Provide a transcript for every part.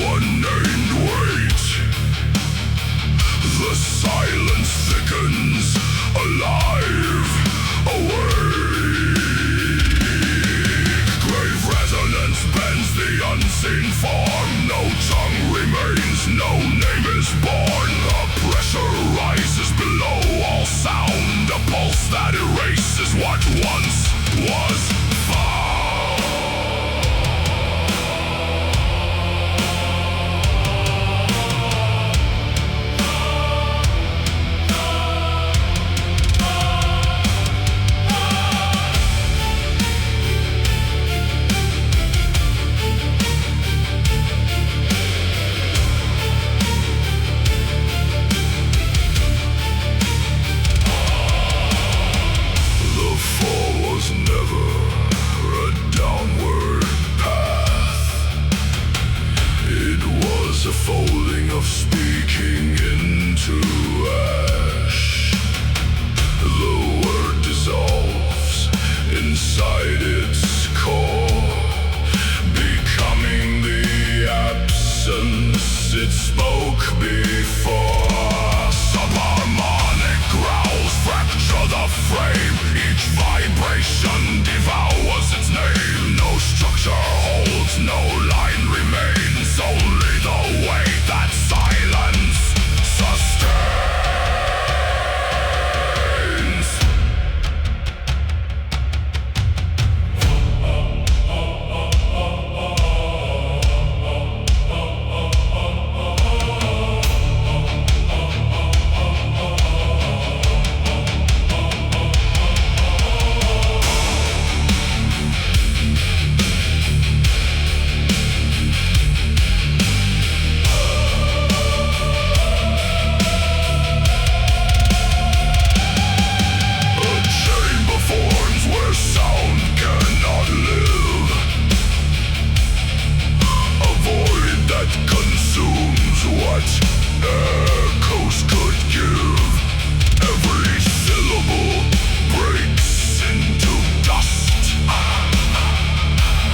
unnamed weight. The silence thickens, alive, awake. Grave resonance bends the unseen form. No tongue remains, no name is born. The pressure rises below all sound. A pulse that erases what once was found. A folding of speaking into ash. The word dissolves inside its core, becoming the absence it spoke before. Subharmonic growls fracture the frame. Each vibration devours its name. No structure holds, no line remains. Only the weight that silence sustains. Echoes could give. Every syllable breaks into dust.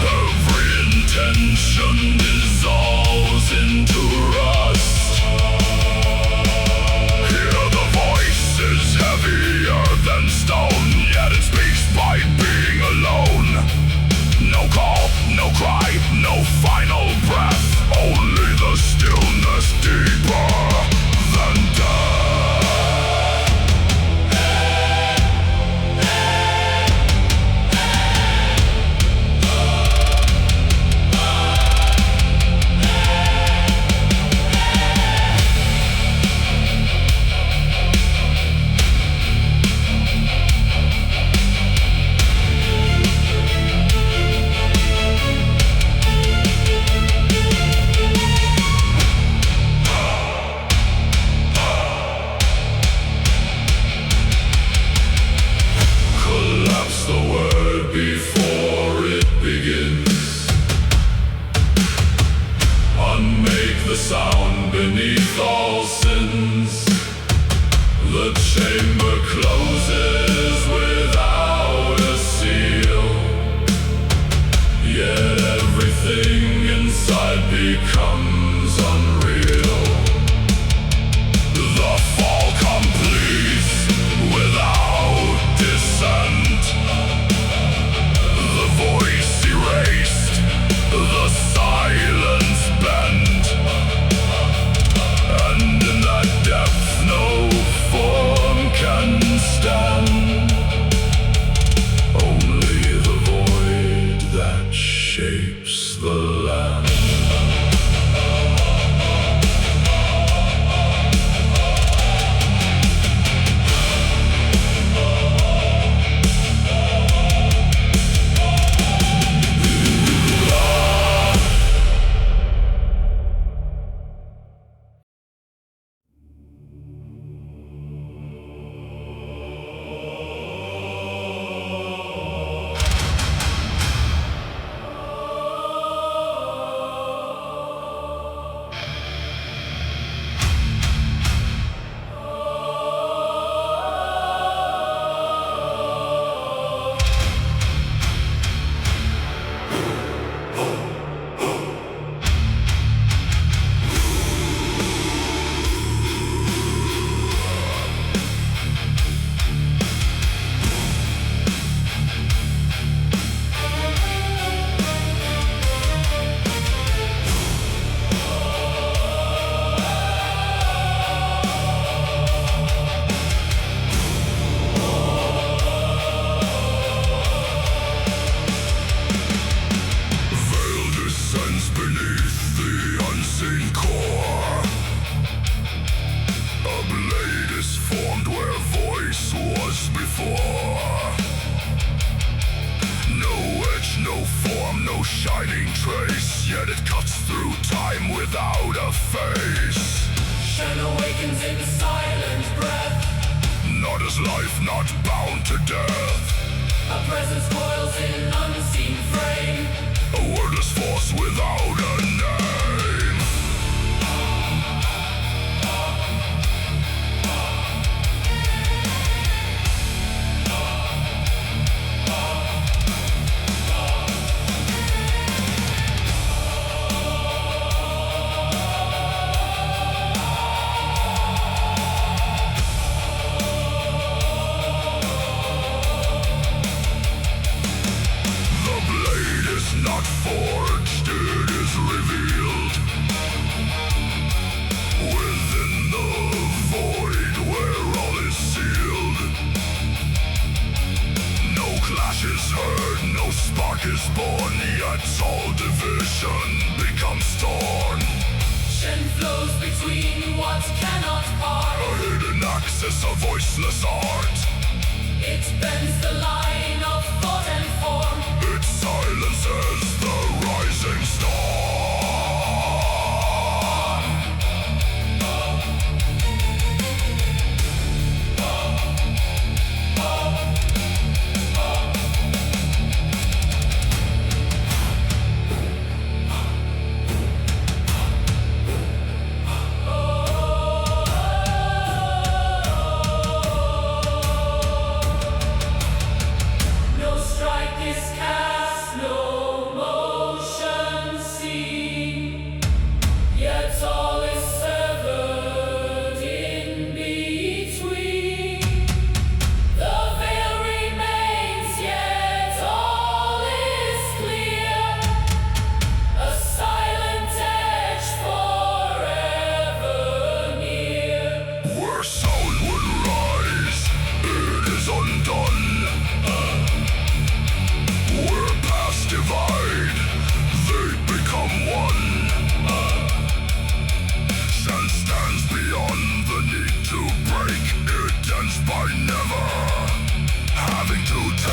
Every intention dissolves into rust. Hear the voice is heavier than stone, yet it speaks by being alone. No call, no cry, no final breath. Only the stillness deeper than death. Before it begins, unmake the sound beneath all sins. The chamber closes without a seal, yet everything inside becomes unreal. The fall completes without dissent. The voice erased, the silence bent, and in that depth no form can stand. Only the void that shapes the land. no shining trace, yet it cuts through time without a face. Shen awakens in silent breath. Not as life, not bound to death. A presence coils in unseen frame. A wordless force without a name. Not forged, it is revealed within the void where all is sealed. No clash is heard, no spark is born, yet all division becomes torn. Shen flows between what cannot part. A hidden axis, a voiceless art. It bends the line of thought and form. It silences the rising storm. No strike is cast, no motion seen. Yet all is severed in between. The veil remains, yet all is clear. A silent edge forever near. Where sound would rise, it is undone. Where paths divide, they become one. Shen stands beyond the need to break. It ends by never having to take.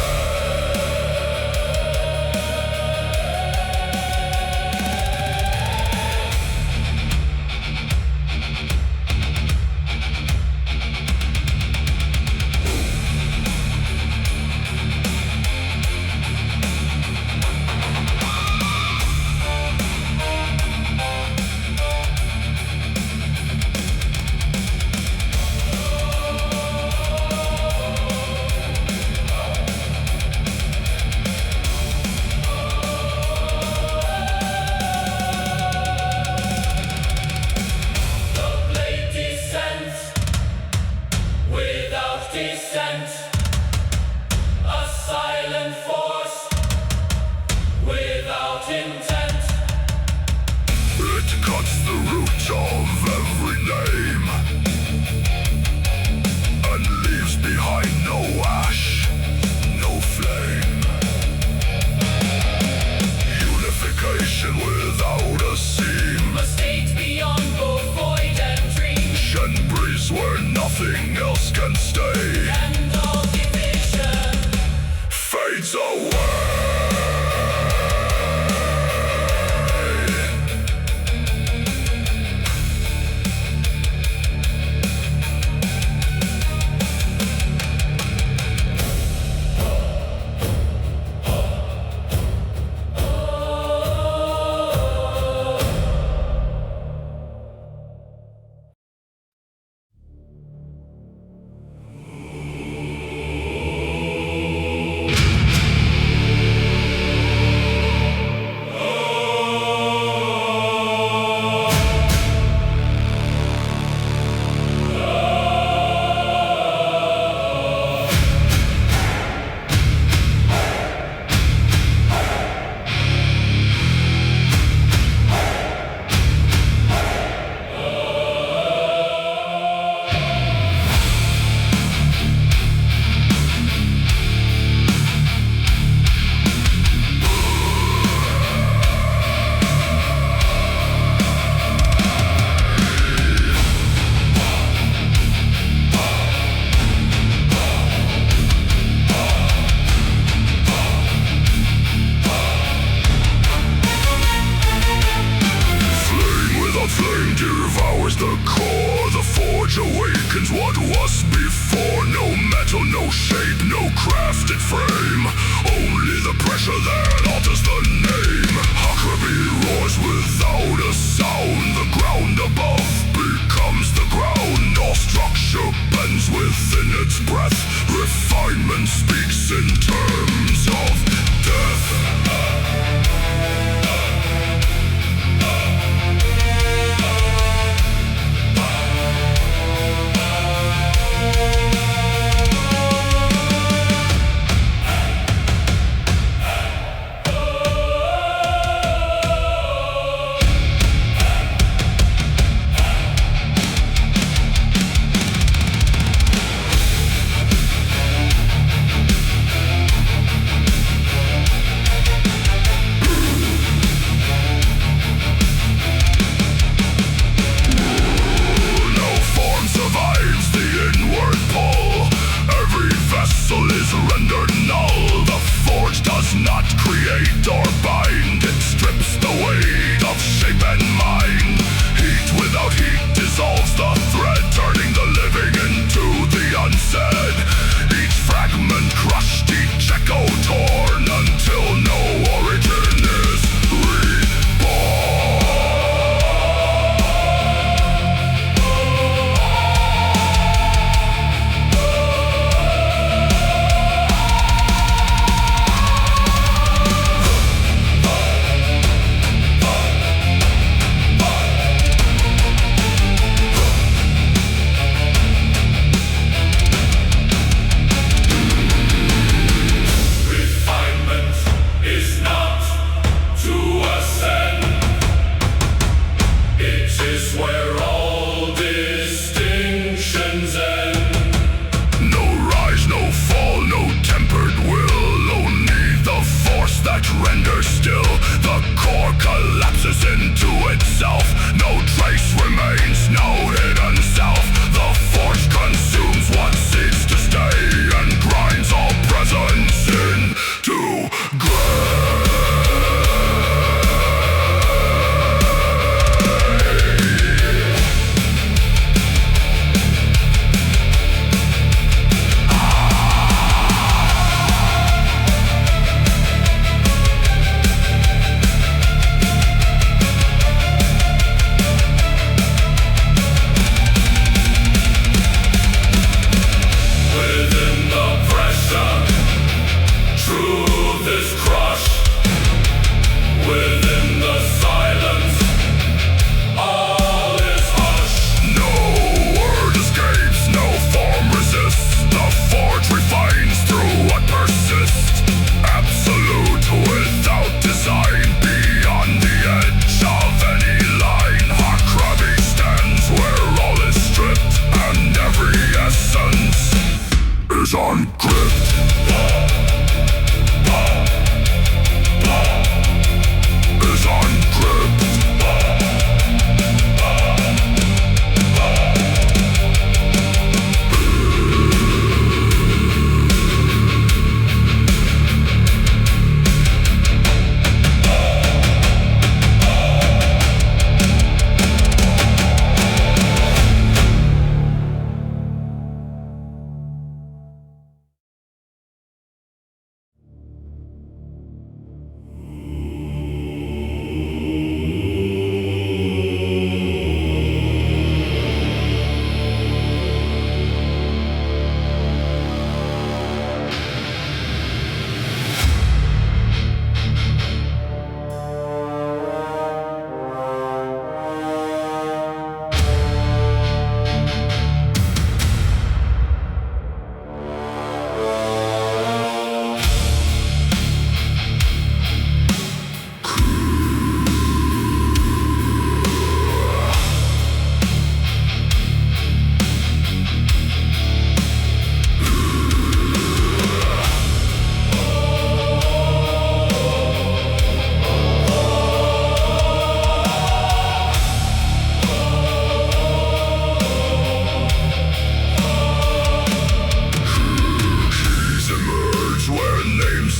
The blade descends without dissent. A silent force without intent. It cuts the root of every name and leaves behind no ash, no flame. Unification without a seam. A state beyond both void and dream. Shen breathes where nothing else can stay. And all division Fades away. devours the core. The forge awakens what was before. No metal, no shape, no crafted frame. Only the pressure that alters the name. Huckabee roars without a sound. The ground above becomes the ground. All structure bends within its breath. Refinement speaks in terms of death. Is rendered null. The forge does not create or bind. It strips the weight of shape and mind. Heat without heat dissolves the thread, turning the living into the unsaid. Each fragment crushed, each echo torn, until no origin is reborn. Into itself, no trace remains, no hidden self. The force consumes what seeks to stay and grinds all presence into grey.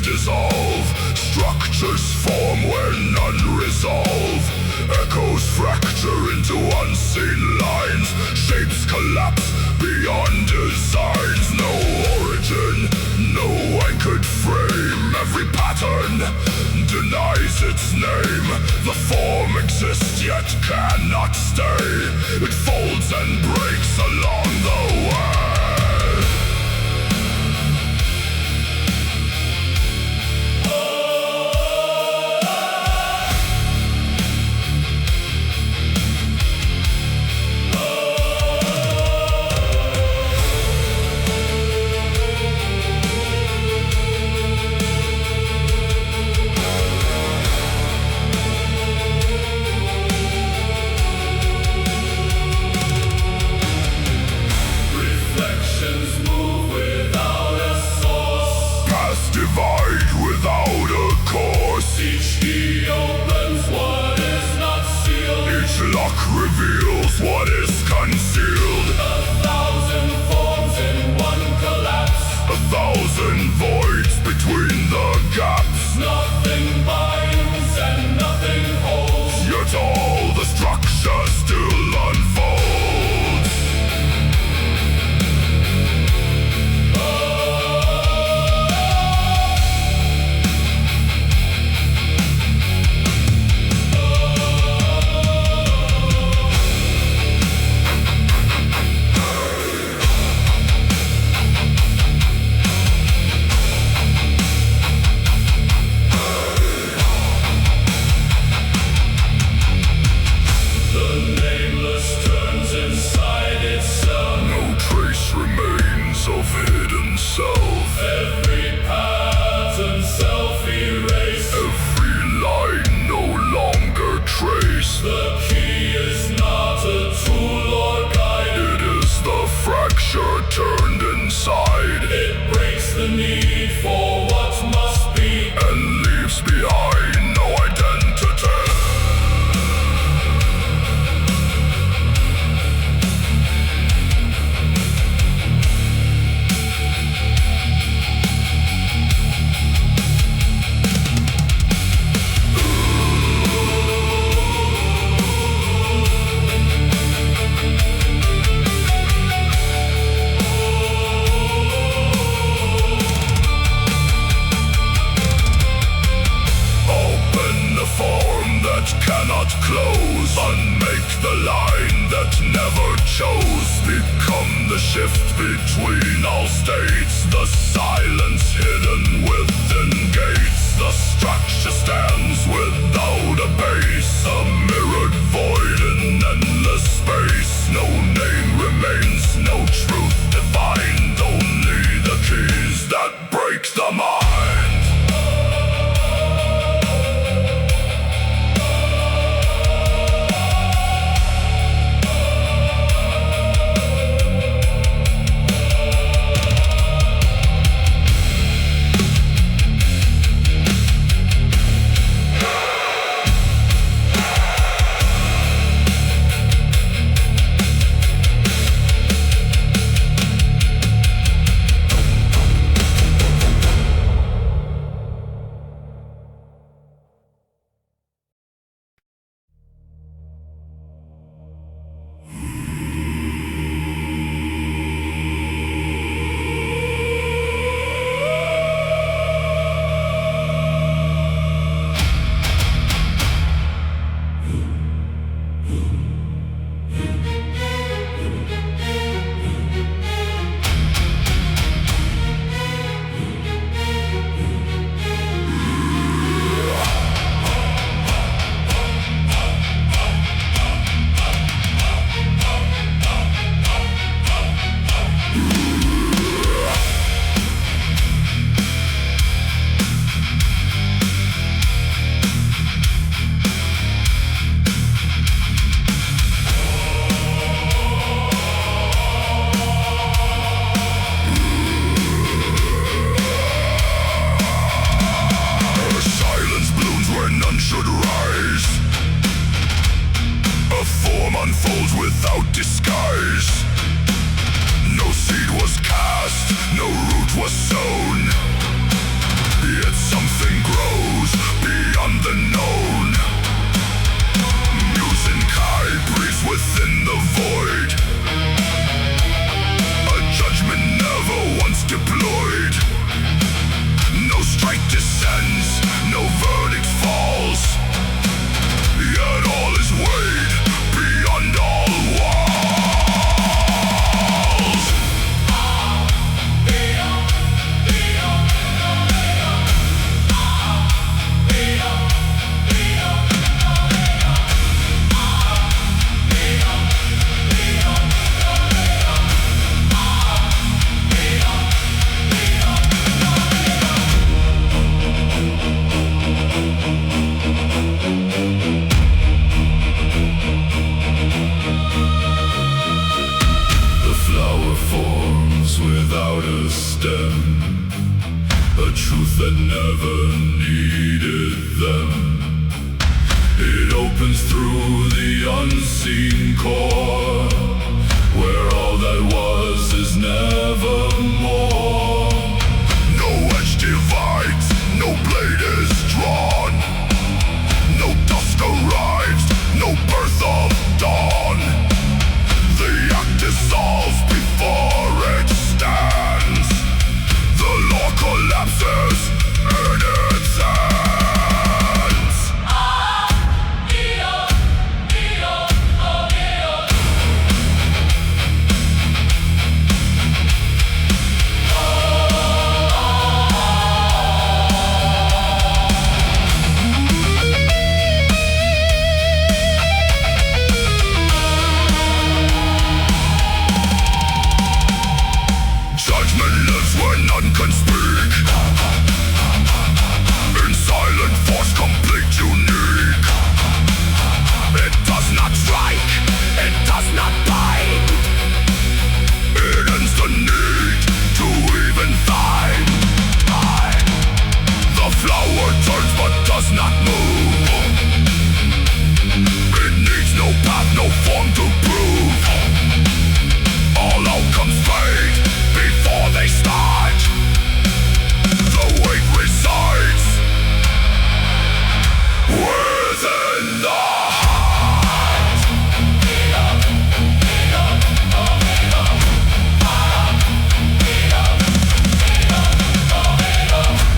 dissolve. Structures form where none resolve. Echoes fracture into unseen lines. Shapes collapse beyond designs. No origin, no anchored frame. Every pattern denies its name. The form exists yet cannot stay. It folds and breaks along the way. Without a course, Each key opens what is not sealed. each lock reveals what is concealed. 1,000 forms in one collapse. 1,000 voids between the gaps. Nothing binds and nothing holds. Yet all the structure still unfolds. Of hidden self. Every pattern self-erased. Every line no longer traced. The key is not a tool or guide. It is the fracture turned inside. It breaks the need for what must be and leaves behind no identity. Cannot close. Unmake the line that never chose. Become the shift between all states. The silence hidden within gates. The structure stands without a base. A mirrored void in endless space. No name remains, no truth defined. Only the keys that break the mind. burns through the unseen core, where all that was is nevermore. No edge divides, no blade is drawn, no dusk arrives, no birth of dawn. The act dissolves before it stands. The law collapses in its hands. Judgment lives where none can speak. In silent force complete unique. It does not strike, it does not bite. It ends the need to even find. The flower turns but does not move. It needs no path, no form to prove. All outcomes fade before they start. The weight resides within the heart.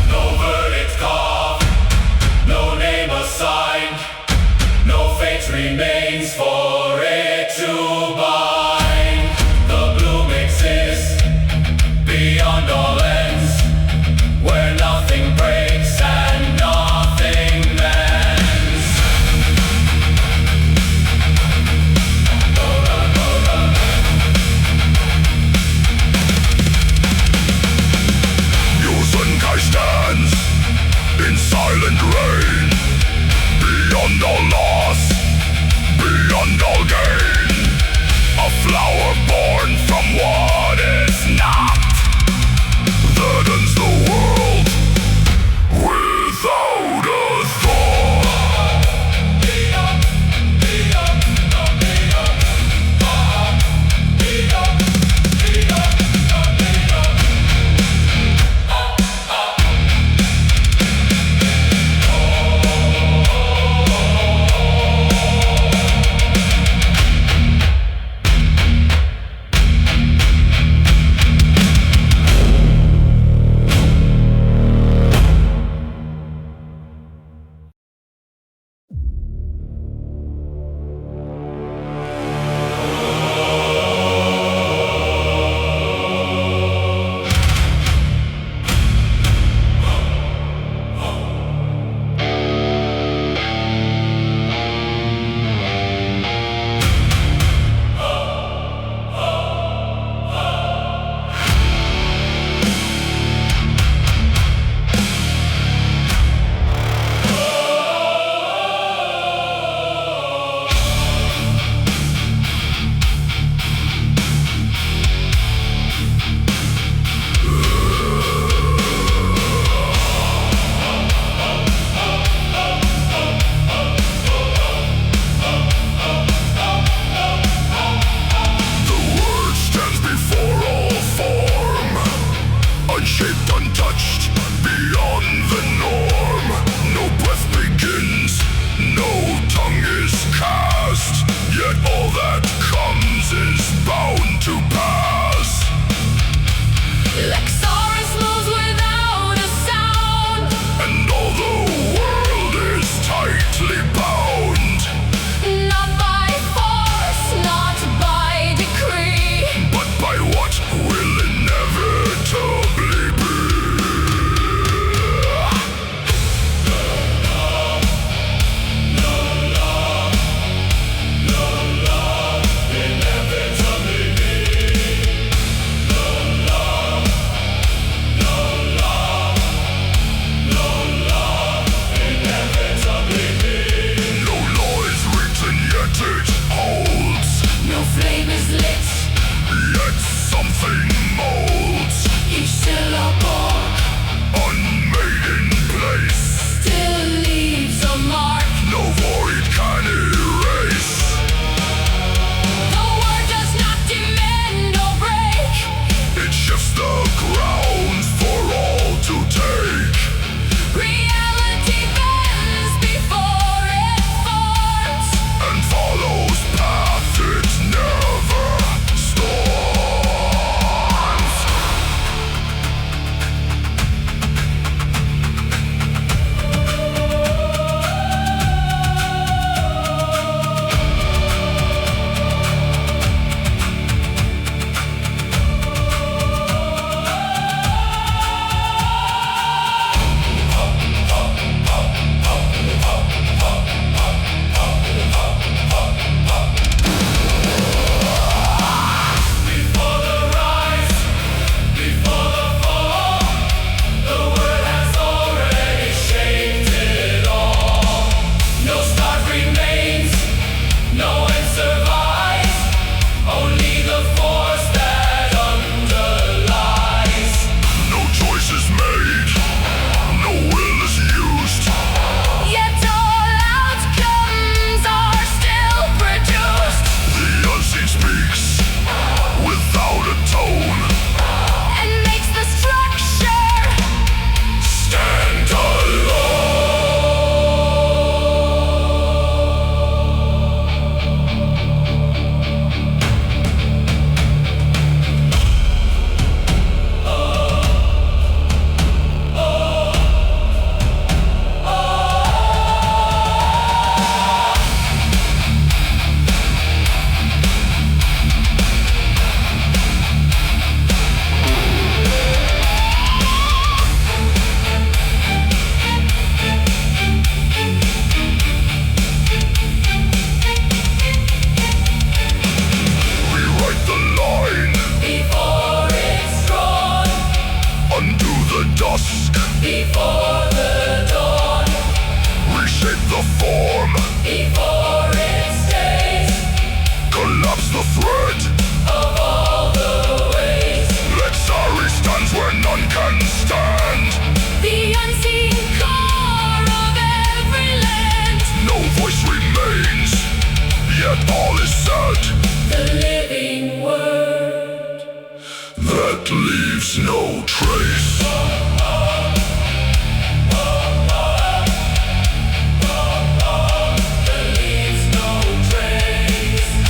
No verdict carved, no name assigned, no fate remains for it to bind. The bloom exists beyond all ends, where nothing breaks and nothing mends. Yusunkai stands in silent rain, beyond all loss, beyond all gain. A flower born from what is not, that ends the world without a thought. before its days collapse the thread. of all the ways. Let Sari stand where none can stand. The unseen core of every land. No voice remains, yet all is said. The living word That leaves no trace. that leaves no trace.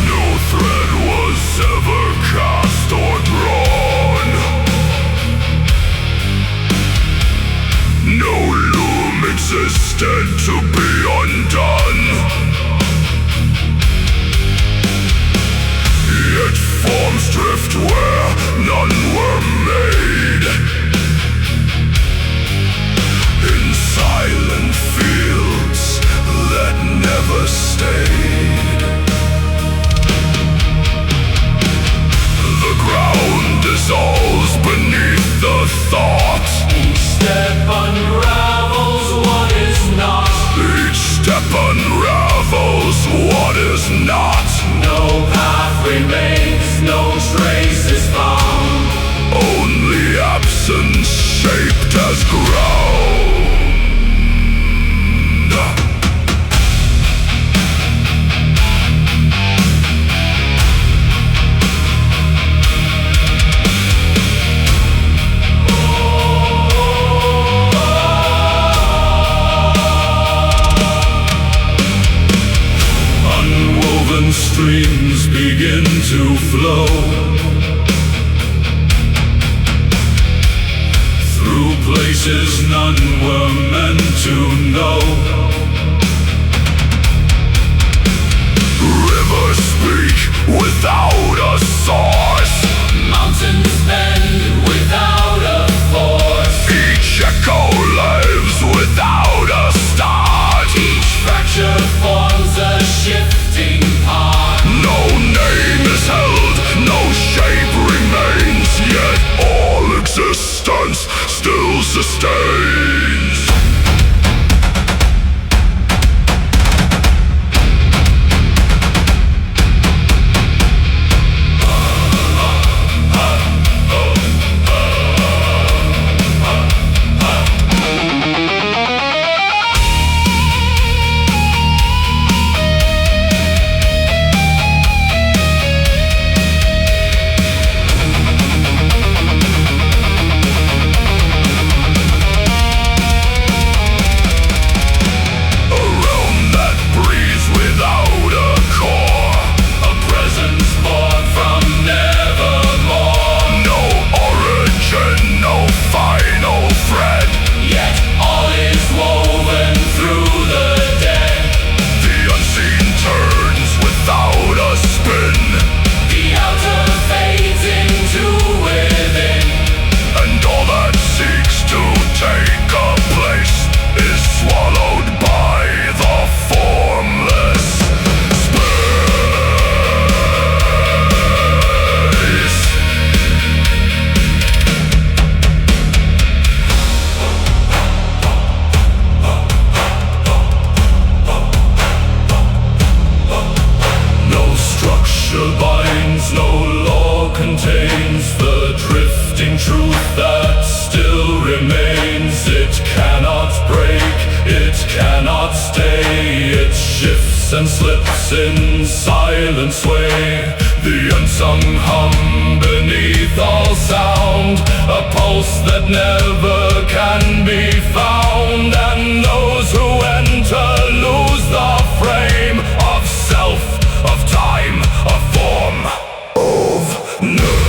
No thread was ever cast or drawn. No loom existed to be undone. Yet forms drift where none were made. In silent fields that never stayed. The ground dissolves beneath the thought. Each step unravels what is not. Each step unravels what is not. No path remains, no trace is found. Only absence shaped as ground. Unwoven streams begin to flow through places none were meant to know. Rivers speak without a source. Mountains bend without a force. Each echo lives without a start. Each fracture forms a shifting part. No name is held, no shape remains, yet all existence still sustains. and slips in silent sway. The unsung hum beneath all sound, a pulse that never can be found. And those who enter lose the frame of self, of time, of form, of nerve.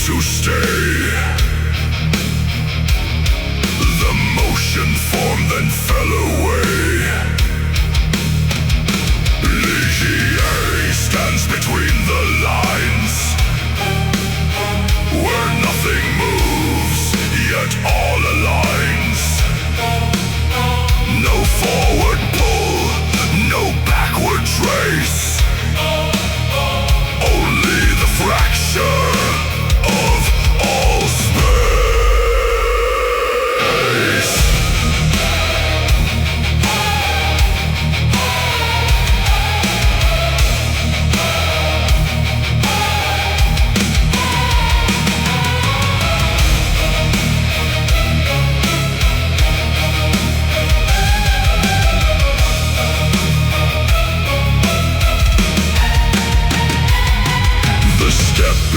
to stay. The motion formed then fell away. Ligier stands between the lines, where nothing moves, yet all aligns. No forward pull, no backward trace, only the fracture of all space.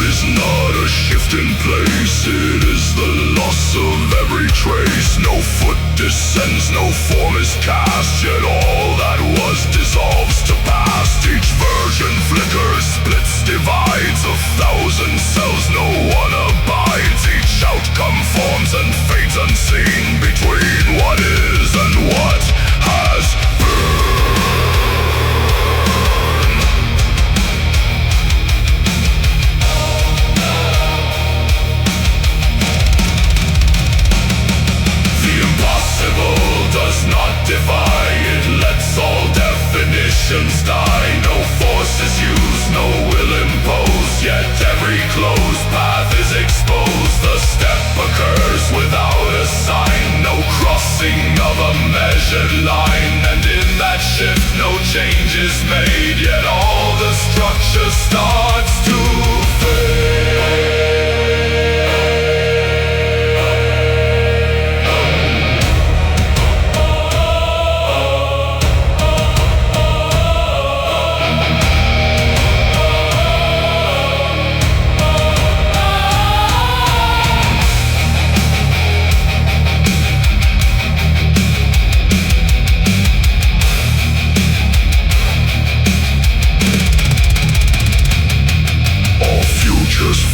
Is not a shift in place, it is the loss of every trace. No foot descends, no form is cast, yet all that was dissolves to past. Each version flickers, splits, divides, 1,000 cells, no one abides. Each outcome forms and fades unseen between what is and what has been. Does not defy, it lets all definitions die. No force is used, no will impose, yet every closed path is exposed. The step occurs without a sign, no crossing of a measured line. And in that shift no change is made, yet all the structure starts to fade.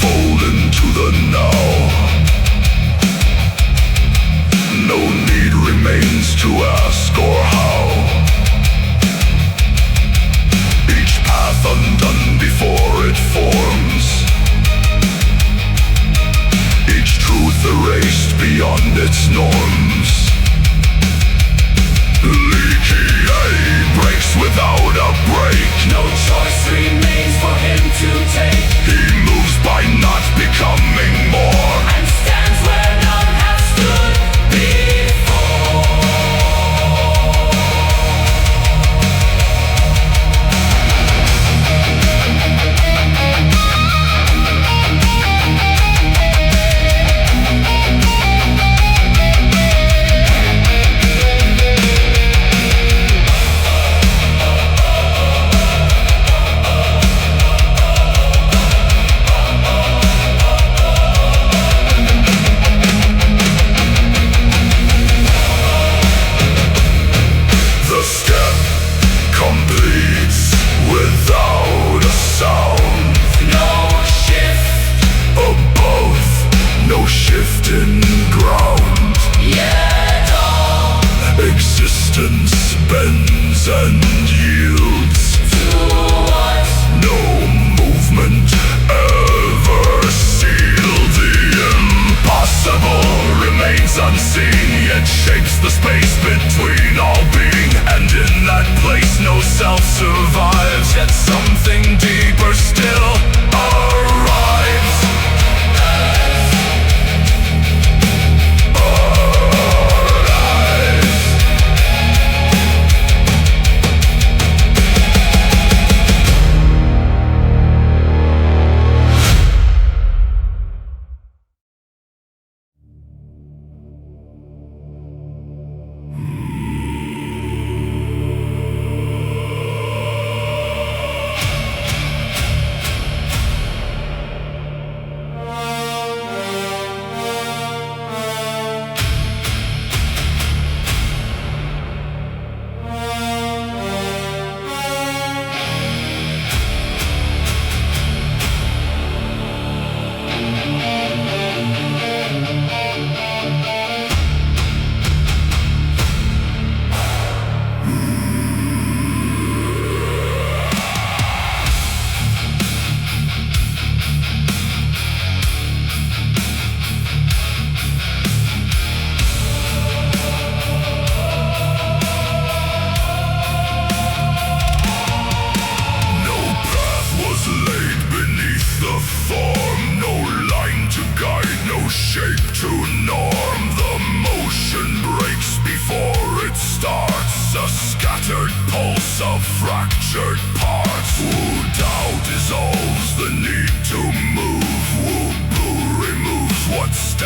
Fold into the now. No need remains to ask or how. Each path undone before it forms, each truth erased beyond its norms. Leaky A breaks without a break. No choice remains for him to take. He moves by not becoming more, and stands where none have stood before.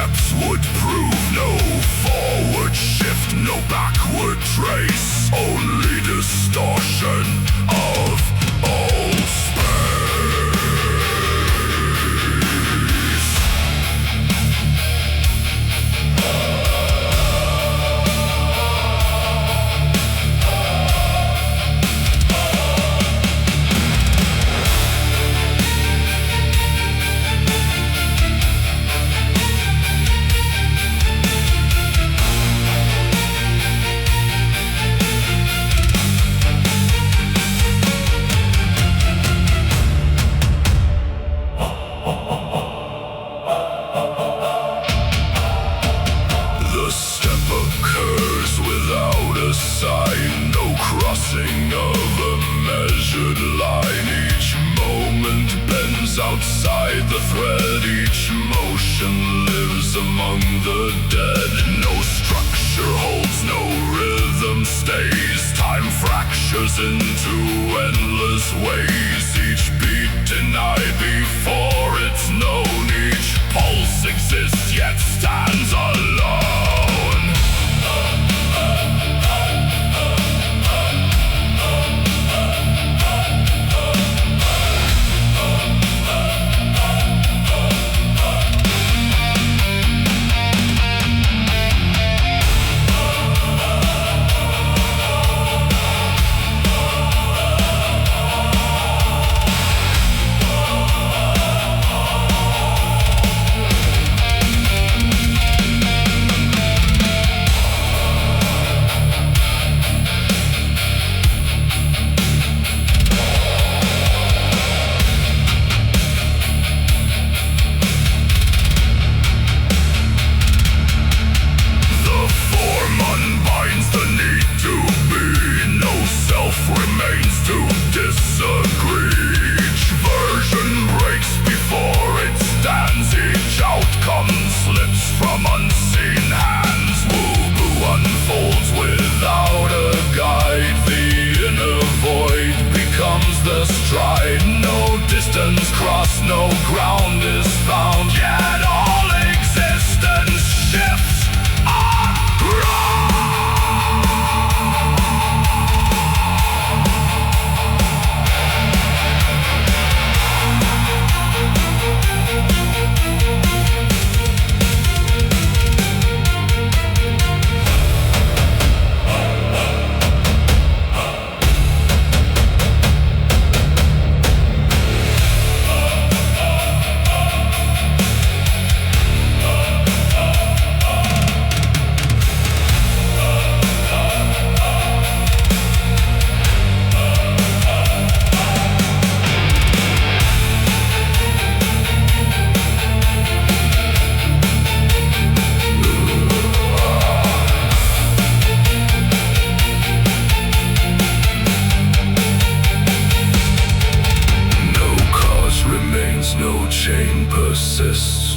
steps would prove no forward shift, no backward trace, only distortion of all space. No crossing of a measured line. Each moment bends outside the thread. Each motion lives among the dead. No structure holds, no rhythm stays. Time fractures into endless ways. Each beat denied before it's known. Each pulse exists yet stands alone. No ground is found, yet all existence shifts around.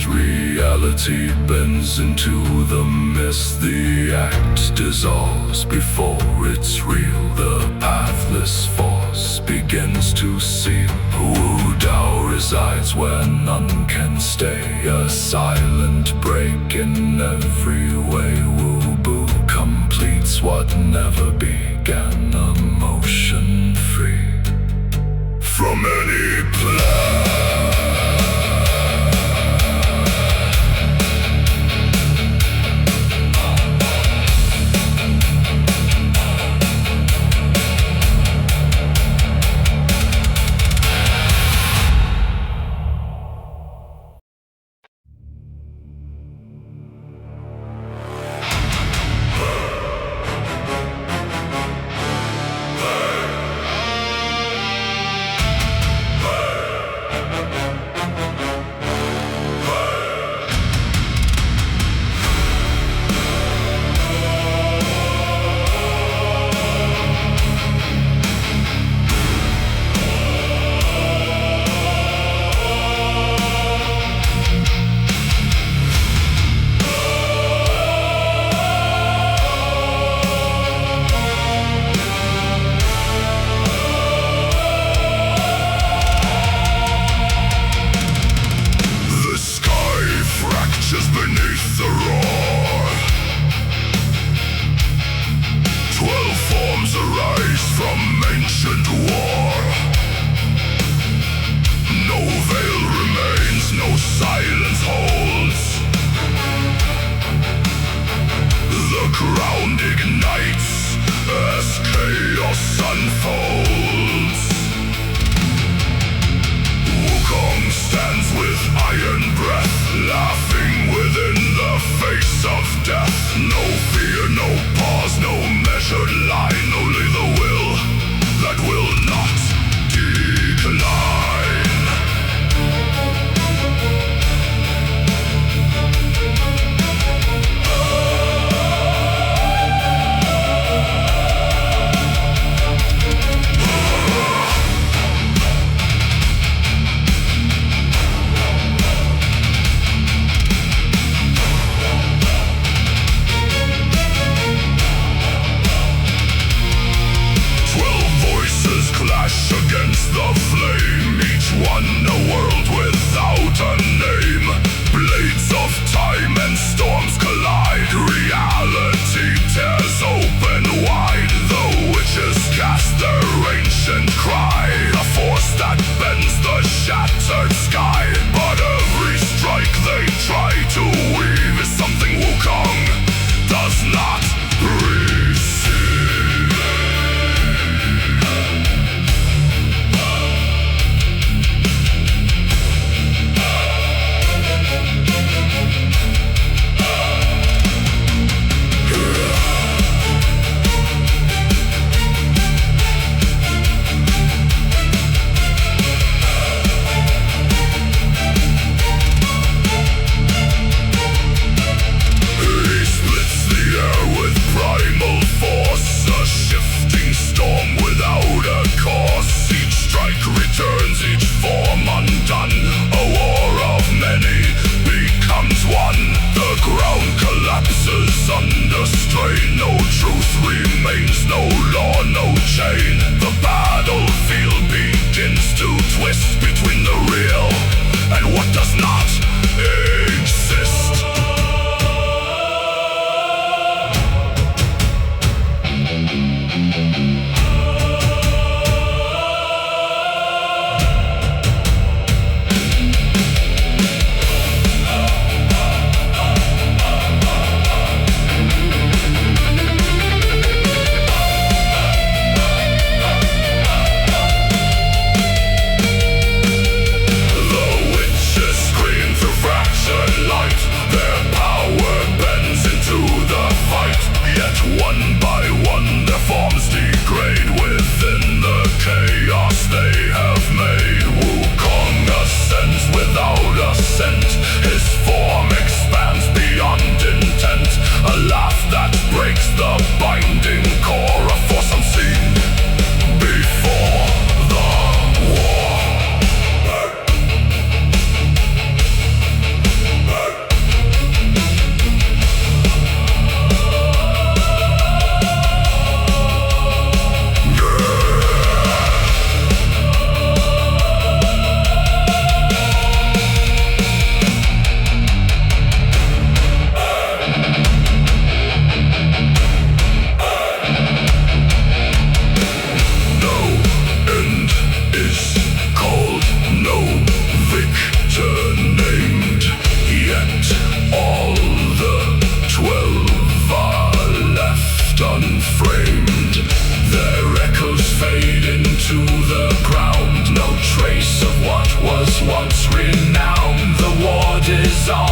Reality bends into the mist. The act dissolves before it's real. The pathless force begins to seal. Wutao resides where none can stay. A silent break in every way. Wu completes what never began. Emotion free from any plan.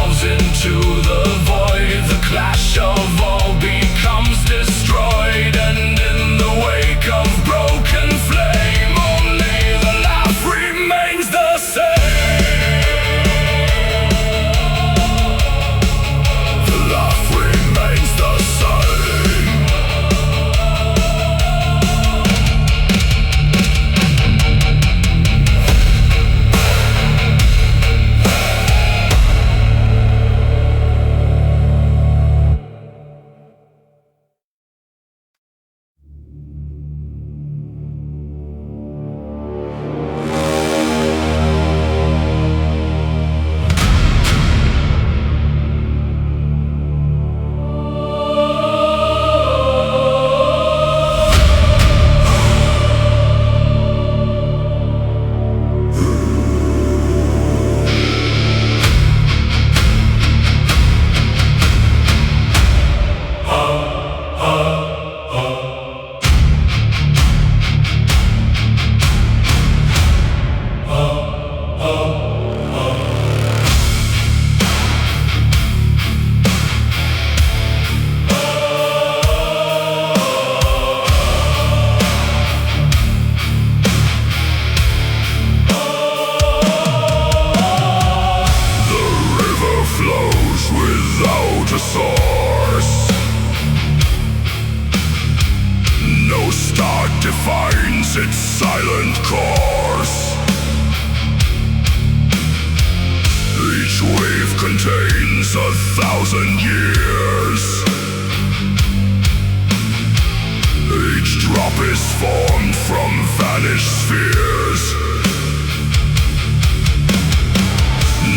dissolves into the void. The clash of all becomes destroyed, and in the wake of broken flame, only the laugh remains the same. The laugh remains the same. Defines its silent course. Each wave contains 1,000 years. Each drop is formed from vanished spheres.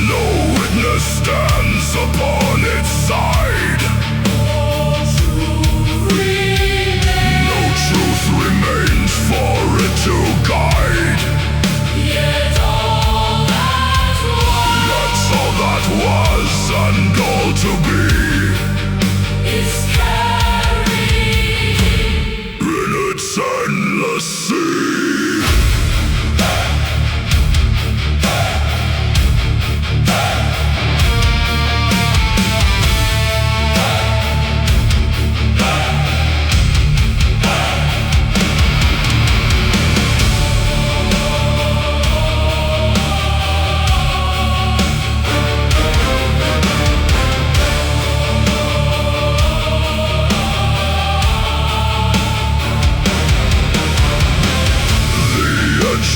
No witness stands upon its side. Remains for it to guide. Yet all that was, that's all that was, and all to be, is carried in its endless sea.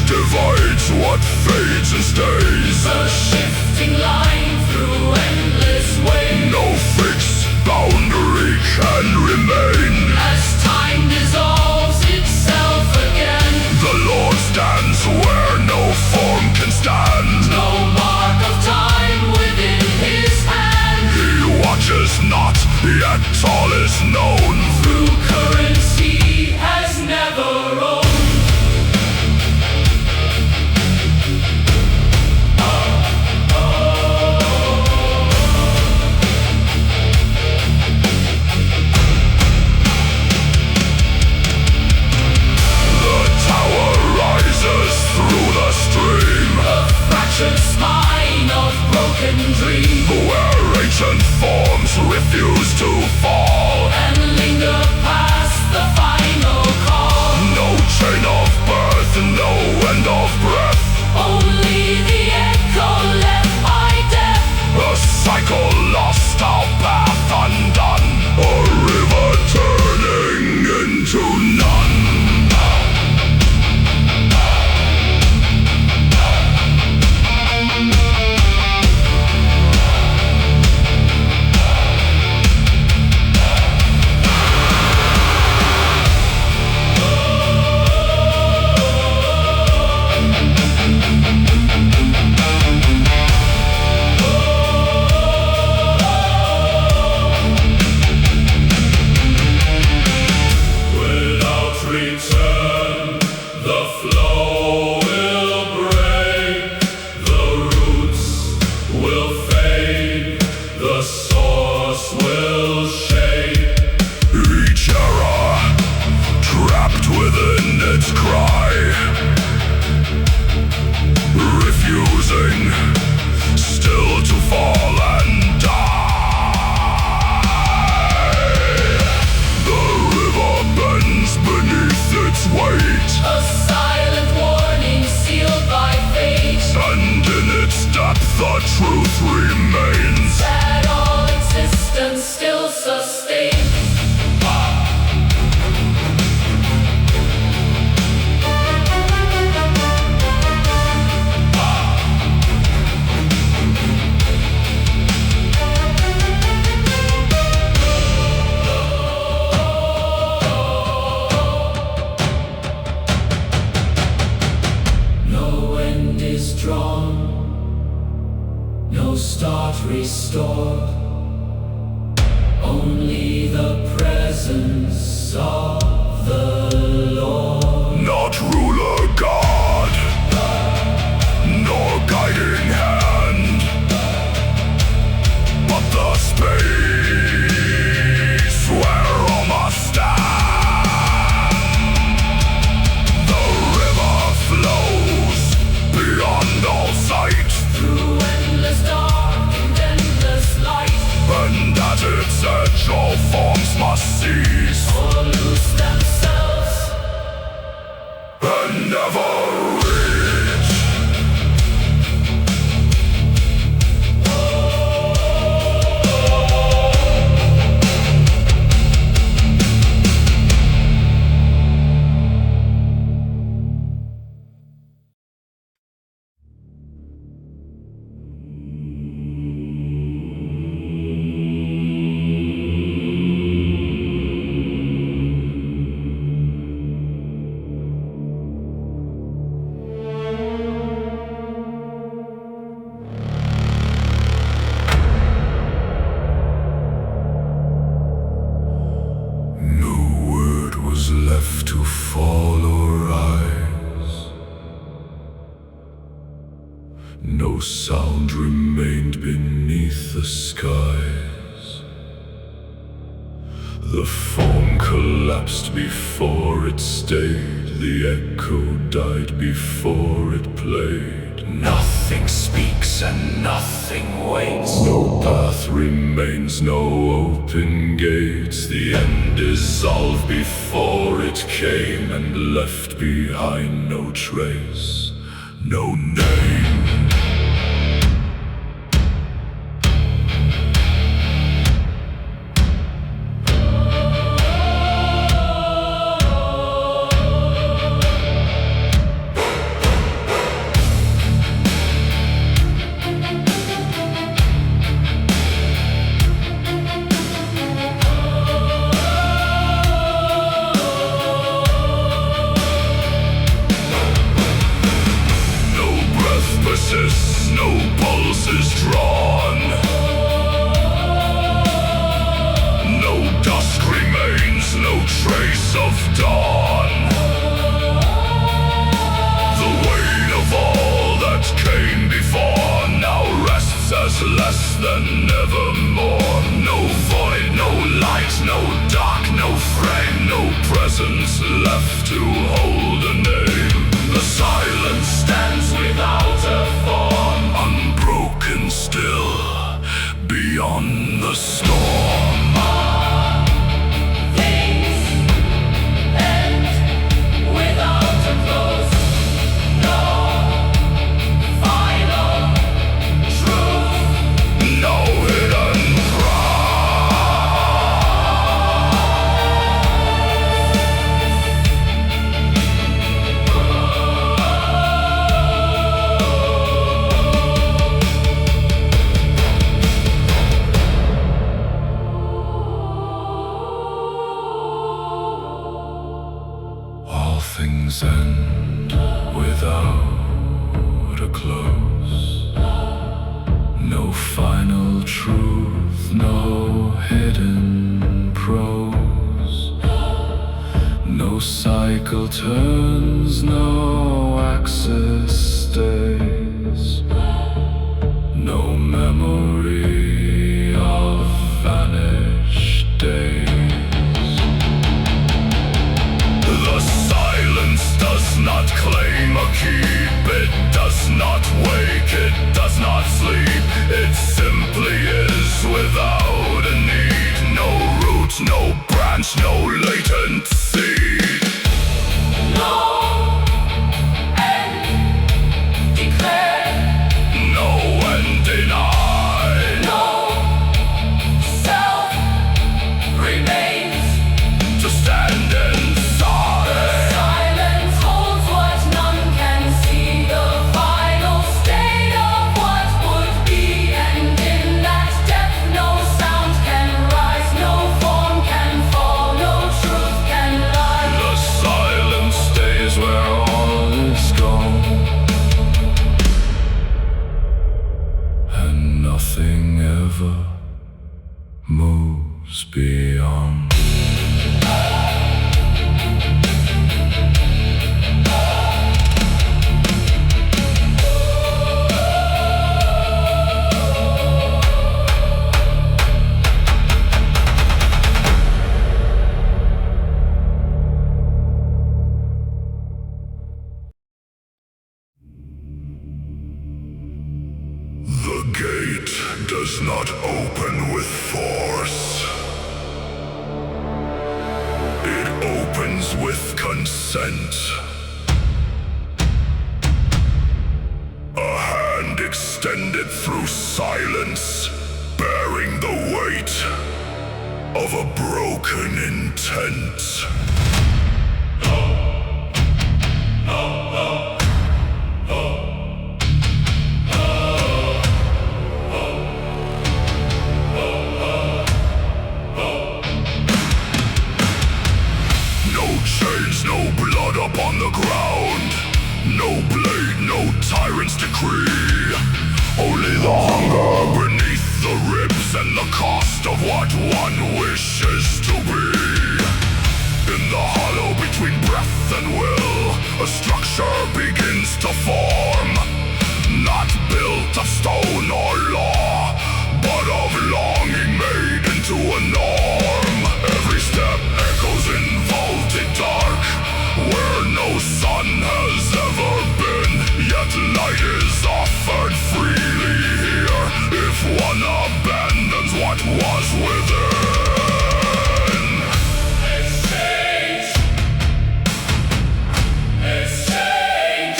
Divides what fades and stays. A shifting line through endless waves. No fixed boundary can remain. As time dissolves itself again, the Lord stands where no form can stand. no mark of time within his hand. He watches not, yet all is known. Through currents he has never owned. Spine of broken dream, where ancient forms refuse to fall and linger past the final call. No chain of birth, no end of breath, Only the echo left by death. a cycle lost, our path undone, a river turning into none. restored. Only the presence of the Lord. Not ruler God, nor guiding hand, but the space where all must stand. The river flows beyond all sight, Through endless dark and endless light, and at its edge all forms must cease, or lose themselves. and never reach. No word was left to fall or rise. No sound remained beneath the skies. The form collapsed before it stayed. The echo died before it played. Nothing speaks and nothing waits. No path remains, no open gates. The end dissolved before it came, and left behind no trace, no name. No pulse is drawn. No dusk remains, no trace of dawn. The weight of all that came before now rests as less than evermore. No void, no light, no dark, no frame, no presence left to hold a name. The silence stands without a form, unbroken still, beyond the storm. Things end without a close. No final truth. No hidden things end without a close. No final truth, no hidden prose. No cycle turns, no axis stays. No memory of vanished days. The silence does not claim a keep. It does not wake, it does not sleep. It simply is without a need. No root, no branch, no latent seed. No end declared. No end denied. No self remains. To stand inside. Silence holds what none can see. The final state of what would be. And in that depth no sound can rise. No form can fall. No truth can never moves beyond. The gate does not open with force. It opens with consent. A hand extended through silence, bearing the weight of a broken intent. No blood upon the ground, no blade, no tyrant's decree. Only the hunger beneath the ribs and the cost of what one wishes to be. In the hollow between breath and will, a structure begins to form. Not built of stone or law, but of longing made into a norm. Every step echoes in vaulted dark, where no sun has ever been. Yet light is offered freely here, if one abandons what was within. Exchange. Exchange.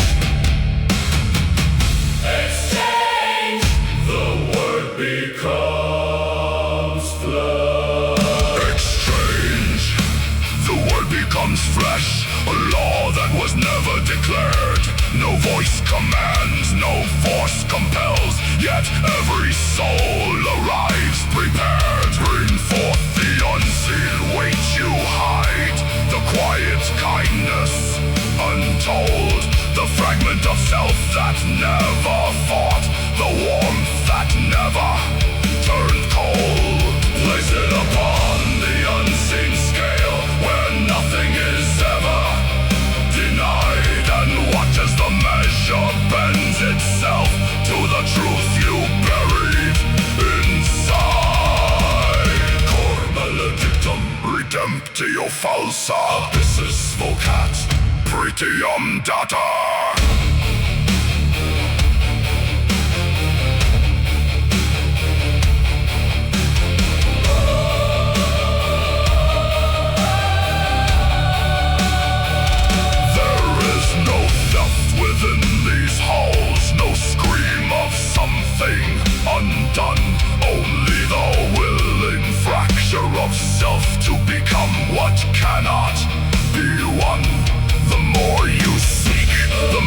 Exchange. The word becomes flesh. Exchange. The word becomes flesh. A law that was never declared. No voice commands, no force compels. Yet every soul arrives prepared. Bring forth the unseen weight you hide. The quiet kindness untold. The fragment of self that never fought. The warmth that never turned cold. Place it upon the unseen scale, where nothing is ever denied, and watch as the measure bends itself to the truth you buried inside. Cor maledictum redemptio falsa, abyssus vocat pretium data. Within these halls, no scream of something undone, only the willing fracture of self to become what cannot be won. The more you seek, the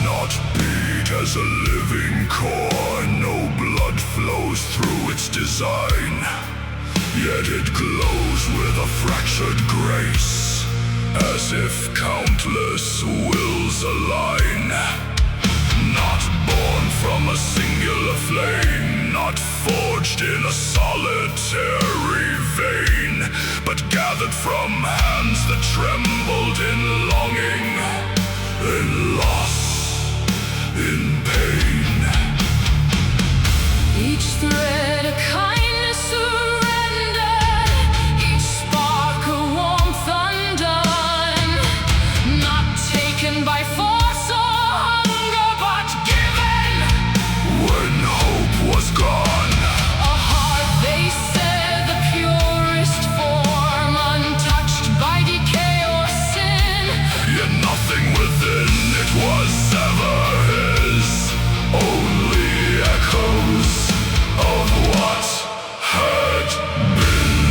cannot beat as a living core. No blood flows through its design, yet it glows with a fractured grace, as if countless wills align. Not born from a singular flame, not forged in a solitary vein, but gathered from hands that trembled in longing, in loss, in pain. Each thread a kindness surrendered, each spark a warmth undone, not taken by force or hunger, but given. When hope was gone, A heart, they said, the purest form, untouched by decay or sin. yet nothing within it was ever his. Only echoes of what had been.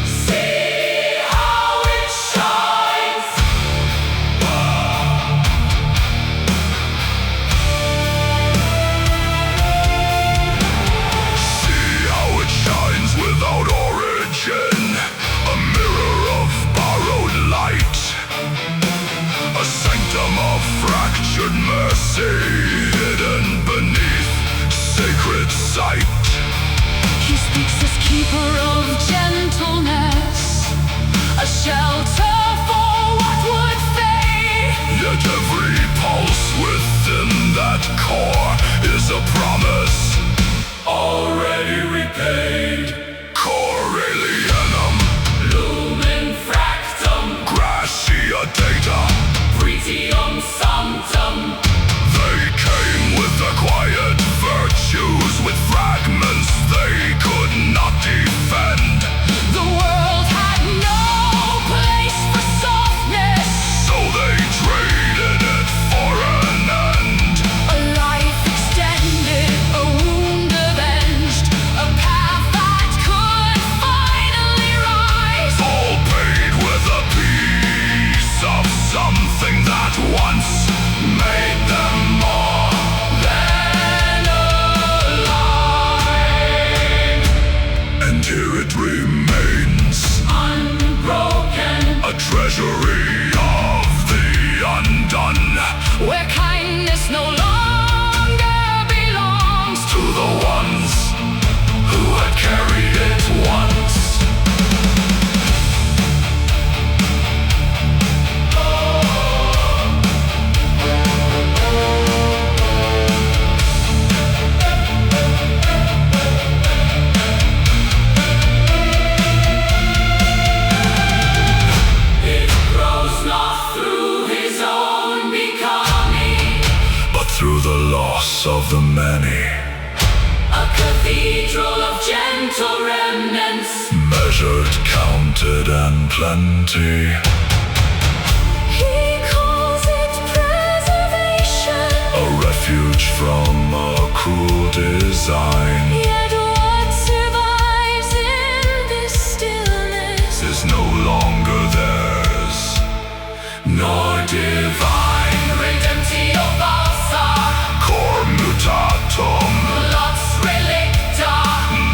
See how it shines. See how it shines without origin, a mirror of borrowed light, a sanctum of fractured mercy, hidden beneath sacred sight. He speaks as keeper of gentleness, a shelter for what would fade. Yet every pulse within that core is a promise already repaid. Corellianum, Lumen fractum, Gratia data. Pretium sanctum. They came with acquired virtues, with fragments they could not defend. The world had no place for softness, So they traded it for an end. a life extended, a wound avenged, a path that could finally rise. All paid with a piece of something that once made them more Then alive, and here it remains, unbroken, a treasury of the undone, where kindness no longer belongs to the ones who had carried it once. It grows not through his own becoming, But through the loss of the many, a cathedral of gentle remnants. measured, counted, and plenty. He calls it preservation, A refuge from a cruel design yet what survives in this stillness is no longer theirs, nor divine. redemptio falsa, Cor mutatum, lots relicta,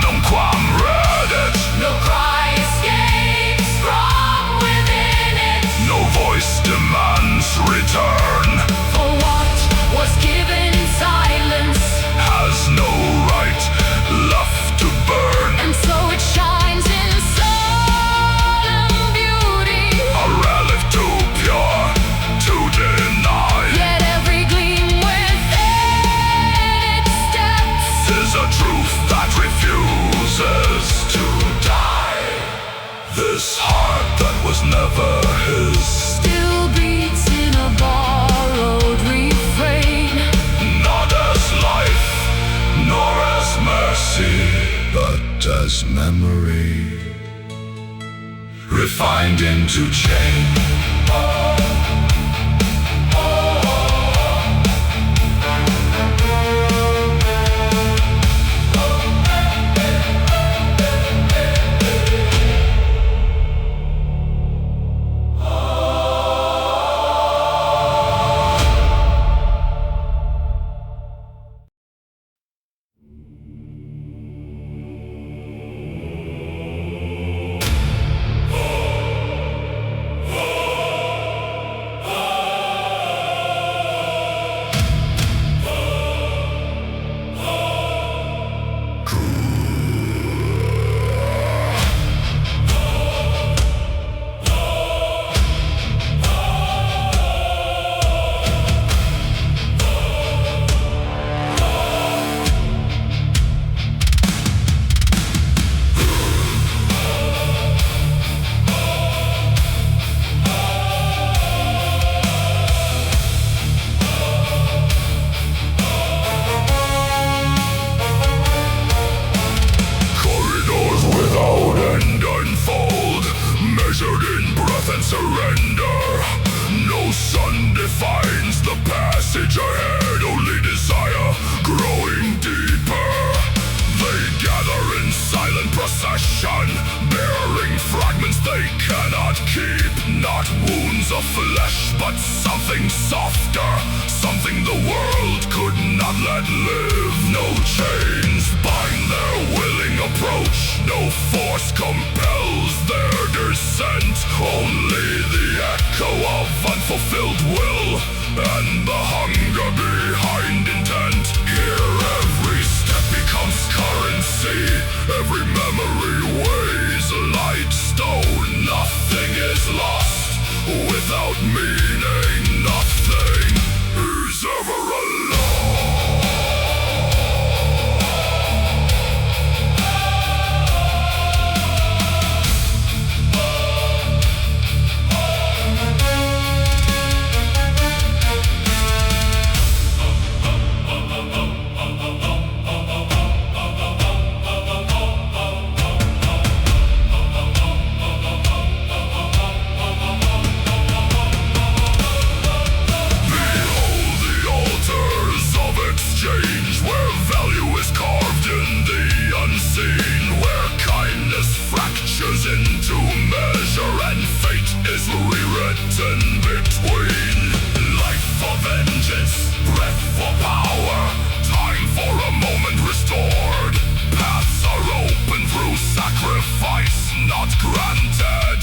nunquam redet. no cry escapes from within it. No voice demands return, For what was given silence, has no right left to burn. and so it shines in solemn beauty. A relic too pure to deny. Yet every gleam within its steps Is a truth that refuses to die. This heart that was never his, still beats in a borrowed refrain. not as life, nor as mercy, but as memory, refined into change. of flesh, but something softer, something the world could not let live. No chains bind their willing approach, no force compels their descent. Only the echo of unfulfilled will and the hunger behind intent. Here every step becomes currency, every memory weighs like stone. Nothing is lost without meaning, nothing is ever alone. Where kindness fractures into measure and fate is rewritten between. Life for vengeance, breath for power, time for a moment restored. Paths are open through sacrifice, not granted,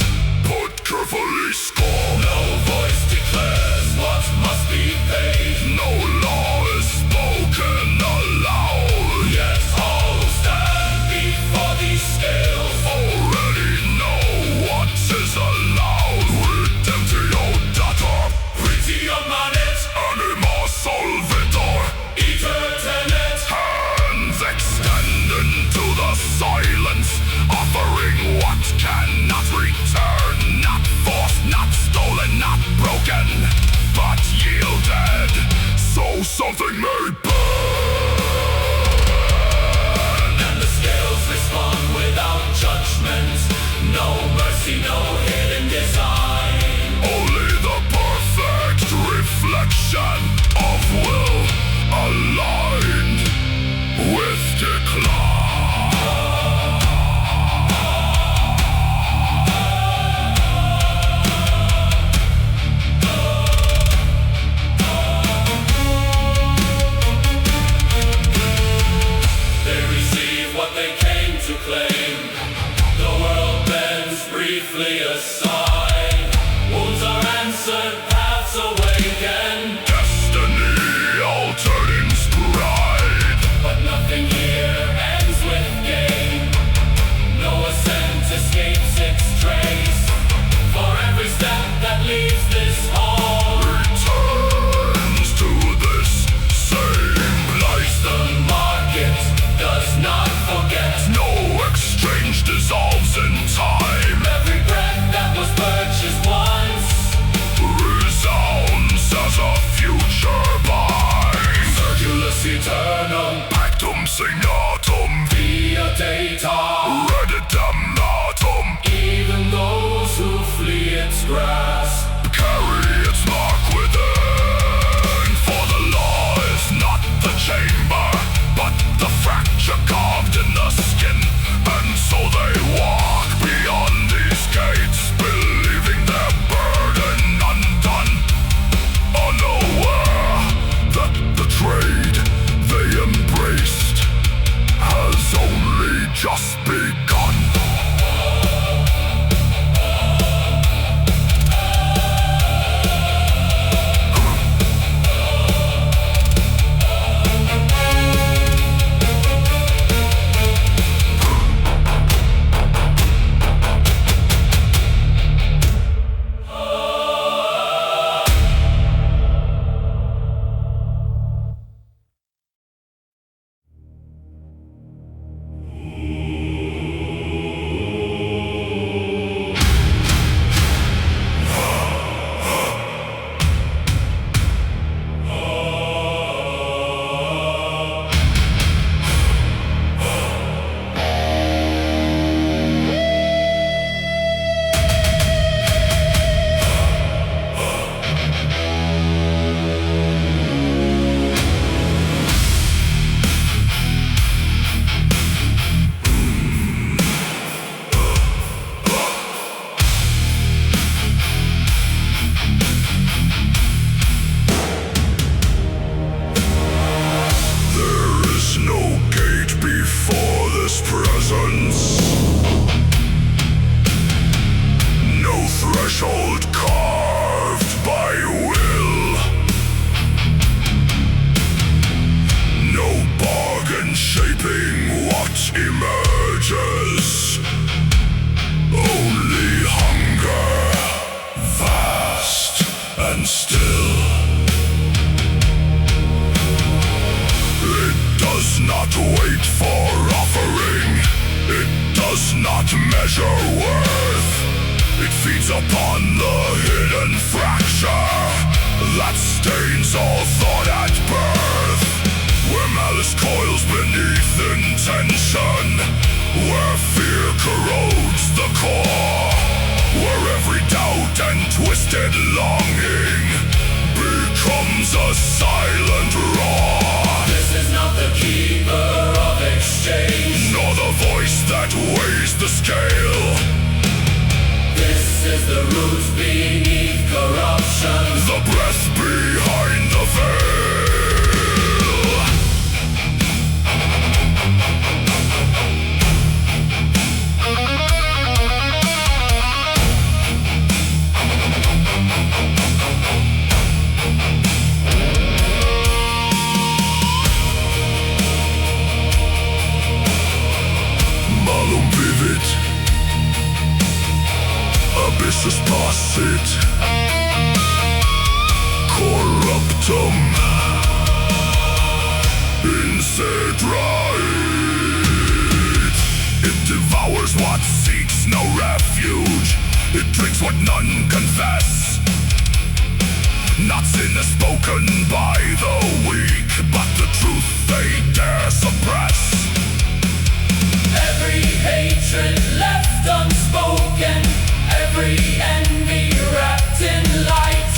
but carefully scored. No voice declares what must be paid, no law is spoken aloud, yet all who stand before these scales already know what is allowed. Redemptio data, pretio manet, anima solvitor, iter tenet. Hands extend into the silence, offering what cannot return. Not forced, not stolen, not broken, but yielded, so something may burn. And the scales respond without judgment, no mercy, no hidden design. Only the perfect reflection of will aligned with decline. Claim the world bends briefly aside. Wounds are answered, paths awaken. Destiny altered in stride. But nothing here ends with gain. No ascent escapes its trace. For every step that leaves this hall returns to this same place. The market does not forget. No exchange dissolves in time. Every breath that was burned upon the hidden fracture that stains all thought at birth, where malice coils beneath intention, where fear corrodes the core, where every doubt and twisted longing becomes a silent roar. This is not the keeper of exchange, nor the voice that weighs the scale. This is the root beneath corruption, the breath behind the veil. Malum vivit, abyssus passit, corruptum incedrait. It devours what seeks no refuge, it drinks what none confess. Not sin is spoken by the weak, but the truth they dare suppress. every hatred left unspoken, every envy wrapped in light,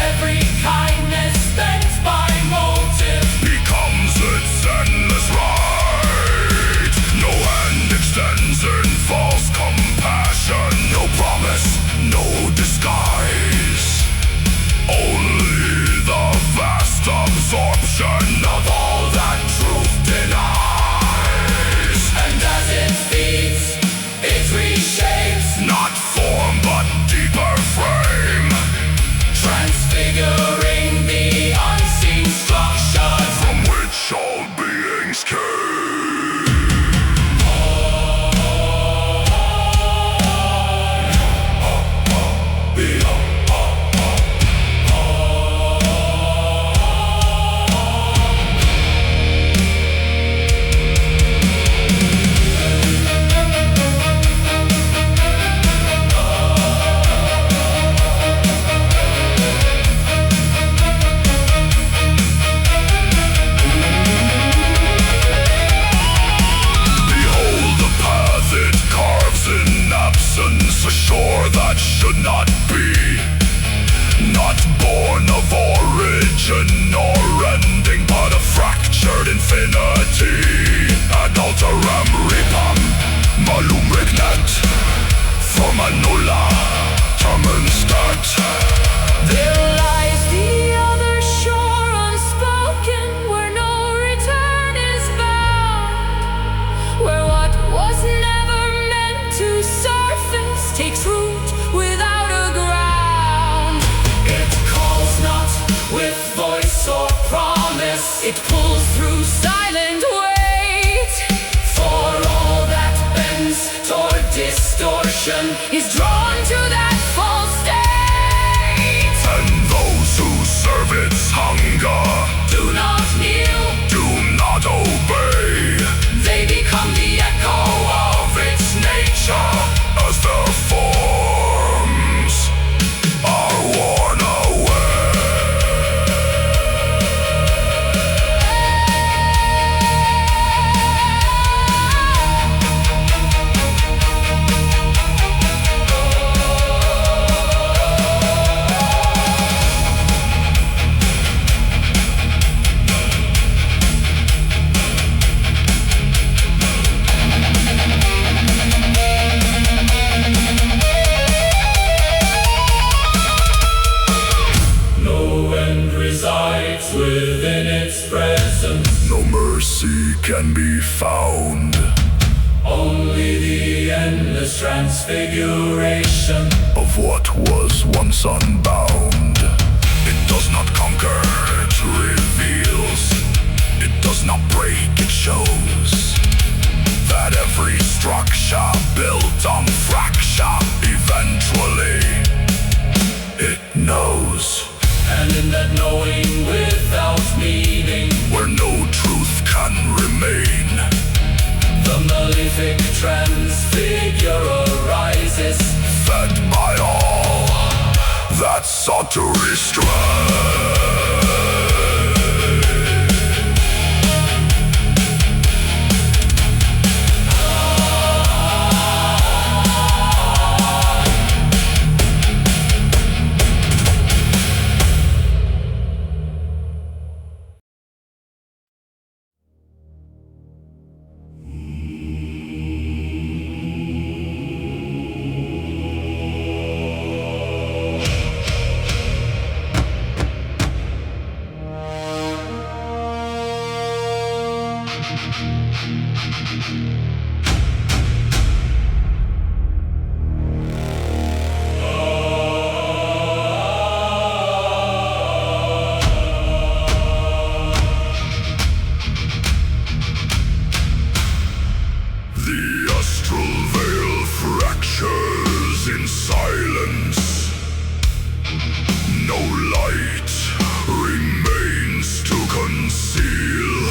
every kindness spent by motive becomes its endless right. No hand extends in false compassion, no promise, no disguise, only the vast absorption of all that truth denies. and as it feeds, it reshapes, Not form but deeper frame, transfiguring the unseen structures from which all beings came. Behold the path it carves in absence, a shore that should not be, not born of origin nor ending, but a fractured infinity. Adulteram repam, malum regnat, forma nulla, termen stat. There lies the other shore unspoken, where no return is found, where what was never meant to surface takes root without a ground. It calls not with voice or promise, It pulls through silent weight, for all that bends toward distortion is drawn to that false state. And those who serve its hunger do not kneel, do not obey, they become the echo of its nature. as their forms are worn away. No end resides within its presence, No mercy can be found, only the endless transfiguration of what was once unbound. It does not conquer, it reveals. It does not break, it shows that every structure built on fracture eventually it knows. and in that knowing without meaning, Where no truth can remain, the malefic transfigure arises. fed by all to restrain. The astral veil fractures in silence. No light remains to conceal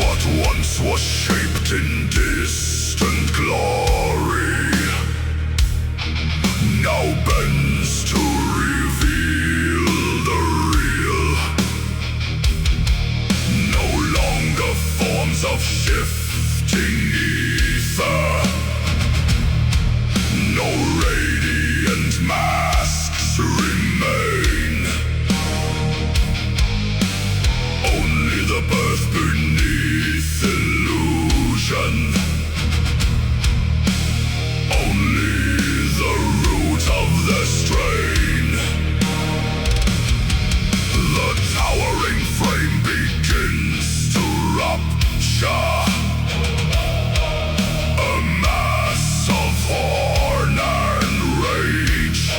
what once was shaped in distant glory. Now bends to reveal the real. No longer forms of shifting ether. No radiant masks remain. Only the birth beneath illusion. Only the root of the strain. The towering frame begins to rupture. A mass of horn and rage.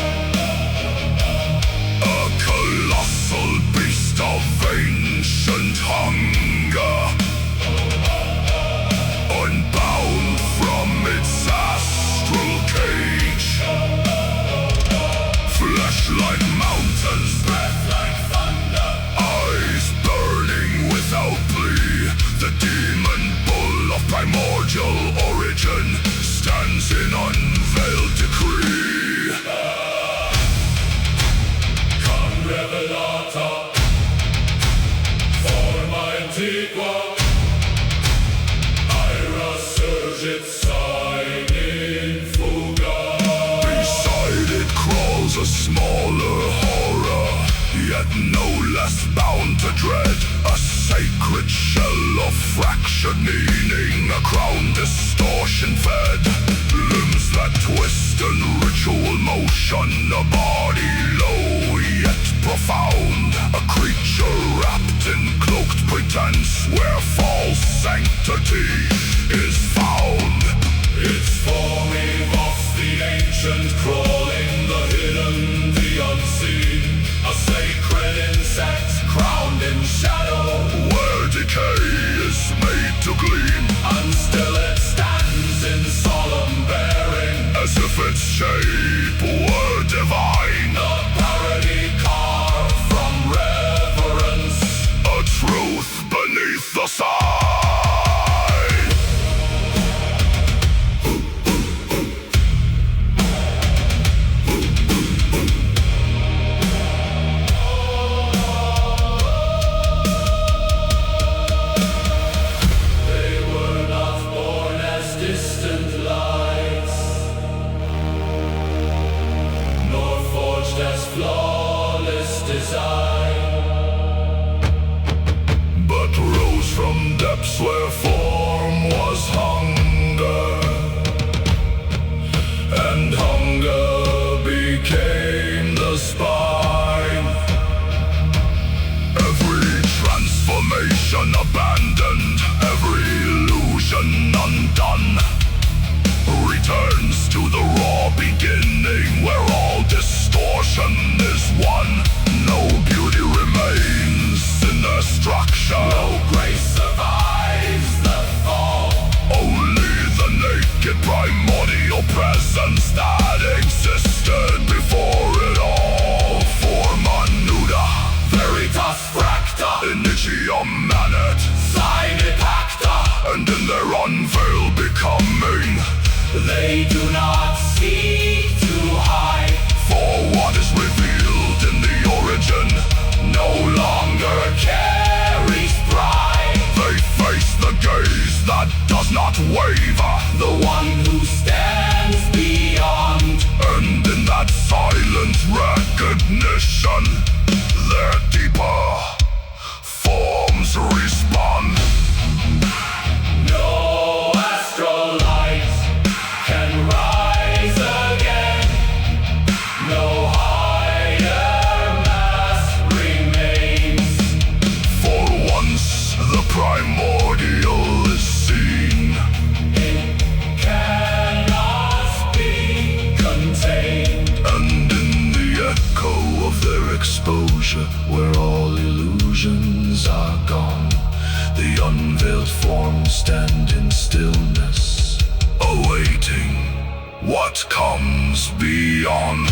A colossal beast of ancient hunger. Unbound from its astral cage. Flesh like mountains, breath like thunder. Eyes burning without plea. The demon bull of primordial origin stands in unveiled decree. Come revelata, forma antiqua. Ira surgit sign in fuga. Beside it crawls a smaller horror, yet no less bound to dread. A sacred shell of fractioning, a crown distortion fed. Limbs that twist in ritual motion, a body low yet profound. A creature wrapped in cloaked pretense, where false sanctity is found. Its form evokes the ancient, crawling the hidden, the unseen. A sacred insect crowned in shadow, Where decay is made to gleam, and still it stands in solemn bearing. as if its shape were divine. A parody carved from reverence. A truth beneath the sign. They were not born as distant lights, nor forged as flawless design, But rose from depths where form was hunger, and hunger became the spine. every transformation abandoned, every illusion undone. Returns to the raw beginning, where all distortion is one. No beauty remains in their structure. No grace survives the fall. Only the naked primordial presence that existed before it all. Forma nuda, Veritas fracta, initium manet, sine pacta. and in their unveiled becoming, They do not seek to hide. for what no longer carries pride. They face the gaze that does not waver, The one who stands beyond. and in that silent recognition, their deeper forms respond. No astral light can rise again. No higher mass remains. For once the primordial is seen, It cannot be contained. and in the echo of their exposure, where all illusions are gone, the unveiled forms stand in stillness, awaiting what comes beyond.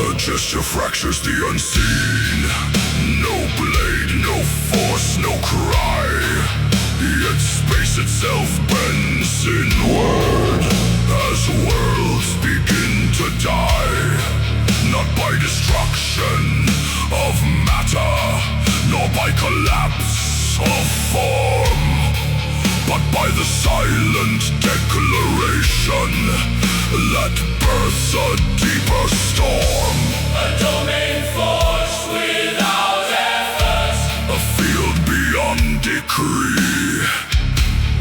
A gesture fractures the unseen. No blade, no force, no cry. Yet space itself bends inward as worlds begin to die. Not by destruction of matter, nor by collapse of form, but by the silent declaration that births a deeper storm. A domain forged without effort, A field beyond decree,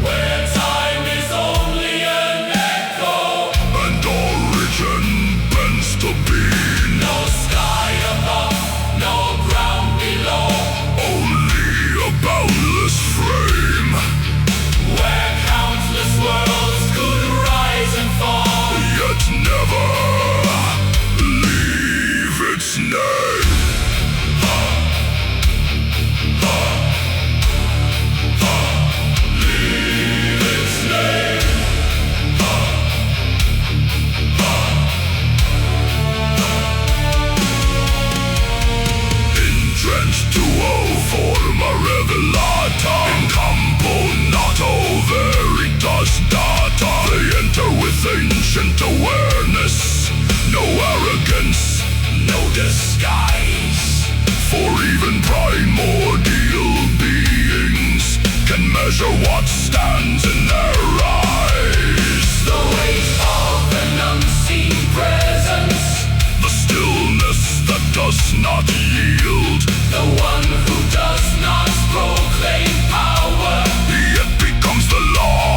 where time is only an echo. and origin bends to be. No sky above, no ground below, Only a boundless frame, where countless worlds could rise and fall. yet never leave its name. Leave its name. Entrenched duo forma revelata, in campo nato veritas data. They enter with ancient awareness, no arrogance, No disguise. for even primordial beings can measure what stands in their eyes. The weight of an unseen presence, The stillness that does not yield, the one who does not proclaim power. yet becomes the law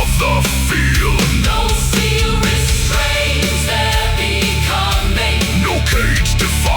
of the field. No seal restrains their becoming. No cage defines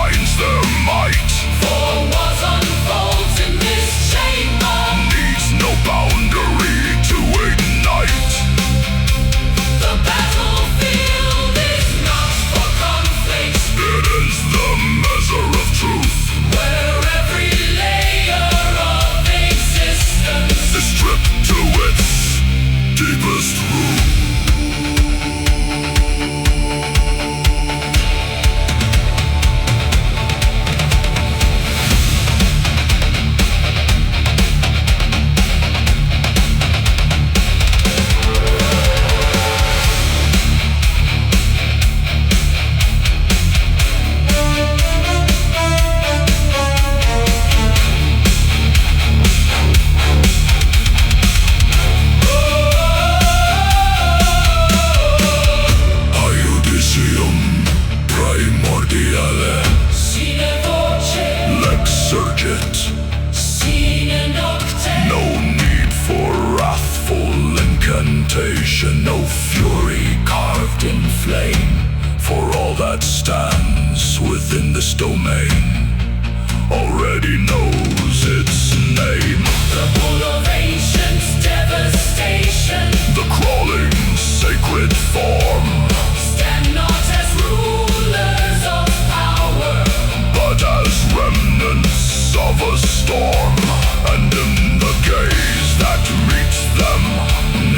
fury carved in flame, for all that stands within this domain already knows its name. The bull of ancients' devastation, The crawling sacred form, stand not as rulers of power, but as remnants of a storm. And in the gaze that meets them,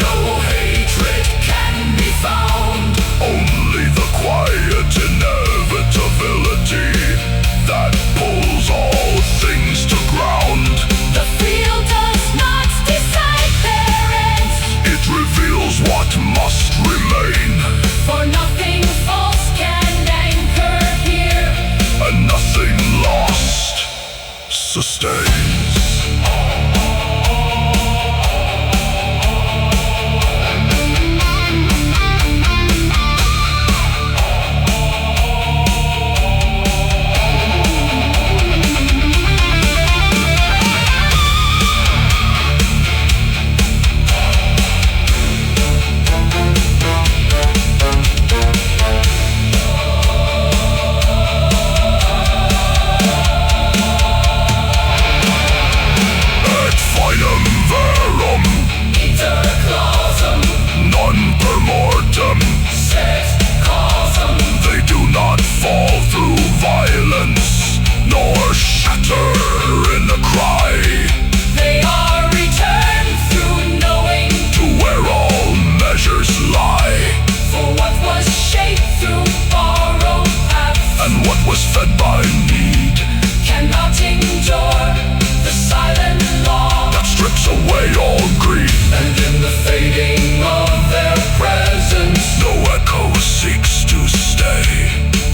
no hatred can be found. only the quiet inevitability that pulls all things to ground. The field does not decide their end, It reveals what must remain, for nothing false can anchor here. and nothing lost sustains. Et finem verum, Interclausum, non per mortem. set causum, They do not fall through violence, nor shatter in a cry, they are returned through knowing, to where all measures lie, for what was shaped through borrowed paths and what was fed by need, cannot endure the silent law. that strips away all greed. And in the fading of their presence, No echo seeks to stay,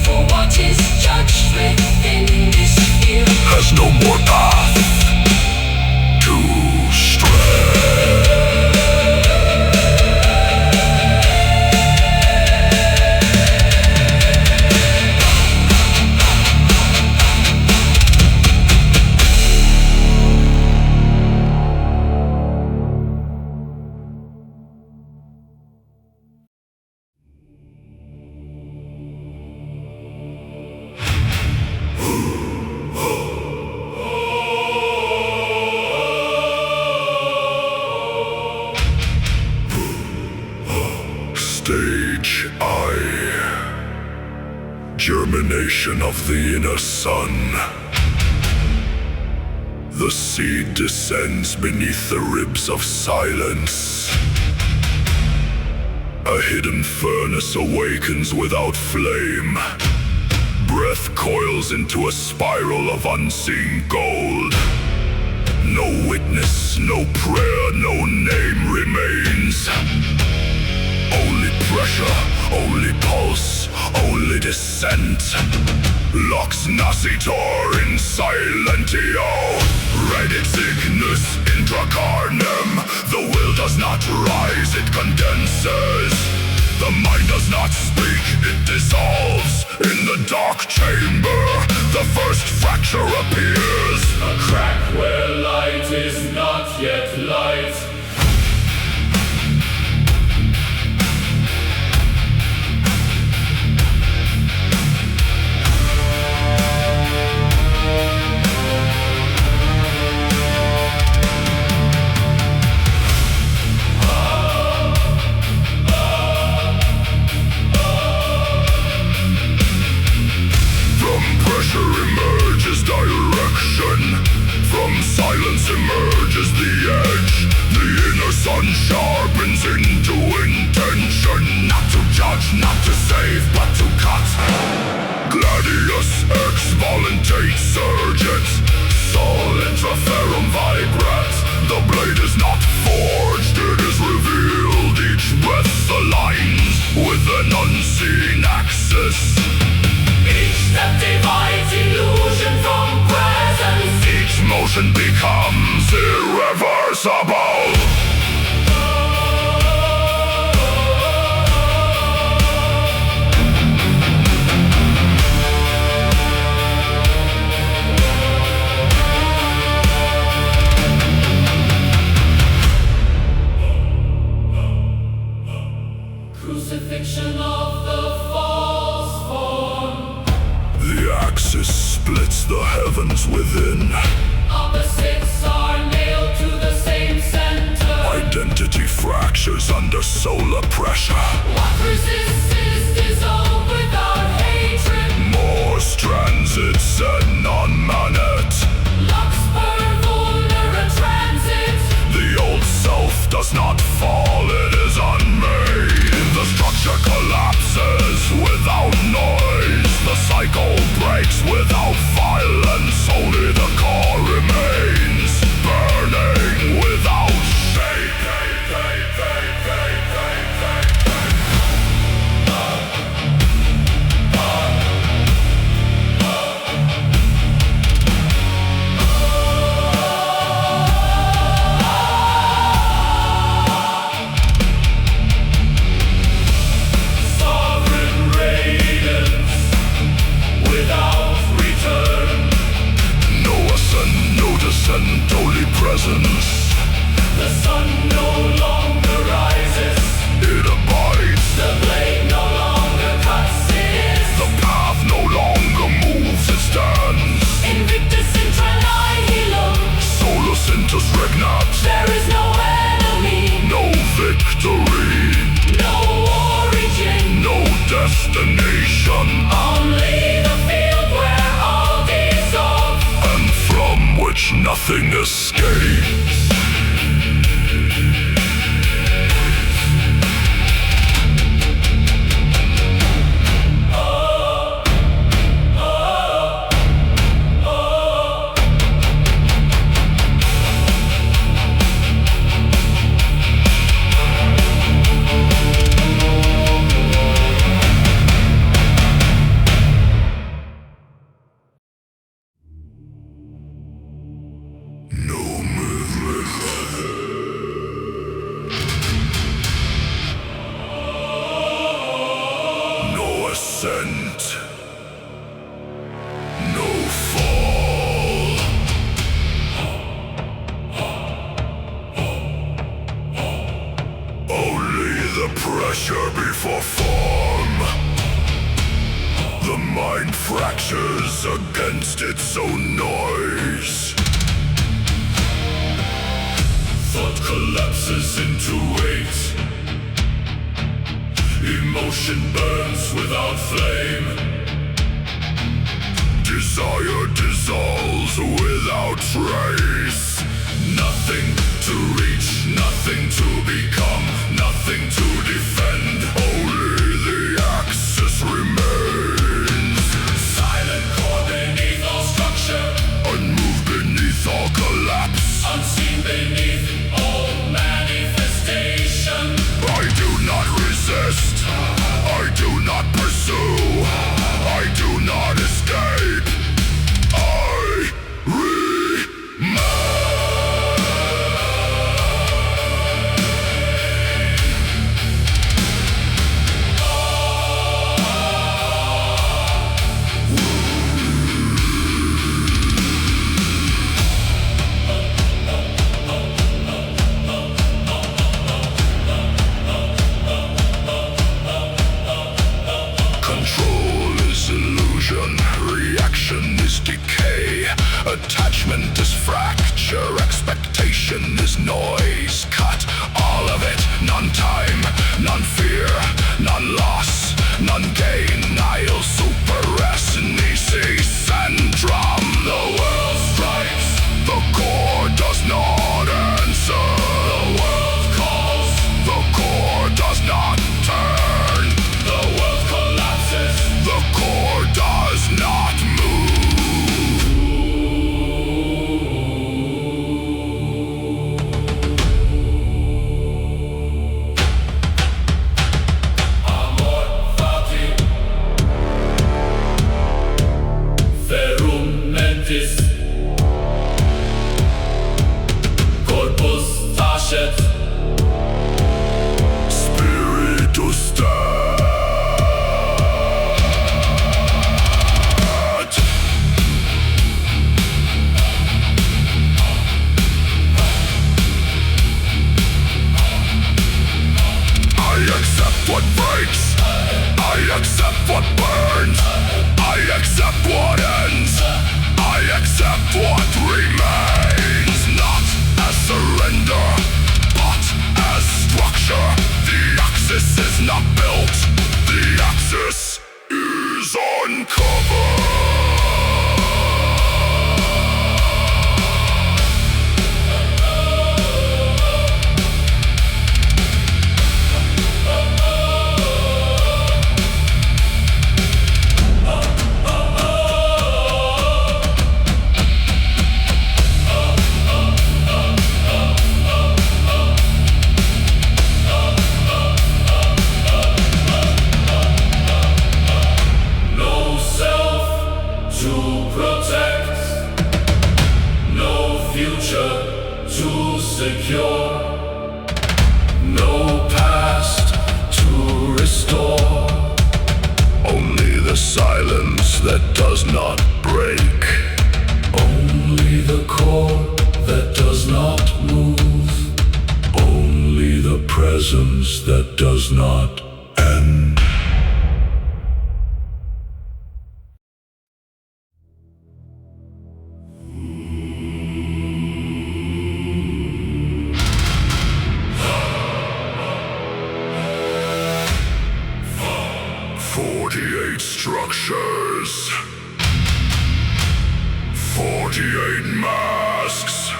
for what is judged within this field has no more path to stray. Stage I. Germination of the inner sun. The seed descends beneath the ribs of silence. A hidden furnace awakens without flame. Breath coils into a spiral of unseen gold. No witness, no prayer, no name remains. Only pressure, only pulse, only descent. Lux nascitur in silentio. Redit signus intracarnem. The will does not rise, it condenses. The mind does not speak, it dissolves. In the dark chamber, the first fracture appears. A crack where light is not yet light. From pressure emerges direction. From silence emerges the edge. The inner sun sharpens into intention. Not to judge, not to save, but to cut. Gladius ex voluntate surget. Sol intraferum vibrat. The blade is not forged, it is revealed. Each breath aligns with an unseen axis. each step divides illusion from presence. Each motion becomes irreversible. Crucifixion of the false form. The axis splits the heavens within. Opposites are nailed to the same center. Identity fractures under solar pressure. What resists is dissolved without hatred. Morse transit said non-manet. Lux per vulnera transit. The old self does not fall, it is unmade. The structure collapses without noise. The cycle breaks without violence. Only the core remains, burning without shade. Sovereign radiance without return. No ascent, no descent, only presence. The sun no longer rises. It abides. The blade no longer cuts it. The path no longer moves, it stands. Invictus intra nihilum. Solus intus regnat. There is no enemy, No victory, no origin. no destination, Only the field where all dissolve. and from which nothing escapes. No movement, no ascent, no fall. Only the pressure before form. The mind fractures against its own noise. Thought collapses into weight. Emotion burns without flame. Desire dissolves without trace. Nothing to reach, nothing to become, nothing to defend. Only the axis remains, Silent core beneath all structure, unmoved beneath all collapse. unseen beneath all manifestation. I do not resist, I do not pursue, I do not escape. I remain. Control is illusion, reaction is decay. Attachment is fracture, expectation is noise. Cut all of it, none time, none fear, none loss, none gain. I'll suppress Nisi syndrome. The world strikes, the core does not answer. The world calls, The core does not turn. the world collapses. The core does not move. what breaks. I accept what burns. I accept what ends. I accept what remains. Not as surrender, but as structure. The axis is not built. The axis is uncovered. To secure, no past to restore, Only the silence that does not break. only the core that does not move, Only the presence that does not end. Structures, 48 masks,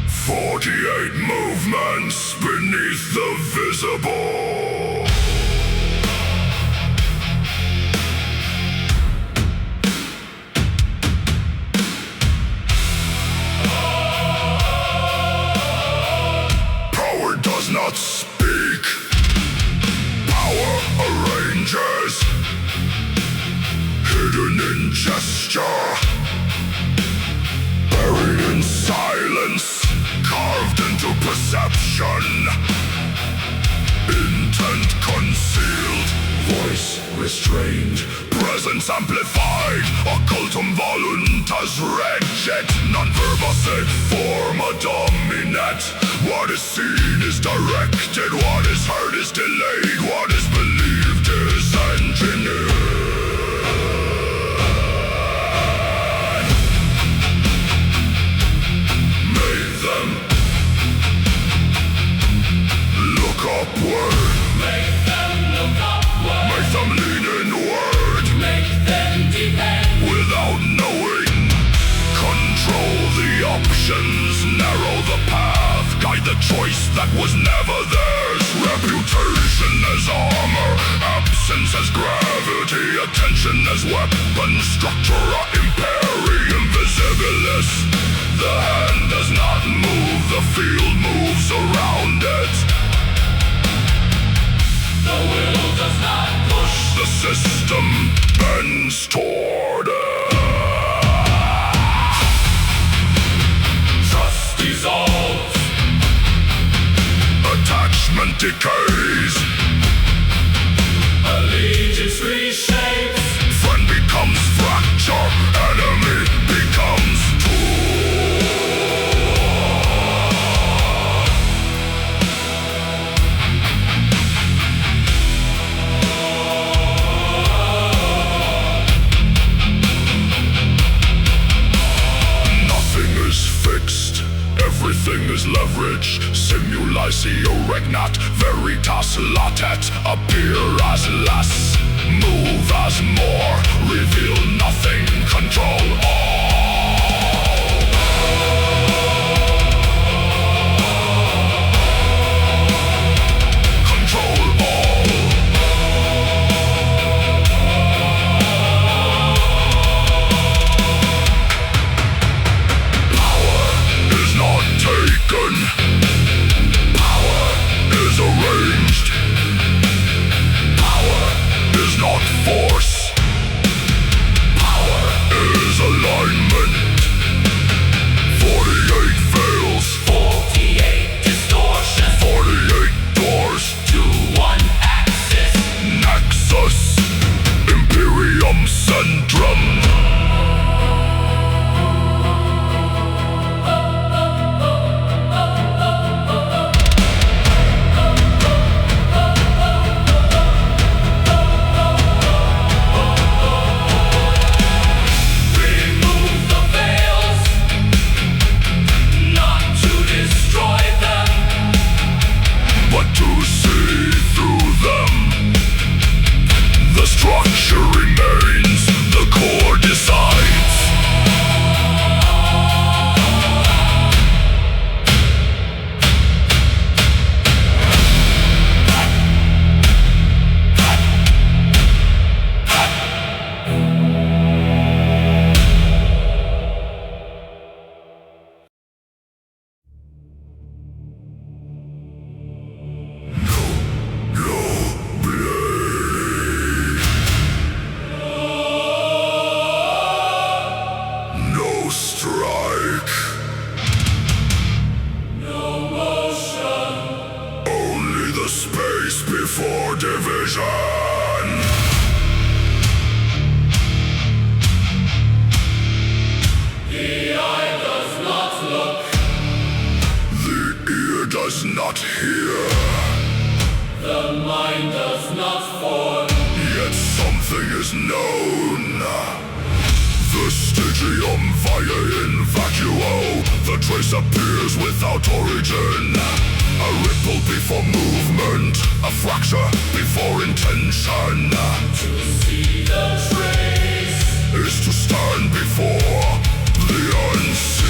48 movements beneath the visible. Power does not speak. Power arranges, hidden in gesture, buried in silence, carved into perception. Intent concealed, voice restrained, presence amplified, occultum voluntas regit, non-verba sed forma dominat. What is seen is directed, what is heard is delayed, what is believed is engineered. Upward. Make them look upward. Make them lean inward. Make them depend. Without knowing, control the options, narrow the path, guide the choice that was never theirs. Reputation as armor, absence as gravity, attention as weapon, structura imperium visibilis. The hand does not move, the field moves around it. The will does not push. The system bends toward it. trust dissolves, Attachment decays. allegiance reshapes, Friend becomes fracture. Enemy becomes tool. Nothing is fixed. Everything is leveraged. Simulatio regnat, veritas latet. Appear as less, move as more. Reveal nothing, control all. Control all. Power is not taken. Power is arranged. Power is not force. Power is aligned. structure remains, the core decides. No strike, No motion, only the space before division. the eye does not look, The ear does not hear, the mind does not form. yet something is known. The stygium via in vacuo, the trace appears without origin. A ripple before movement, a fracture before intention. To see the trace, Is to stand before the unseen.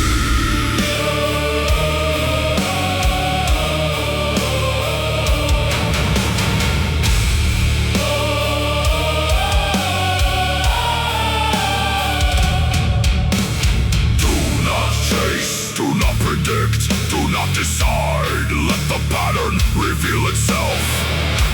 Do not chase, do not predict, do not decide. Let the pattern reveal itself.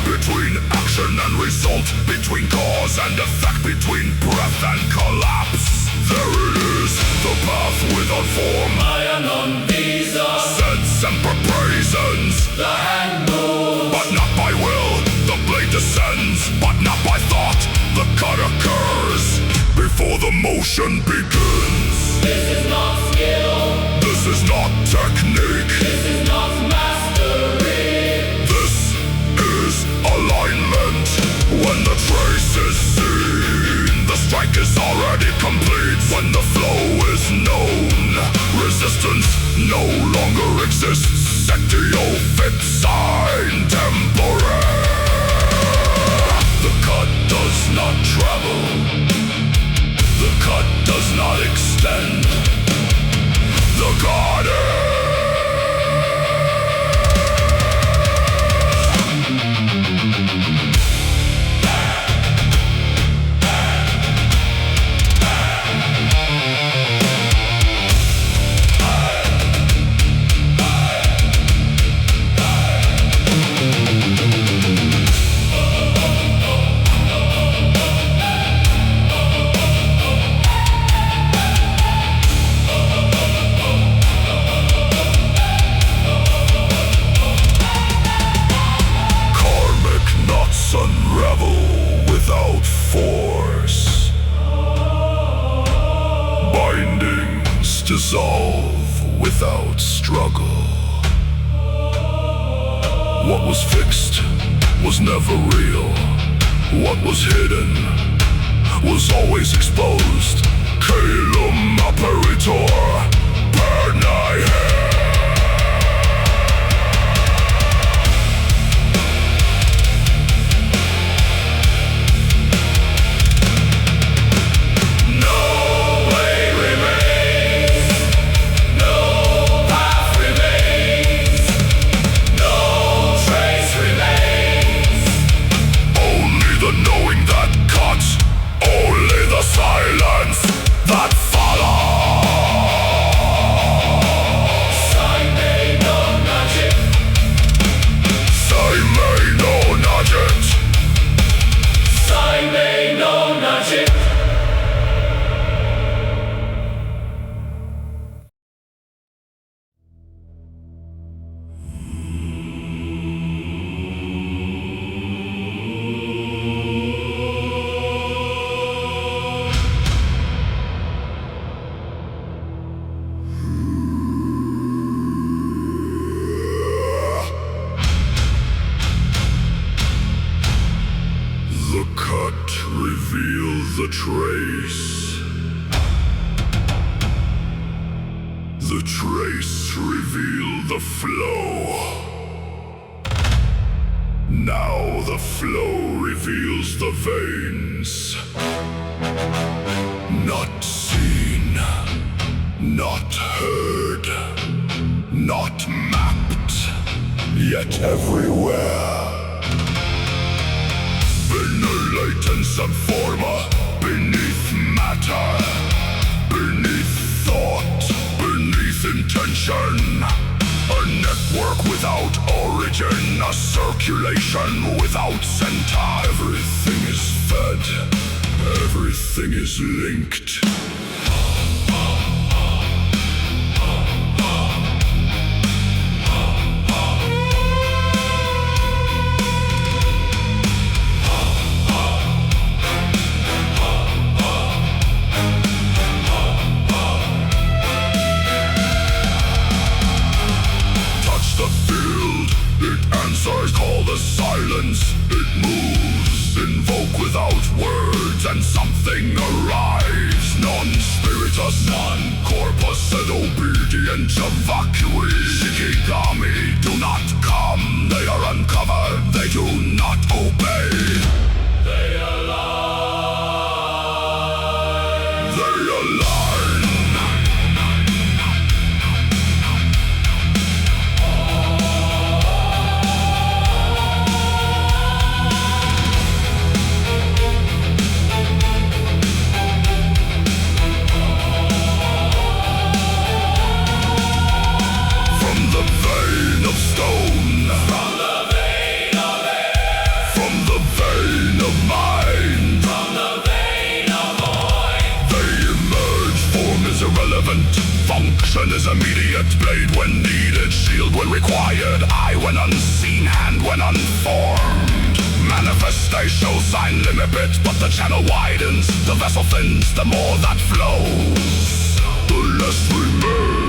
Between action and result, between cause and effect, between breath and collapse. There it is, the path without form. Ion visa, Sed semper praesens, the hand moves, but not by will. The blade descends, but not by thought. The cut occurs before the motion begins. this is not skill, This is not technique. this is not mastery. This is alignment. When the trace is seen, the strike is already complete. When the flow is known, resistance no longer exists. Sectio fit sign tempore. The cut does not travel, the cut does not extend. The goddess. Karmic knots unravel without force. Bindings dissolve without struggle. What was fixed was never real. What was hidden was always exposed. Caelum apparitor per nihil. No way remains, no path remains, no trace remains. Only the knowing that cuts, only the silence that follows. Sai may no magic, Sai may no nugget. Sai may no magic. The cut reveals the trace. The trace revealed the flow. Now the flow reveals reveals the veins. Not seen, not heard, not mapped, yet everywhere. Benulatant and forma, beneath matter, beneath thought, beneath intention. A network without origin, a circulation without center. Everything is fed, everything is linked. Call the silence, it moves. Invoke without words and something arrives. Non-spiritus, non-corpus, and obedient evacuee. Shikigami do not come, they are uncovered, they do not obey. They align. They align. Function is immediate, blade when needed, shield when required, eye when unseen, hand when unformed. Manifest they show sign limit bit, but the channel widens, the vessel thins, the more that flows, the less remains.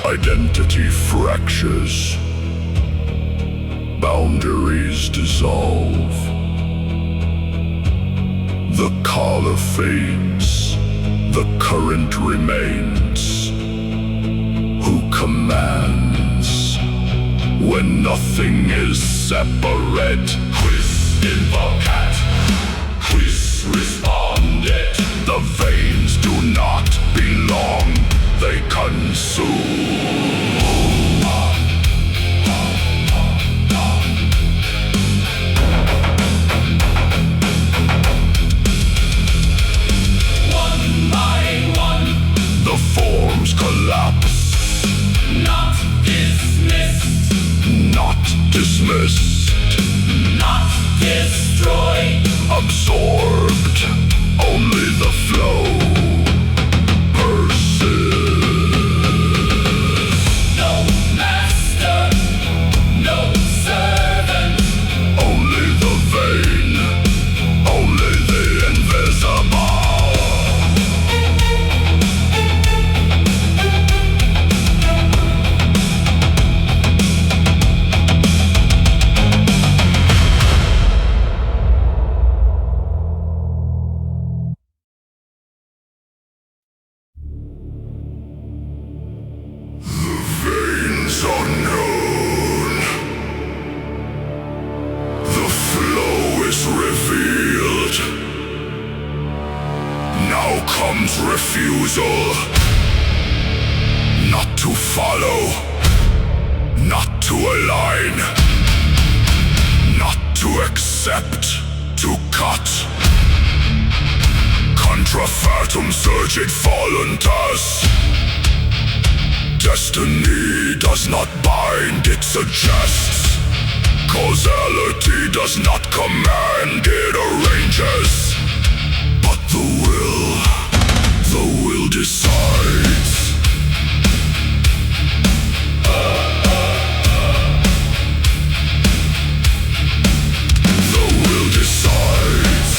Identity fractures, boundaries dissolve, the color fades, the current remains. Who commands when nothing is separate? Quis invocat, quis responded. The veins do not belong, they consume. One by one, the forms collapse. Not dismissed. Not dismissed. Not destroyed. Absorbed. Only the flow. Unknown. The flow is revealed. Now comes refusal. Not to follow. Not to align. Not to accept. To cut. Contra fatum surgit voluntas. Destiny does not bind, it suggests. Causality does not command, it arranges. But the will decides. The will decides.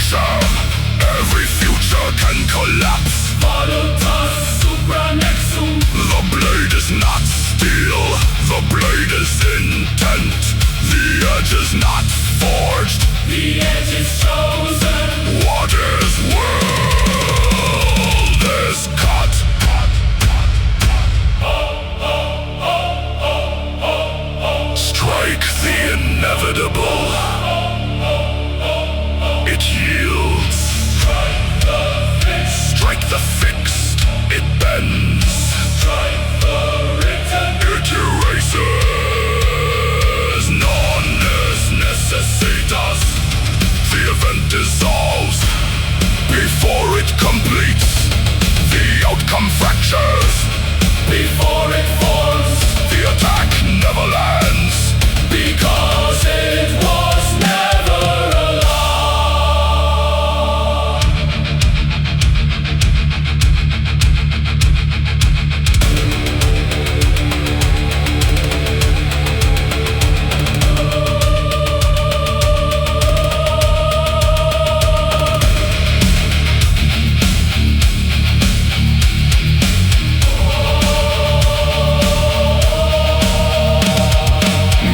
fracture. Every future can collapse. Volutas supranexum. The blade is not steel, the blade is intent. The edge is not forged, The edge is chosen. what is world is cut. Strike the inevitable, it yields. Strike the fixed, it bends. Strike the written. It erases, non es necessitas. The event dissolves before it completes. The outcome fractures Before it forms. the attack never lands. Because it was never alive.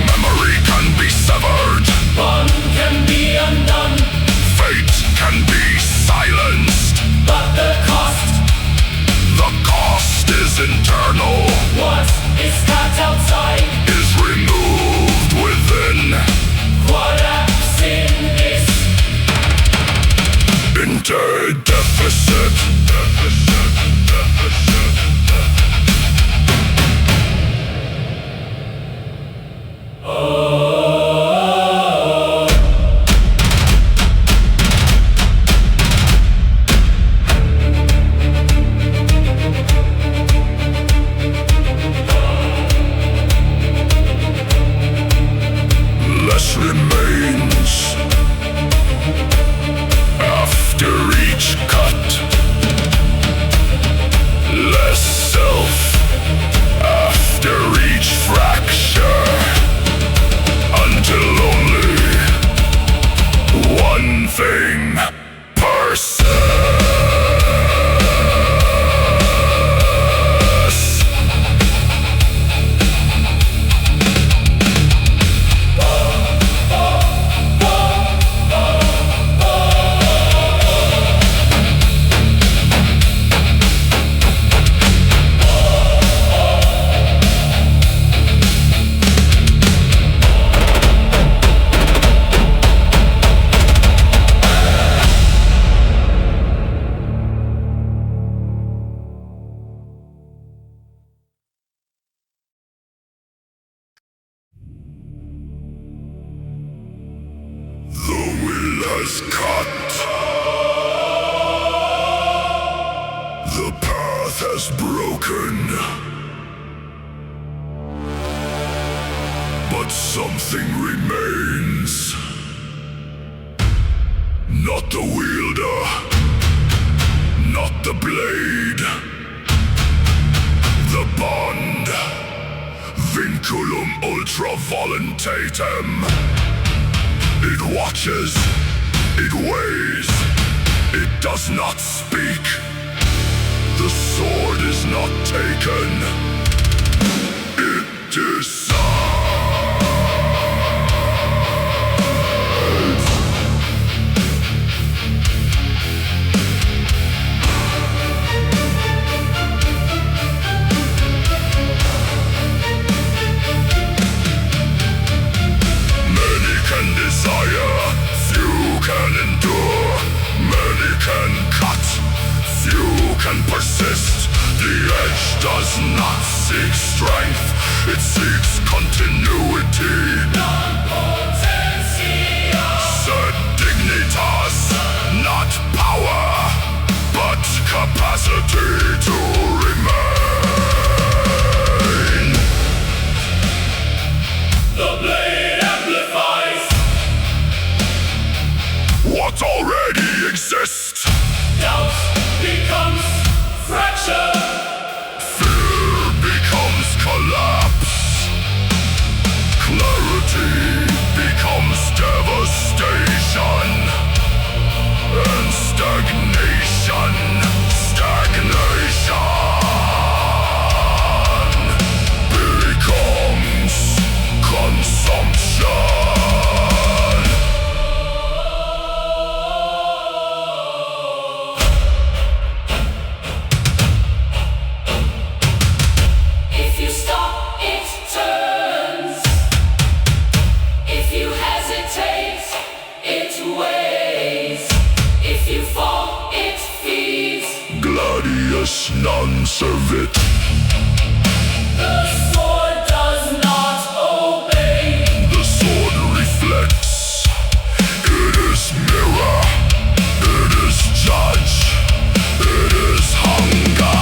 Memory can be severed, One can be undone, fate can be silenced. but the cost is internal, what is cut outside, is removed within. what acts in this. Inter-deficit. Less remains after each cut. Less self after each fracture. Until only one thing persists. The will has cut. The path has broken. But something remains. Not the wielder. Not the blade. The bond. Vinculum ultra voluntatem. It watches, it weighs, it does not speak. The sword is not taken, it decides. Many can desire, few can endure. Many can cut, few can persist. The edge does not seek strength, it seeks continuity. Non-potentia. Sed dignitas, not power, but capacity to remain. The blade amplifies. What already exists. Doubt becomes fracture. Fear becomes collapse. Clarity becomes devastation. becomes consumption. If you stop, it turns. If you hesitate, it weighs. If you fall, it feeds. Gladius non servit. The sword does not obey. The sword reflects. It is mirror. It is judge. It is hunger.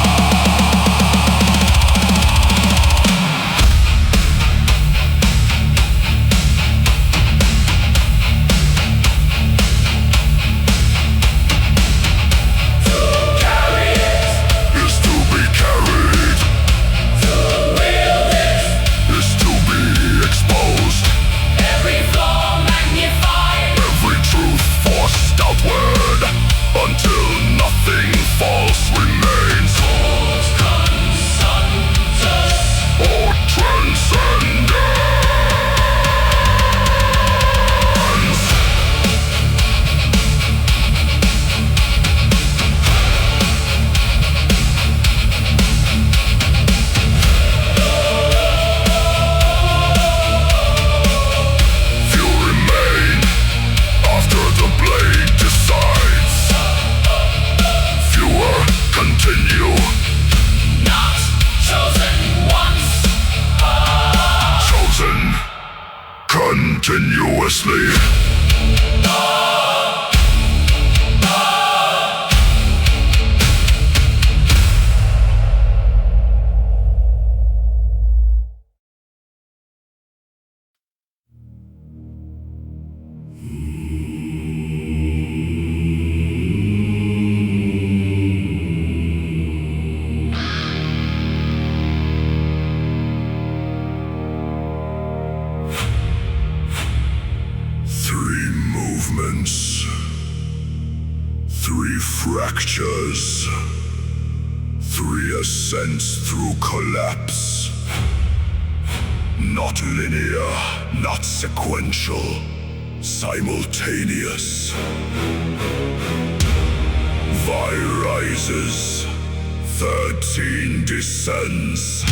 Is to be carried. To wield it, Is to be exposed. every flaw magnified. Every truth forced outward until nothing false remains. Consensus. Or transcendence. Few remain after the blade decides. Fewer continue, Not chosen once. chosen continuously. Three movements, three fractures, three ascents through collapse. Not linear, not sequential, simultaneous. Vi rises, 13 descends.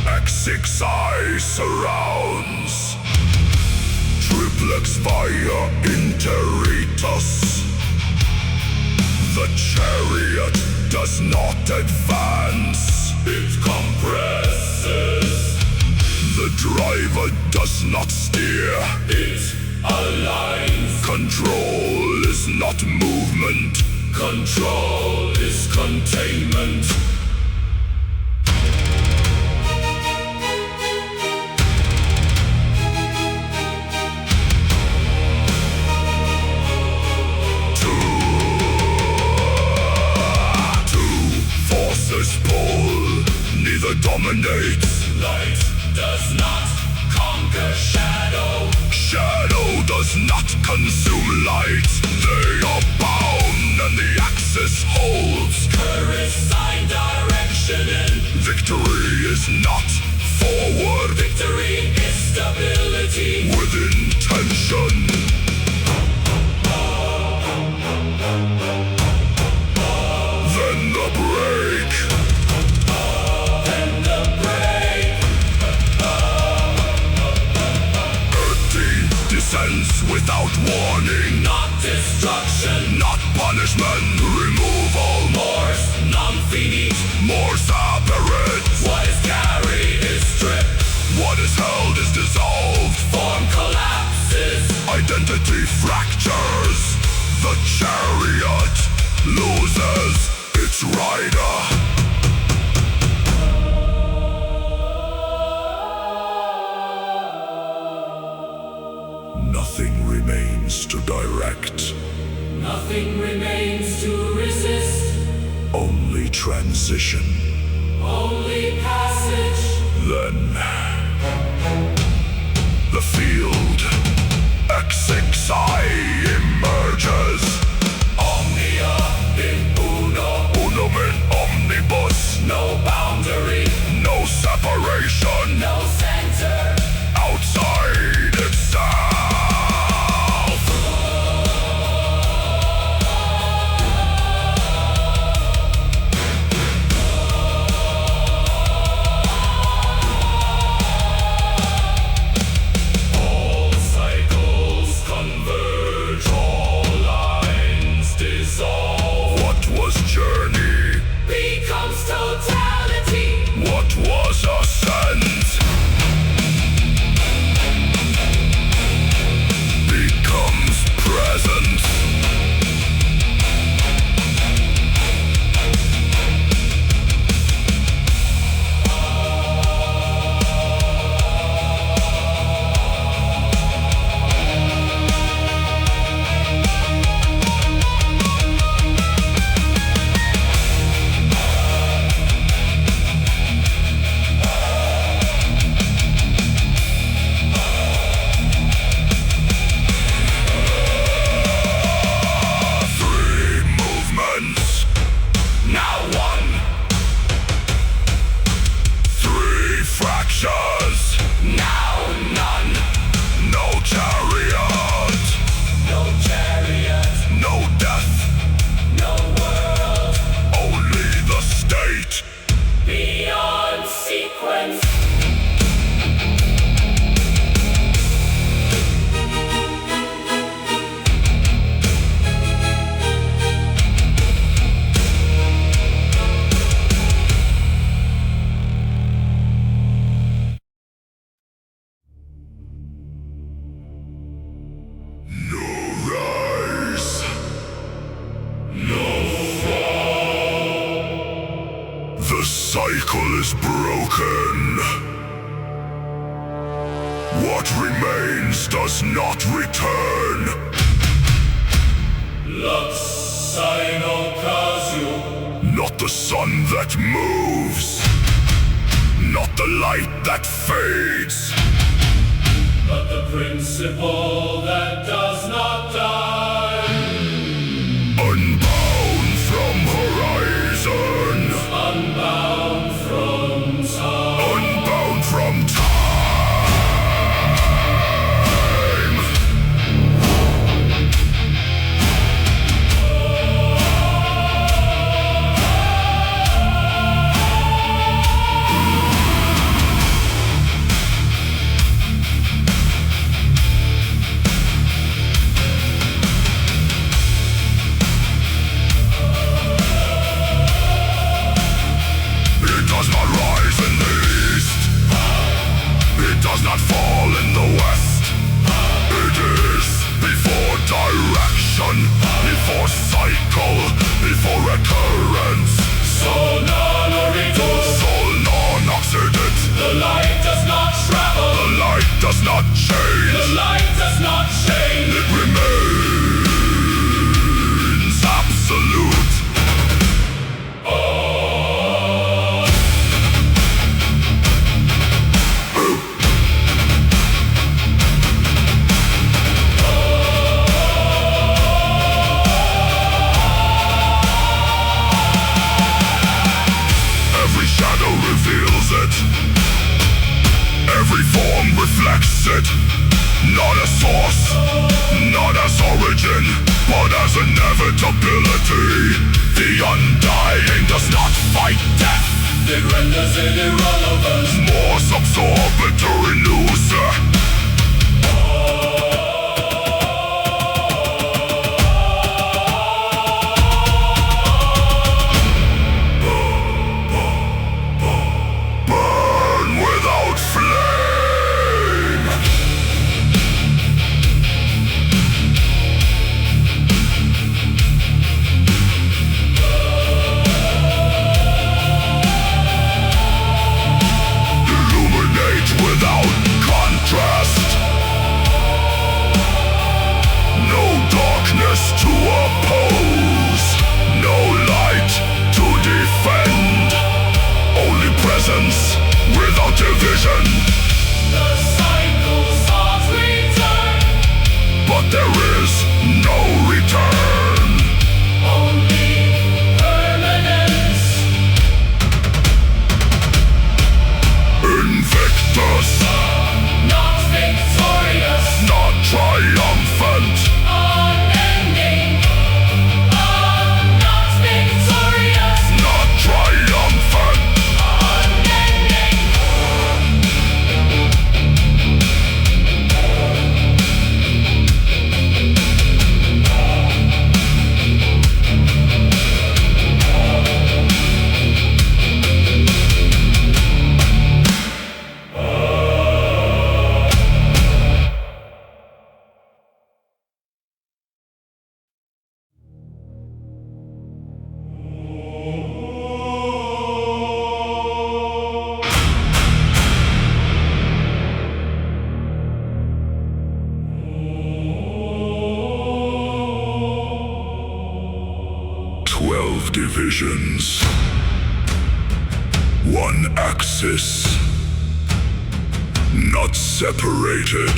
X6I surrounds. Triplex via interitus. The chariot does not advance. It compresses. The driver does not steer. It aligns. Control is not movement. Control is containment. Two forces pull, neither dominates. Light does not conquer shadow. Shadow does not consume light. They are bound and the axis holds. Courage, sign, direction, and Victory is not forward victory is stability. with intention. Then the break. Then the break. 13 descends without warning. Not destruction. Not punishment. Removal. Mors non finit. More separate. What is carried is stripped. What is held is dissolved. Form collapses. Identity fractures. The chariot loses its rider. Nothing remains to direct. Nothing remains to resist. Only transition. Only passage. Then the field X6I emerges. The cycle is broken. What remains does not return. Lux Sino-Kazu. Not the sun that moves, not the light that fades, But the principle that does not die. unbound from horizon, Unbound from time. unbound from time. It does not rise in the east, it does not fall in the west. It is before direction, before cycle, before recurrence. Sol non-oritur. Sol non-occident. The light does not travel. The light does not change. The light does not change. It remains absolute. Every shadow reveals it. Every form reflects it. Not as source, not as origin, but as inevitability. The undying does not fight death. It renders it irrelevant. More absorbent or illusory. Burn without flame. Illuminate without contrast. No darkness to oppose. No light to defend. Only presence without division. The cycles of return. But there is no return. Only permanence. Invictus, Not victorious. not triumphant. Unending. Not victorious. Not triumphant. Unending. Divisions. One axis. Not separated,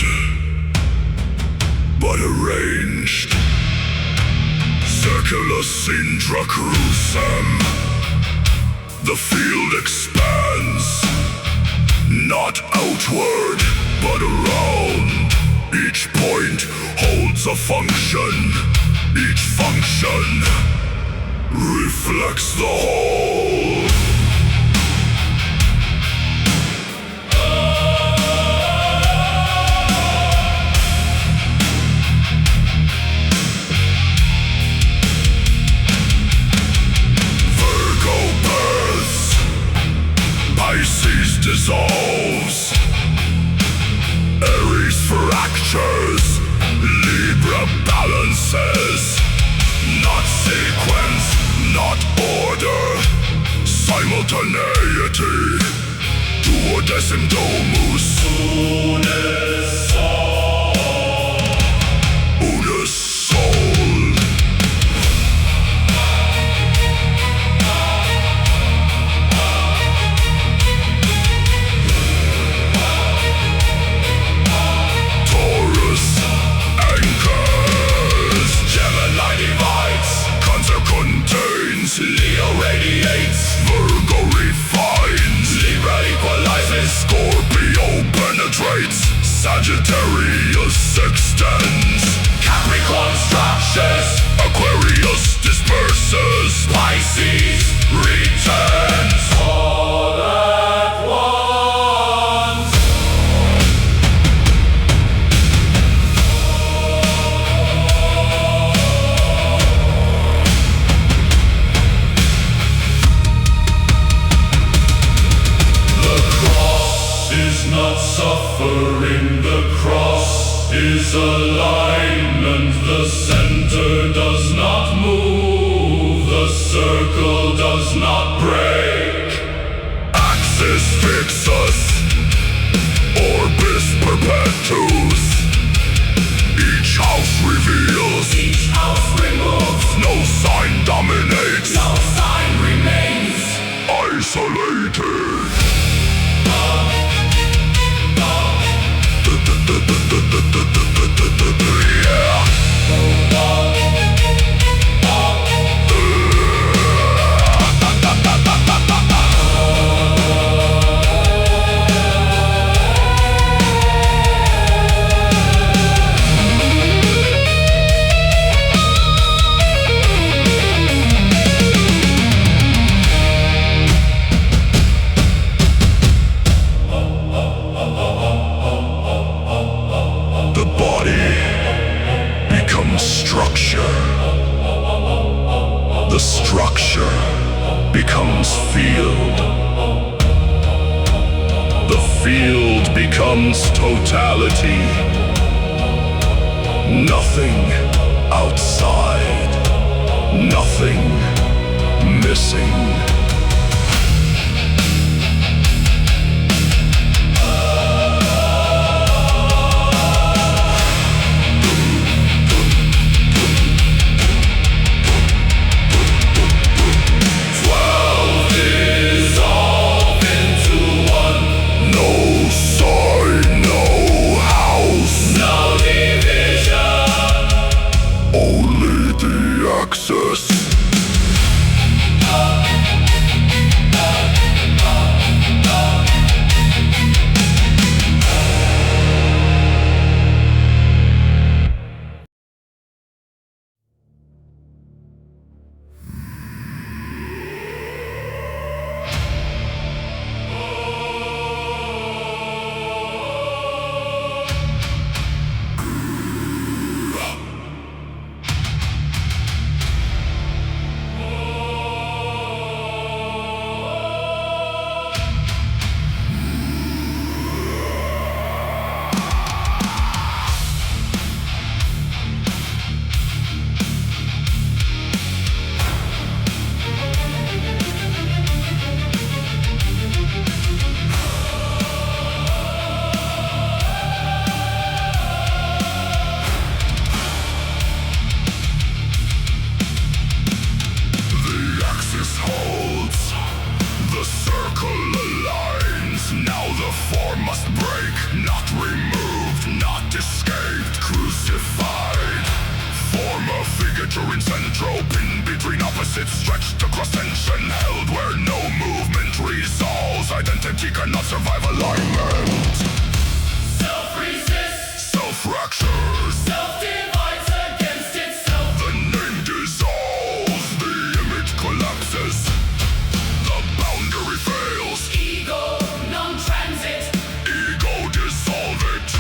but arranged. Circular Sindra Crucem. The field expands. Not outward, but around. Each point holds a function. Each function reflects the whole. Virgo births, Pisces dissolves, Aries fractures, Libra balances. Not sequence, not order, simultaneity. Duodecim domus. Unus sol. Taurus anchors. Gemini divides. Cancer contains. Leo radiates. Virgo refines. Libra equalizes. Scorpio penetrates. Sagittarius extends. Capricorn structures. Aquarius disperses. Pisces returns. All at once. The cross is not suffering. The cross is alignment. The center does not move. The circle does not break. Axis fixus. Orbis perpetuus. Each house reveals. Each house removes. No sign dominates. No sign remains. Isolated. The body becomes structure. The structure becomes field. The field becomes totality. Nothing outside. Nothing missing. Access. opposites stretched across tension, held where no movement resolves. Identity cannot survive alignment. Self-resists, Self-fractures. self-divides against itself. The name dissolves, the image collapses. The boundary fails. Ego, non-transit. Ego dissolve it.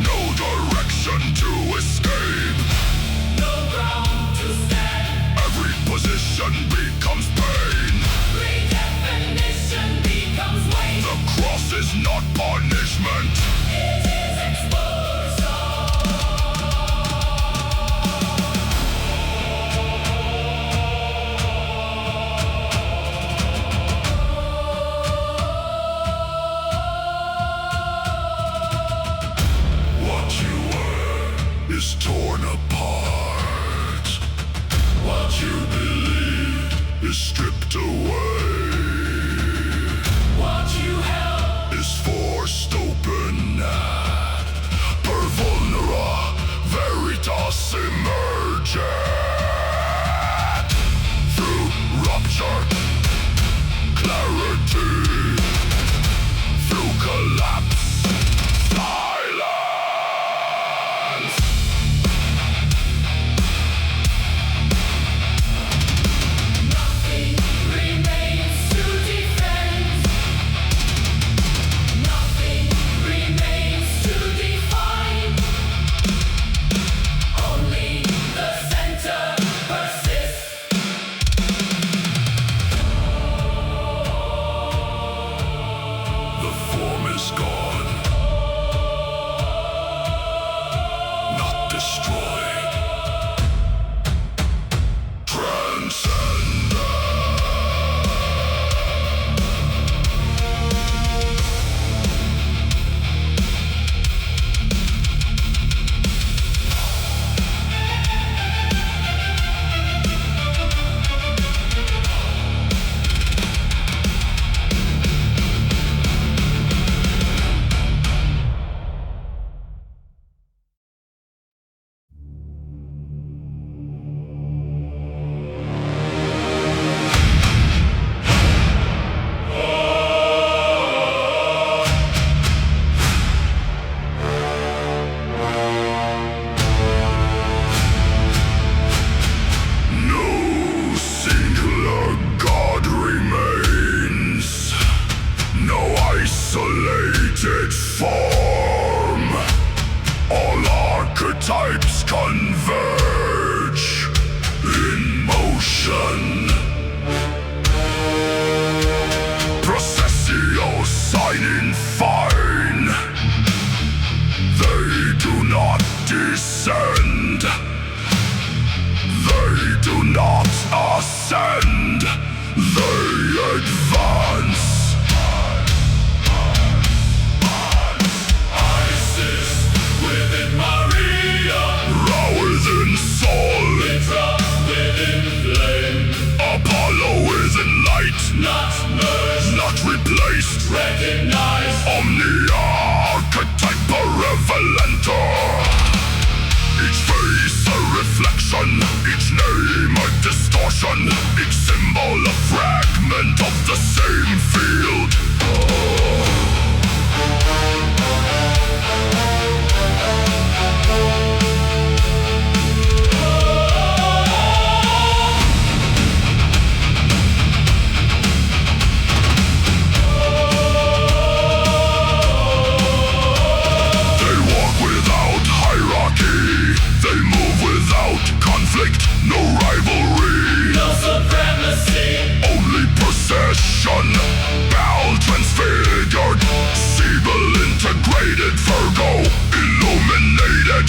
No direction to escape. No ground to stand. is torn apart. What you believe is stripped away. What you held Is forced open at per vulnera veritas emergent. Through rupture, clarity. Through collapse, silence. Nothing remains to defend. Nothing remains to define. Only the center persists. The form is gone, not destroyed. Transcendent. No singular God remains, no isolated form. All archetypes converge in motion. Processio signing fine. They do not descend. They do not ascend. They advance. Isis within Maria, Ra within Sol. Mitra within flame. Apollo is in light, Not merged, not replaced. recognize. Omnia archetype revelentor. Each face a reflection, each name a distortion, each symbol a fragment of the same field. They walk without hierarchy. They move without conflict. No rivalry. No supremacy, Only possession. Bowel transfigured. Siebel integrated. Virgo illuminated.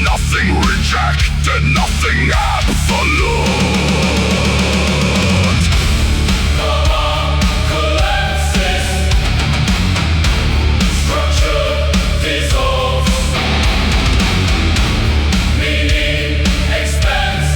Nothing rejected. Nothing absolute. collapses. Structure dissolves. Meaning expands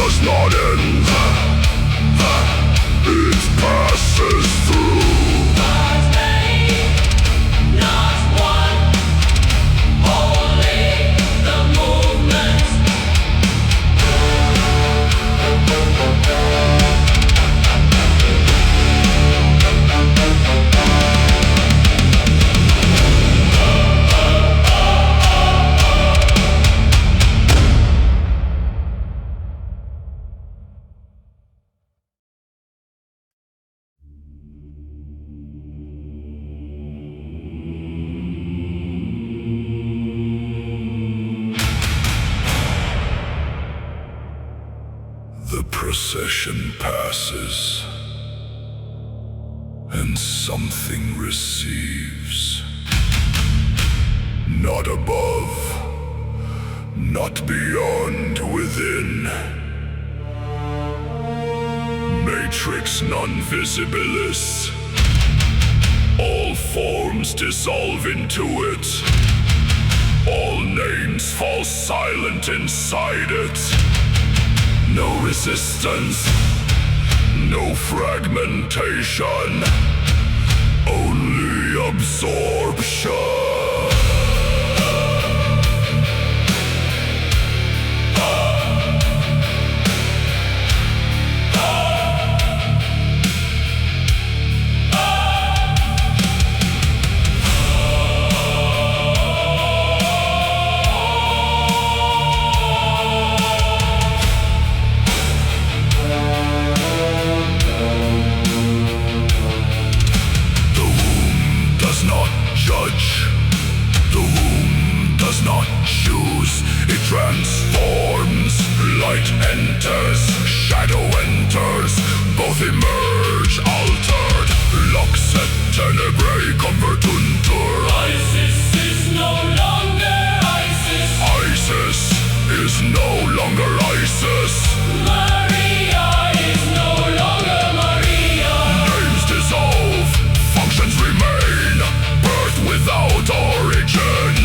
does not end. It passes through. Not many, not one, only the movement. The procession passes, and something receives. Not above, not beyond, within. Matrix non-visibilis. All forms dissolve into it. All names fall silent inside it. No resistance, no fragmentation, only absorption. Transforms, light enters, shadow enters, both emerge altered, lux et tenebrae convertuntur. ISIS is no longer ISIS. ISIS is no longer ISIS. Maria is no longer Maria. Names dissolve, functions remain, birth without origin,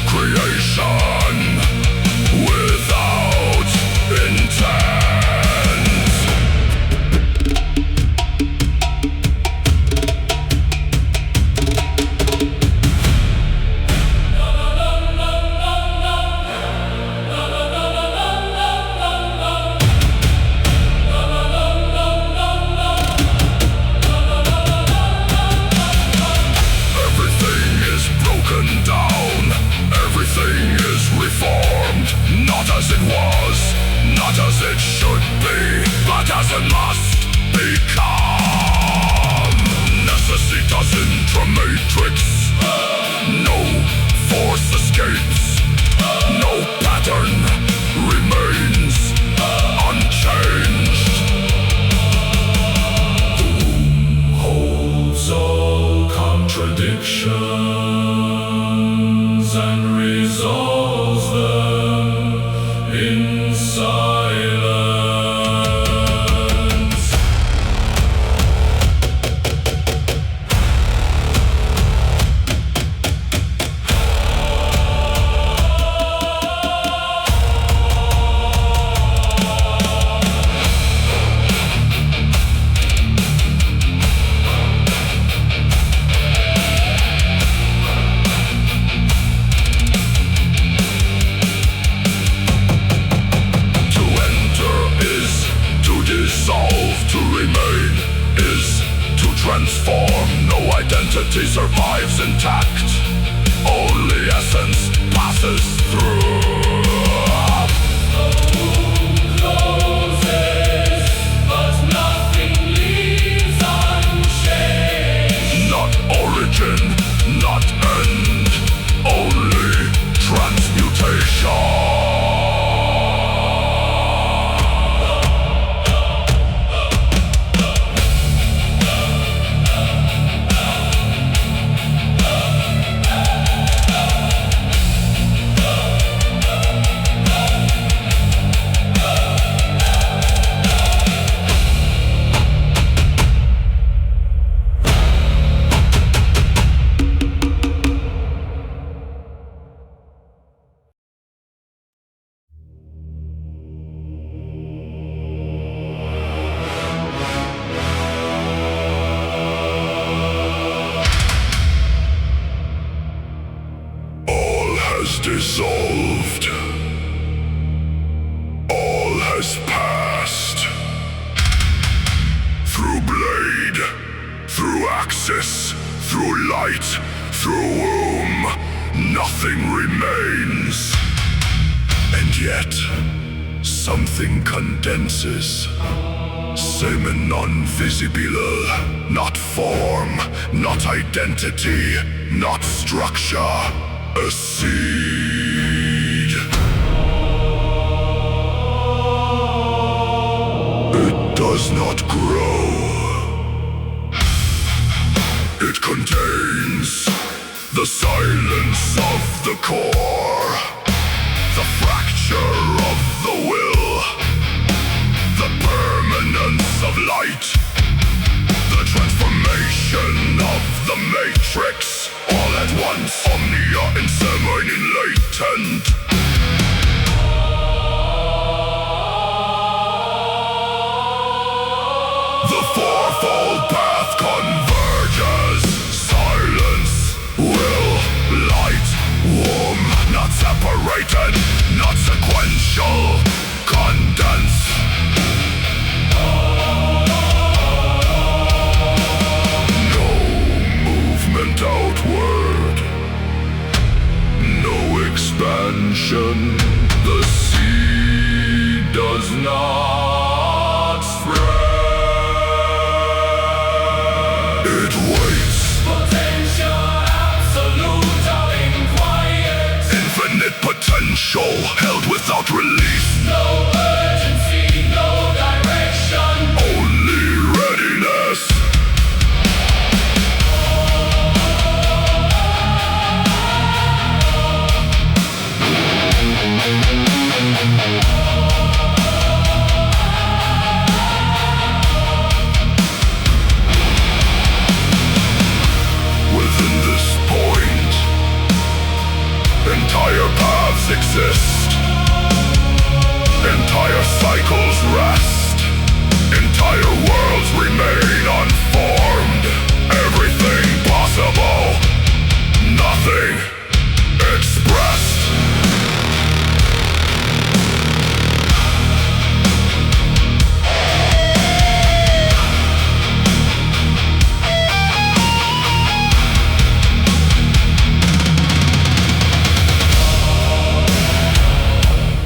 creation without intent. Everything is broken down, everything is reformed. Not as it was, not as it should be, but as it must become. Necessitas intramatrix. No force escapes. No pattern remains unchanged. The womb holds all contradictions and resolves them in silence. Transform, no identity survives intact. Only essence passes through. The womb closes, but nothing leaves unchanged. Not origin, not end, only transmutation. Through axis, through light, through womb, nothing remains. And yet, something condenses. Semen non-visible, not form, not identity, not structure, a seed. It does not grow. It contains the silence of the core, the fracture of the will, the permanence of light, the transformation of the matrix, all at once, omnia inseminating latent. The fourfold path converges. Silence, will, light, womb, not separated, not sequential, condense. No movement outward, no expansion. The seed does not spread. It waits. Potential absolute in quiet. Infinite potential held without release. No urgency, no direction. Only readiness. Within this point, entire paths exist. Entire cycles rest. Entire worlds remain unformed. Everything possible. Nothing expressed.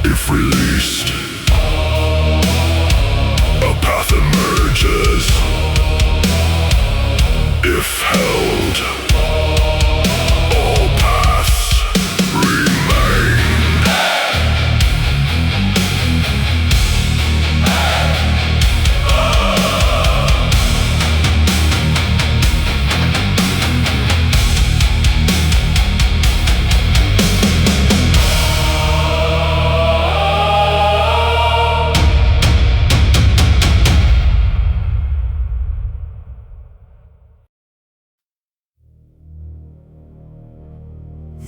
If released, a path emerges. If held, all paths remain.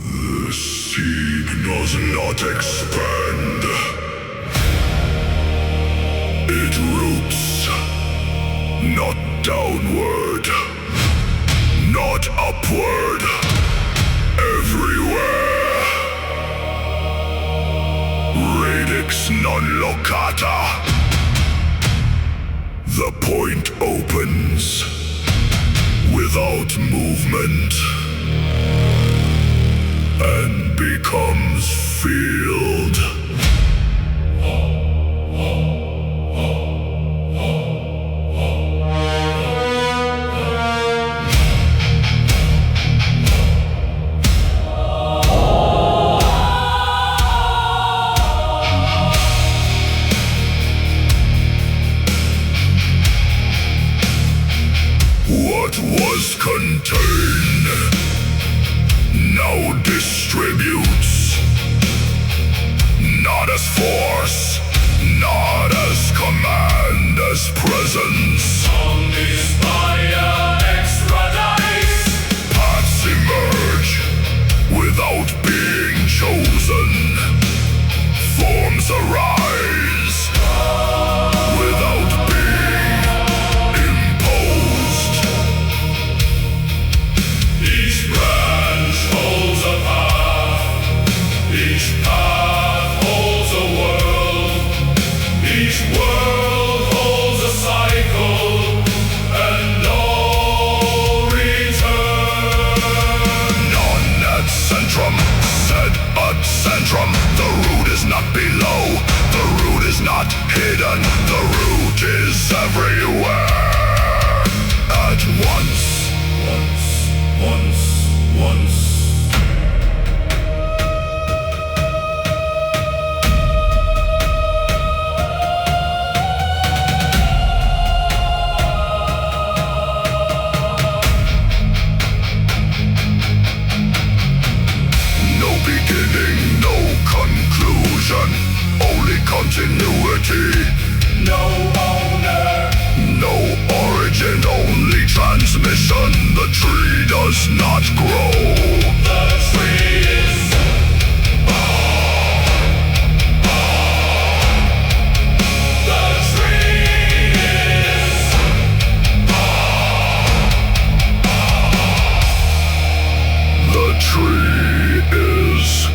The seed does not expand. It roots, not downward, not upward, everywhere. Radix non locata. The point opens without movement and becomes field. What was contained now distributes, not as force, not as command, as presence. Omnispire extra dice. Paths emerge without being chosen. Forms arise without being imposed. Each branch holds a path. Each path holds a world. Each world holds a cycle. And all mission, the tree does not grow. The tree is The tree is The tree is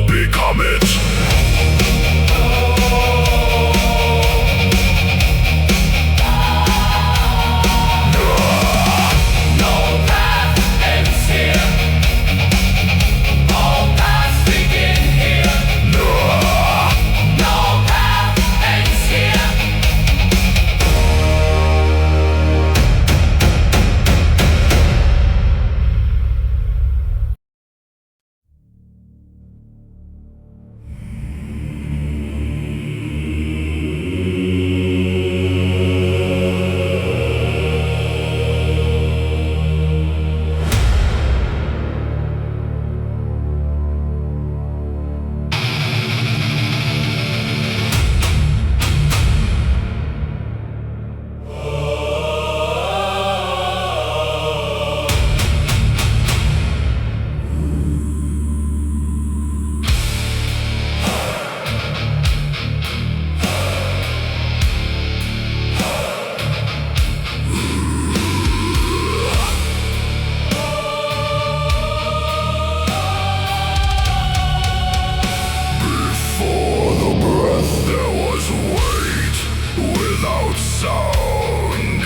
become it. no path ends here. All paths begin here. No path ends here. Before the breath there was weight without sound.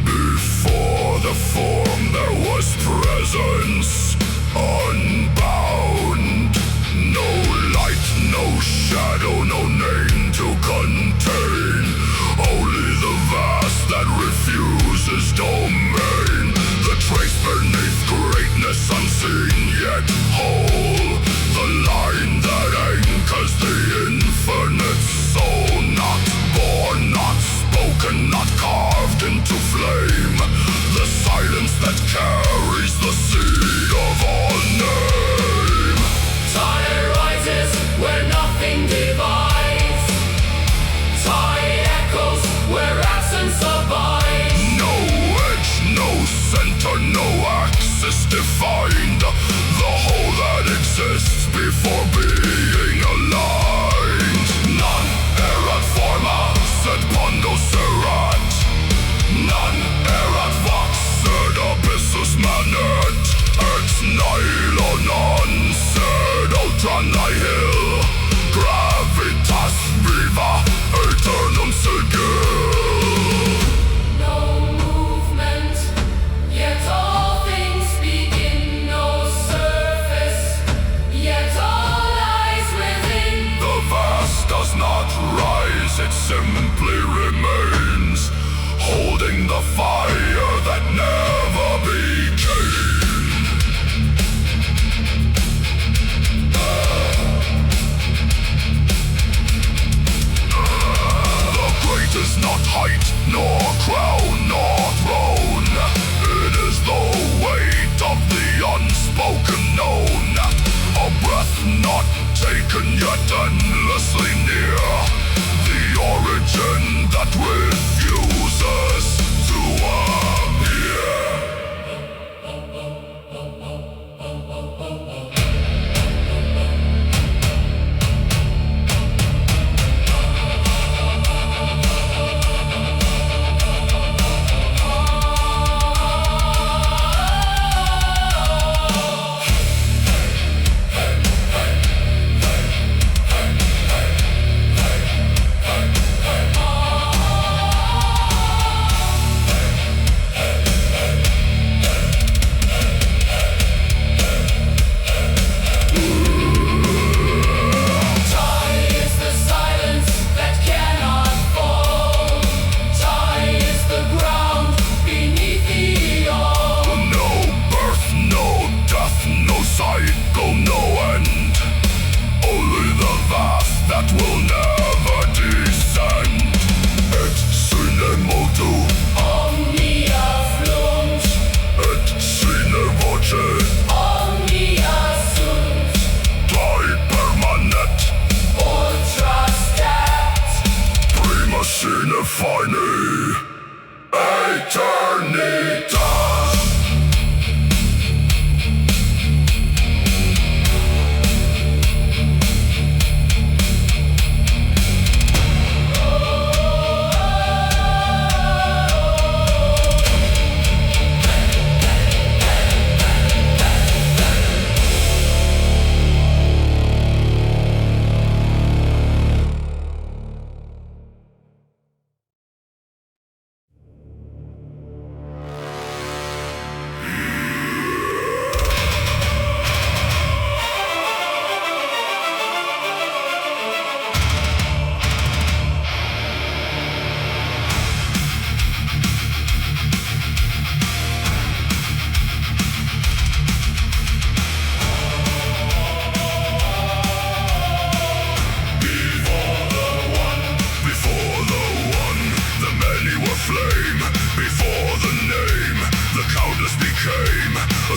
Before the form there was presence unbound. No light, no shadow, no name to contain. Only the vast that refuses domain. The trace beneath greatness unseen yet whole. The line that anchors the infinite soul. Not born, not spoken, not carved into flame. The silence that carries the seed of all name. Tide rises where nothing divides. Tide echoes where absence abides. No edge, no center, no axis defined. The whole that exists before being aligned. Non erat forma, sed pondo serat. Non erat vox, sed abyssus manet. Et nihilo non, sed ultra nihil. Gravitas viva, aeternum sigil. No movement, yet all things begin. No surface, yet all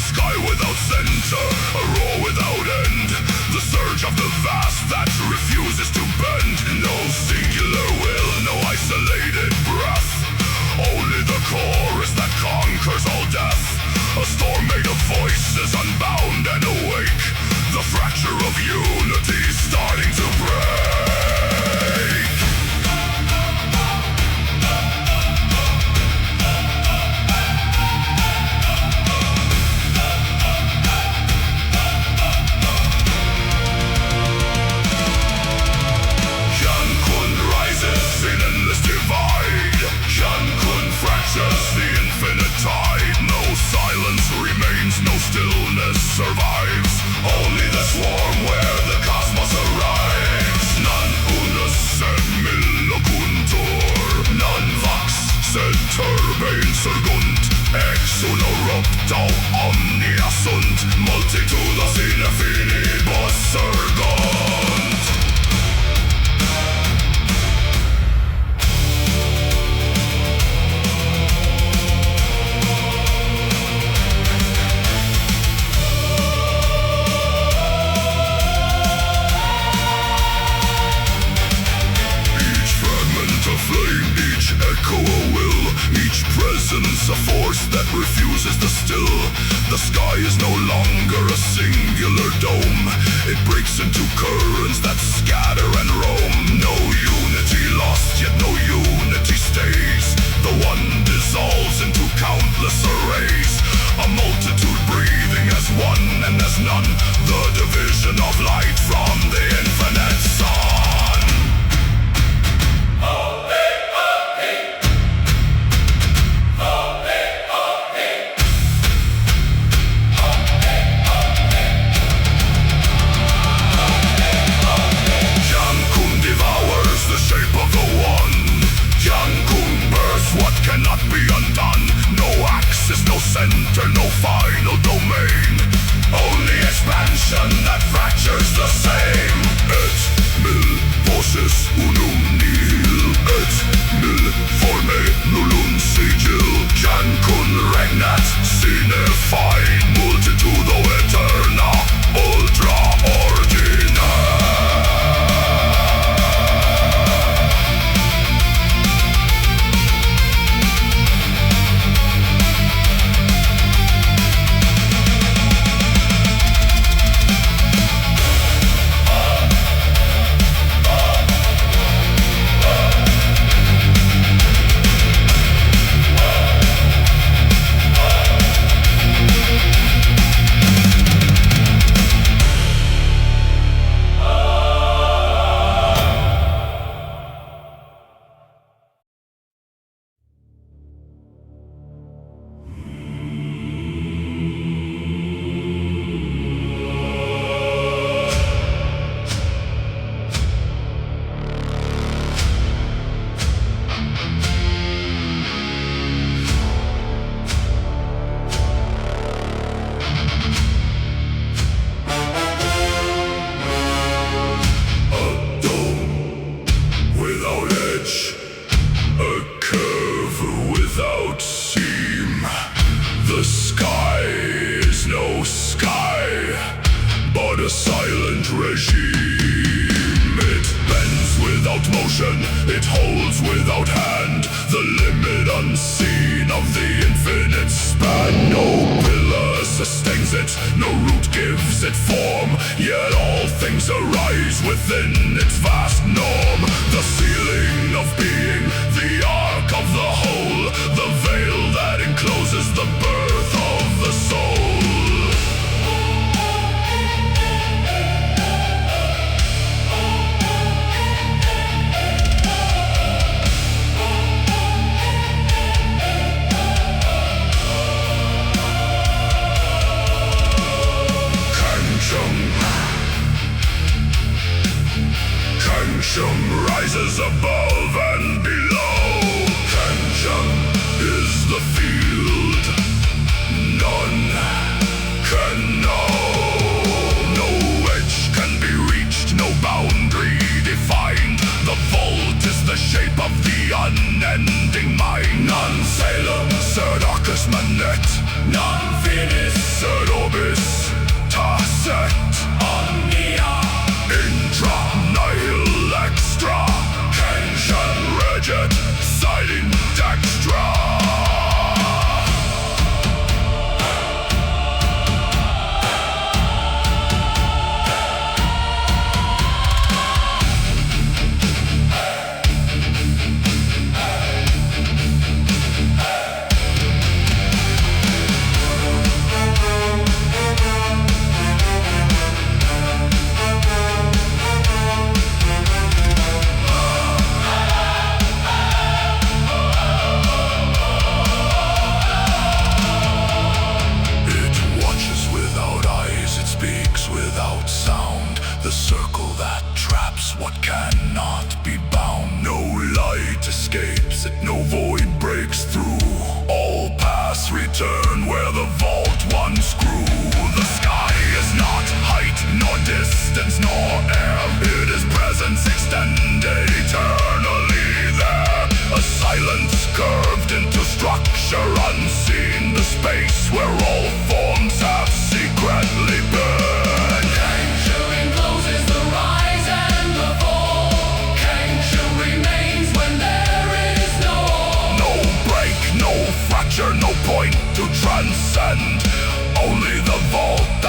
sky without center, a roar without end. The surge of the vast that refuses to bend. No singular will, no isolated breath. Only the chorus that conquers all death. A storm made of voices unbound and awake. The fracture of unity starting to break. In endless divide, Kun fractures the infinite tide. No silence remains, no stillness survives. Only the swarm where the cosmos arrives. Non unus sed millokuntur, non vox sed turbain surgunt. Ex uno ruptao omnia sunt, multitudos in affinibus surgunt. Echo a will, each presence a force that refuses to still. The sky is no longer a singular dome. It breaks into currents that scatter and roam. No unity lost, yet no unity stays. The one dissolves into countless arrays. A multitude breathing as one and as none. The division of light from the infinite sun. Cannot be undone. No axis, no center, no final domain. Only expansion that fractures the same. Et mil voces unum nihil. Et mil forme nullum sigil. Kun regnat sine fide. Multitudo eterna, ultra ordina. A silent regime. It bends without motion, it holds without hand. The limit unseen of the infinite span. No pillar sustains it, no root gives it form. Yet all things arise within its vast norm. The ceiling of being, the arc of the whole. The veil that encloses the birth of the soul. Kanchum rises above and below. Kanchum is the field. None can know. No edge can be reached, no boundary defined. The vault is the shape of the unending mind. Non salem, sed arcus manet. Non finis,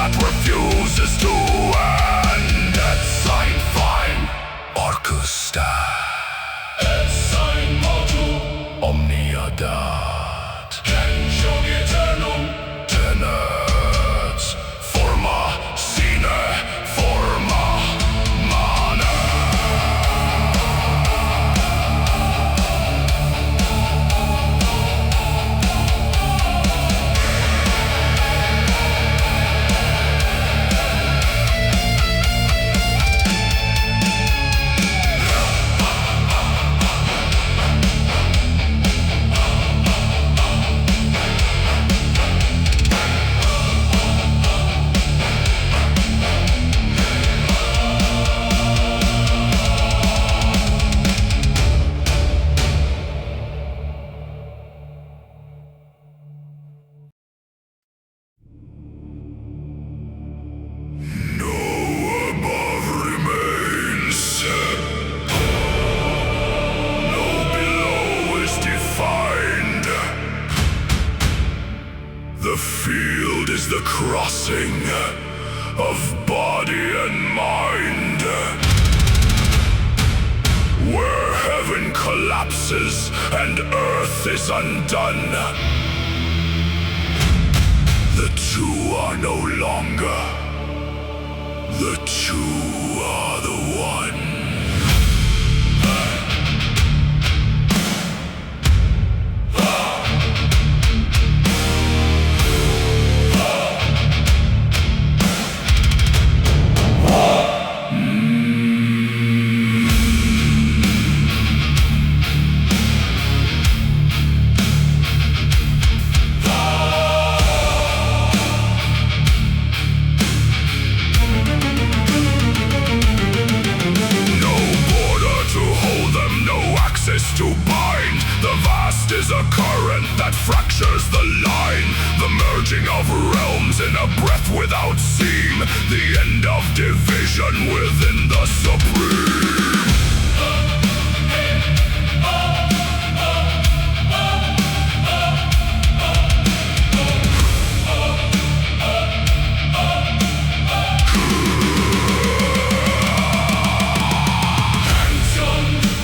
that refuses to end. Sign fine, Ark'Tara. Sign module. Omniadat. Kenshon eternum. Tenets. Forma sine forma mana. The field is the crossing of body and mind, where heaven collapses and earth is undone. The two are no longer. The two are the one. To bind, the vast is a current that fractures the line. The merging of realms in a breath without seam. The end of division within the supreme.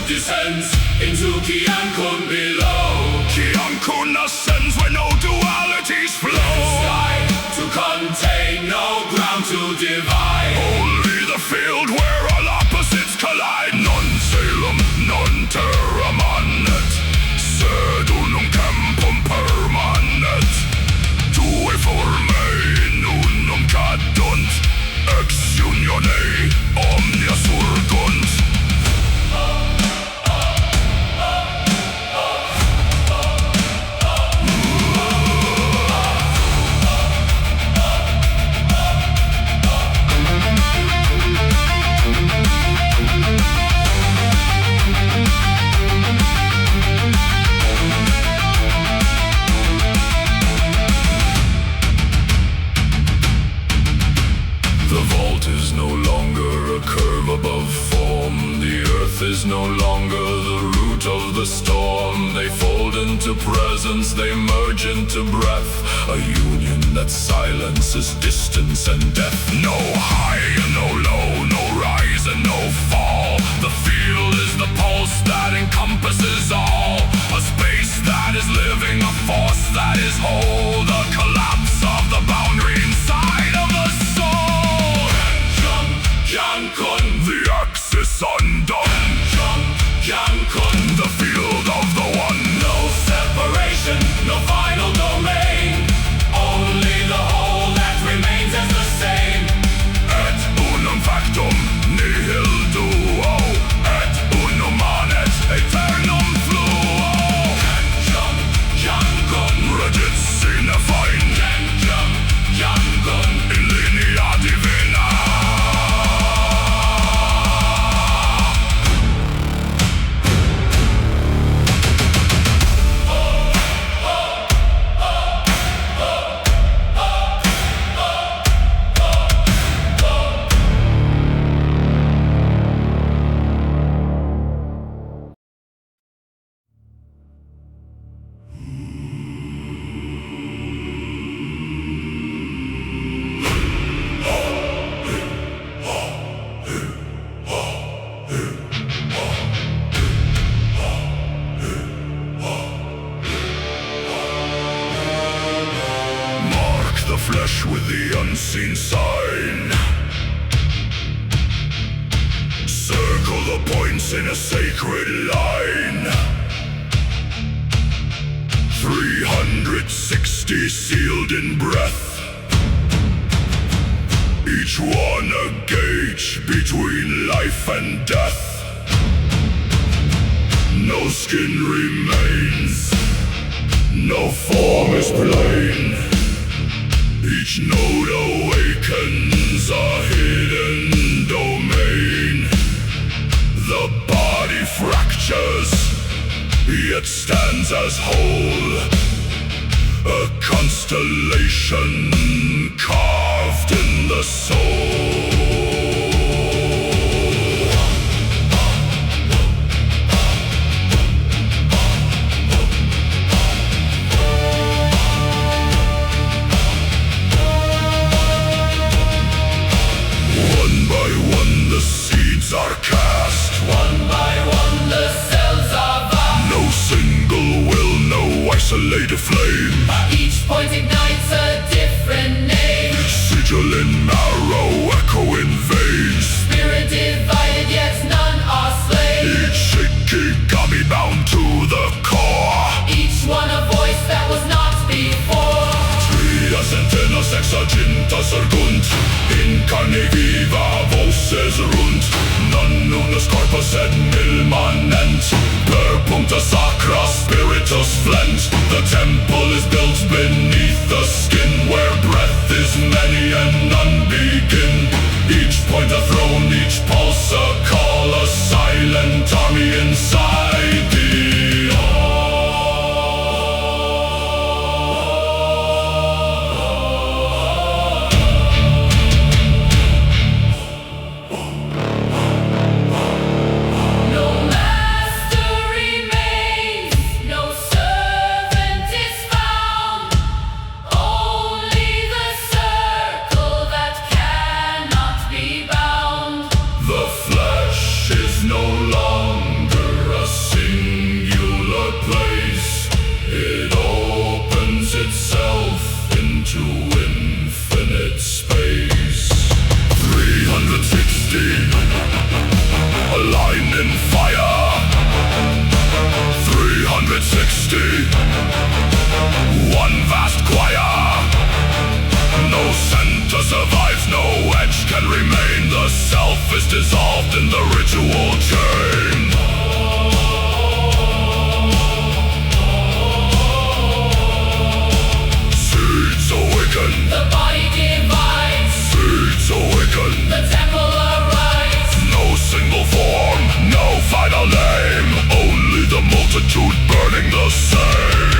Descends into Kiankun below. Kiankun ascends where no dualities flow. Sky to contain, no ground to divide. Only the field where all opposites collide. Non salem, non terra manet. Sed unum campum permanet. Due formae unum cadunt. Ex unione omnia surgunt. Is no longer the root of the storm. They fold into presence, they merge into breath. A union that silences distance and death. No high and no low, no rise and no fall. The field is the pulse that encompasses all. A space that is living, a force that is whole. The collapse of the boundary inside of the soul. Yankun, the axis undone. Yankun, the field of the one. No separation, no final domain. Only the whole that remains as the same. Et unum factum nihil duo. Et unum manet eternum fluo. Yankun, Regit sine unseen sign. Circle the points in a sacred line. 360 sealed in breath, each one a gauge between life and death. No skin remains, no form is plain. Each node awakens a hidden domain. The body fractures, yet stands as whole, a constellation carved in the soul. One by one the seeds are cast. One by one the cells are vast. No single will, no isolated flame. Each point ignites a different name. Sigil in marrow, echo in veins. Spirit divided, yet none are slain. Each Shikigami bound to the core. Each one a voice that was not before. Tria centena sexaginta sergunt. In carne viva voces runt. Non unus corpus et nil manent. Per puncta sacra spiritus flent. The temple is built beneath the skin, where breath is many and none begin. Each point a throne, each pulse a call, a silent army inside the all. No master remains, no servant is found. Only the circle that cannot be bound. The flesh is no longer a singular place. It opens itself into infinite space. 360, aligned in fire. 360, one vast choir. No center survives, no edge can remain. The self is dissolved in the ritual chain. Seeds awaken, The body divides, seeds awaken. the temple arrives. No single form, no final name. Only the multitude burning the same.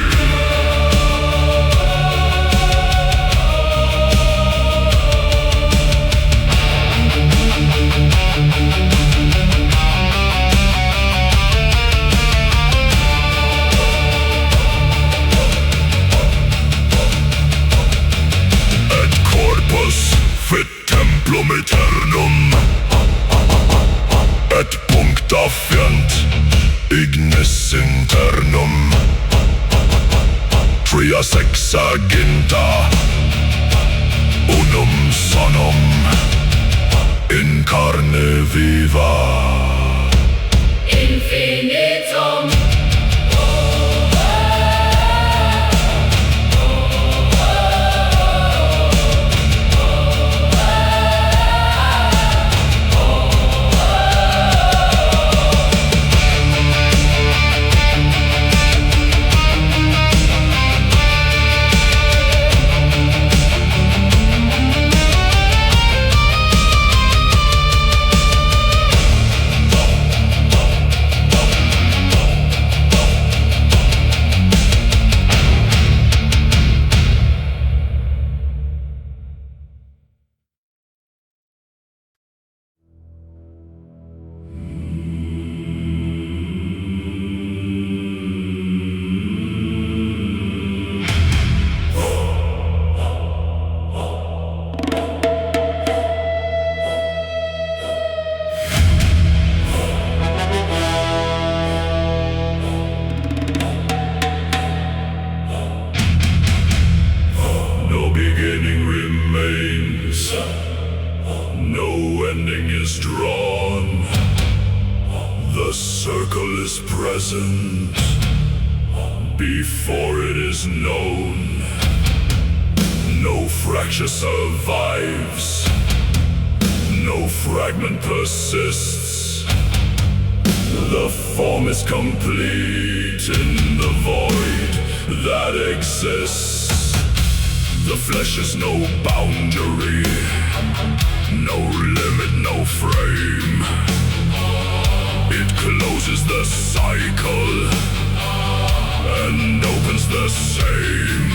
Et corpus fit templum eternum. Et puncta fiant ignis internum. Tria sexaginta unum sonum in carne viva. Infinitum. beginnings. No ending is drawn. The circle is present before it is known. No fracture survives. No fragment persists. The form is complete in the void that exists. The flesh is no boundary, no limit, no frame. It closes the cycle and opens the same.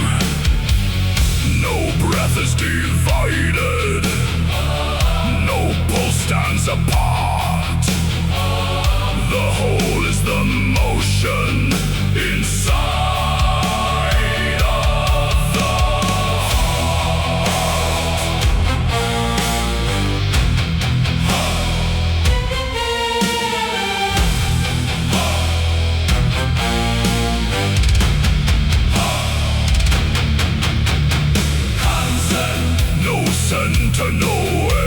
No breath is divided, no pole stands apart. The whole is the motion inside of the center, no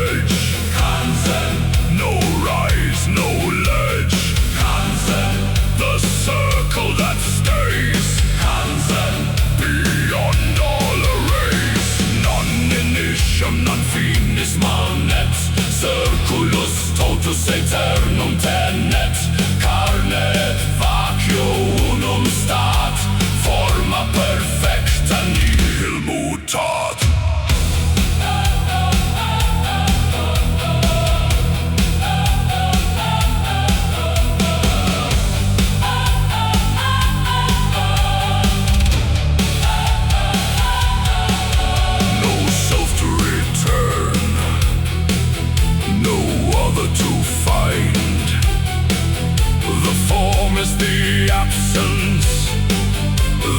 edge. Kanzen, no rise, no ledge. Kanzen, the circle that stays. Kanzen, beyond all arrays. Non initium, non finis manet. Circulus totus aeternum tenet. Carnet vacuum stat. Forma perfecta nihil mutat. Is the absence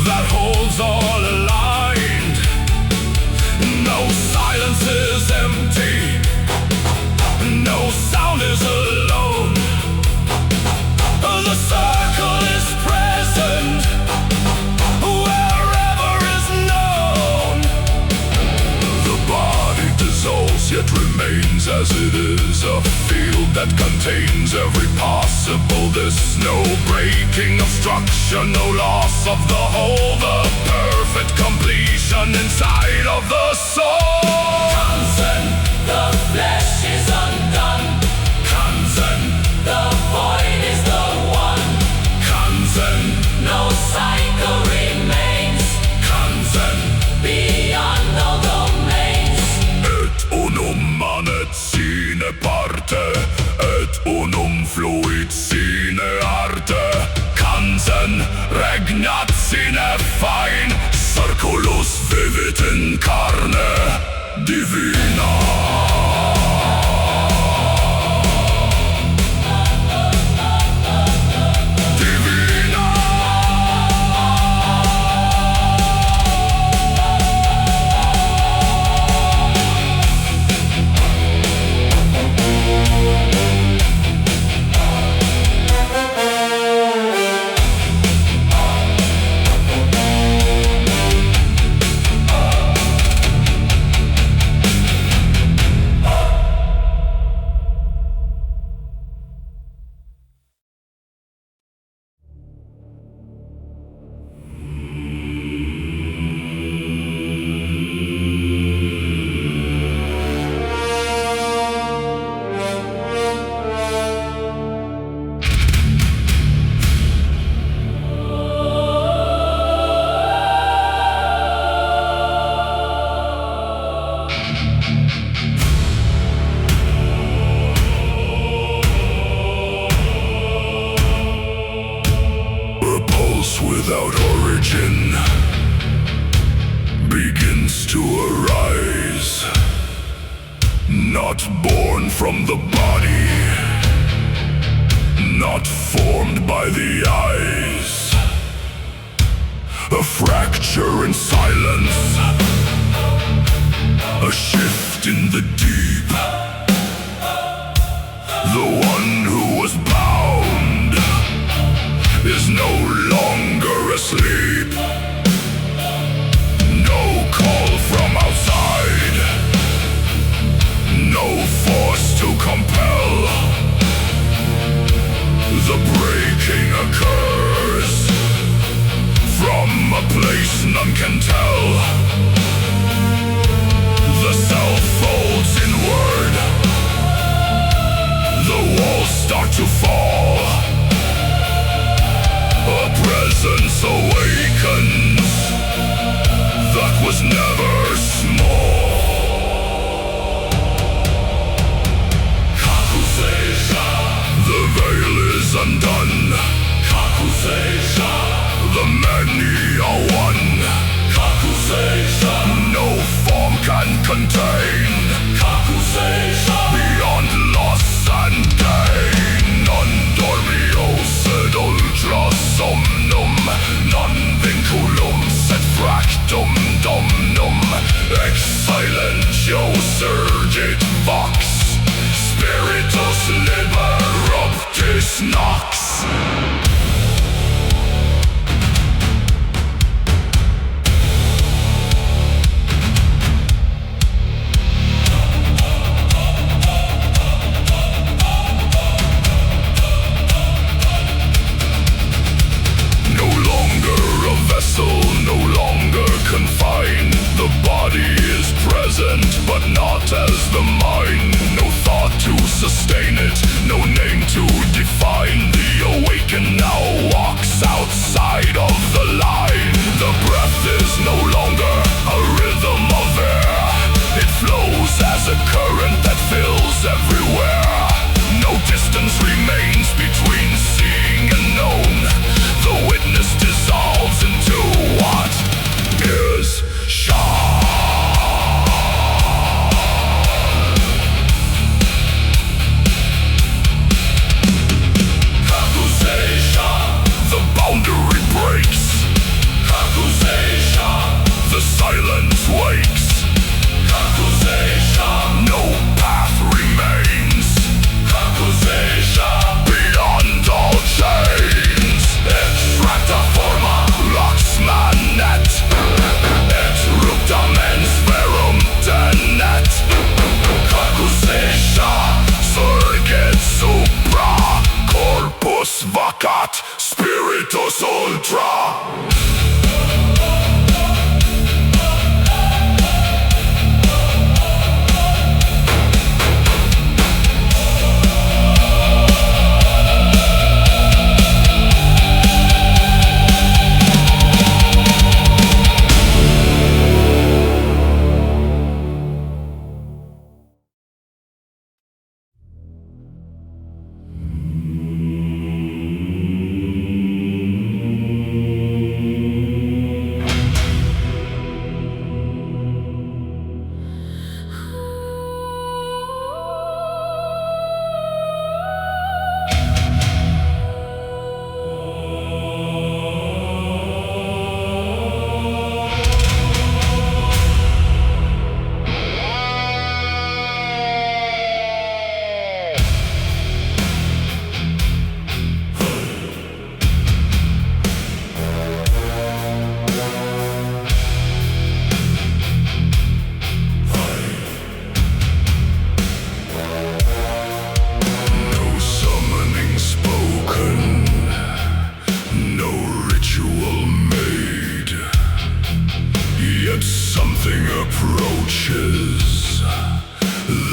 that holds all aligned. No silence is empty, no sound is alone. The circle is present wherever is known. The body dissolves yet remains as it is, a field that contains every possible. There's no breaking of structure, no loss of the whole, the perfect completion inside of the soul. Kanzen, the flesh is undone. Kanzen, the void is the one. Kanzen, no cycle remains. Kanzen, beyond all domains. Et unum manet sine parte, et unum fluit sine arte. Kanzen regnat sine fine, circulus vivit in carne divina. Without origin begins to arise, not born from the body, not formed by the eyes. A fracture in silence, a shift in the deep. The one who was bound is no longer asleep. No call from outside, exit vox, spiritus liber optis nox. No longer confined. The body is present, but not as the mind. No thought to sustain it, no name to define. The awakened now walks outside of the line. The breath is no longer a rhythm of air. It flows as a current that fills everywhere. No distance remains between seeing and known. The witness dissolves into what is shown. Accusation, the boundary breaks. Accusation, the silence wakes. Accusation, no path remains. Accusation, beyond all chains. Extracta forma lux manet. Et ruptam ens verum tenet. Accusation, surget supra. Corpus vacat, spiritus ultra.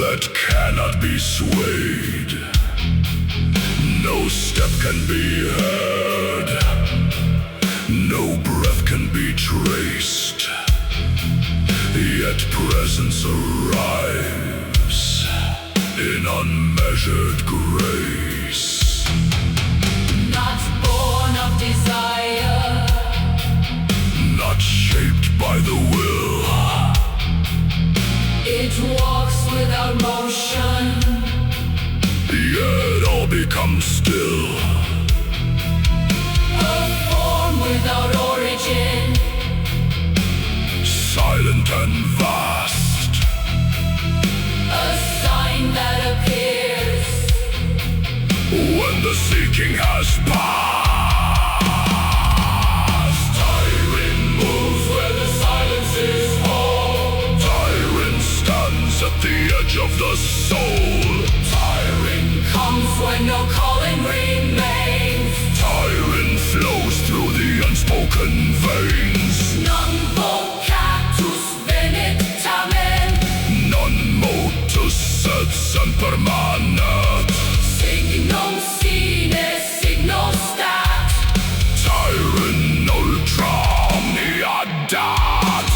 That cannot be swayed. No step can be heard. No breath can be traced. Yet presence arrives in unmeasured grace. Not born of desire, not shaped by the will. it walks without motion, Yet all becomes still. a form without origin, Silent and vast. a sign that appears When the seeking has passed. Tyrant moves where the silence is whole. Tyrant stands at the edge of the soul. Tyrant comes when no calling remains. Tyrant flows through the unspoken veins. Non vocatus venit tamen, Non motus sed semper manet. signum sine signo stat. Tyrant ultra omnia dat.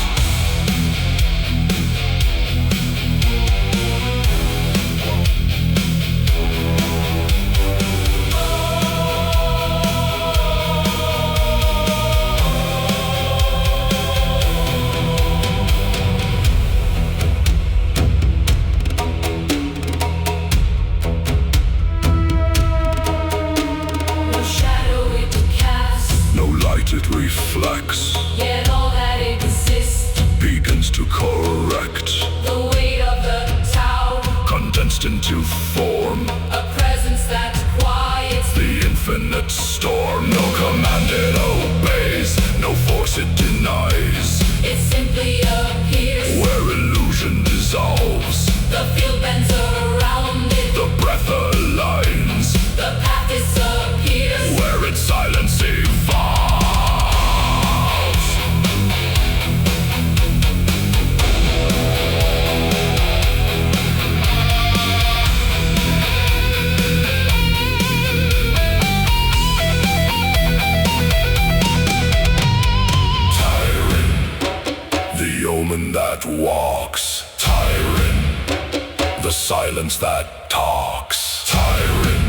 silence that talks. Tyrant,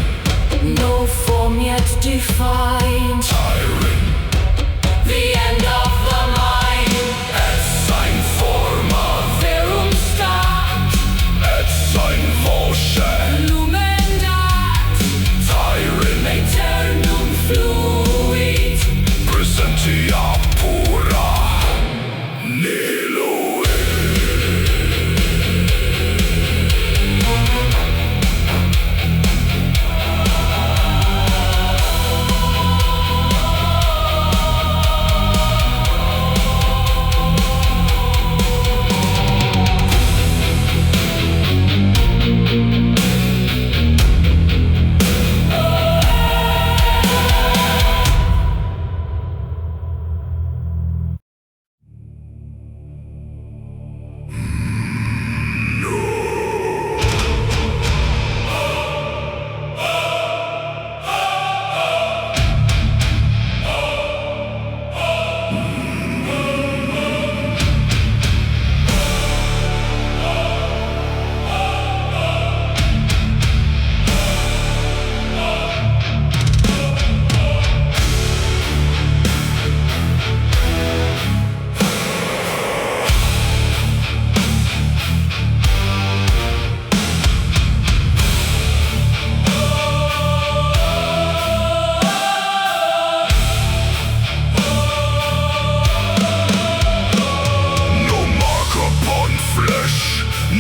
No form yet defined. tyrant, The end of the line. et sein forma, Verum stat. et sein voce. Lumen dat. Tyrant, Aeternum fluit. presentia pura, nihilo.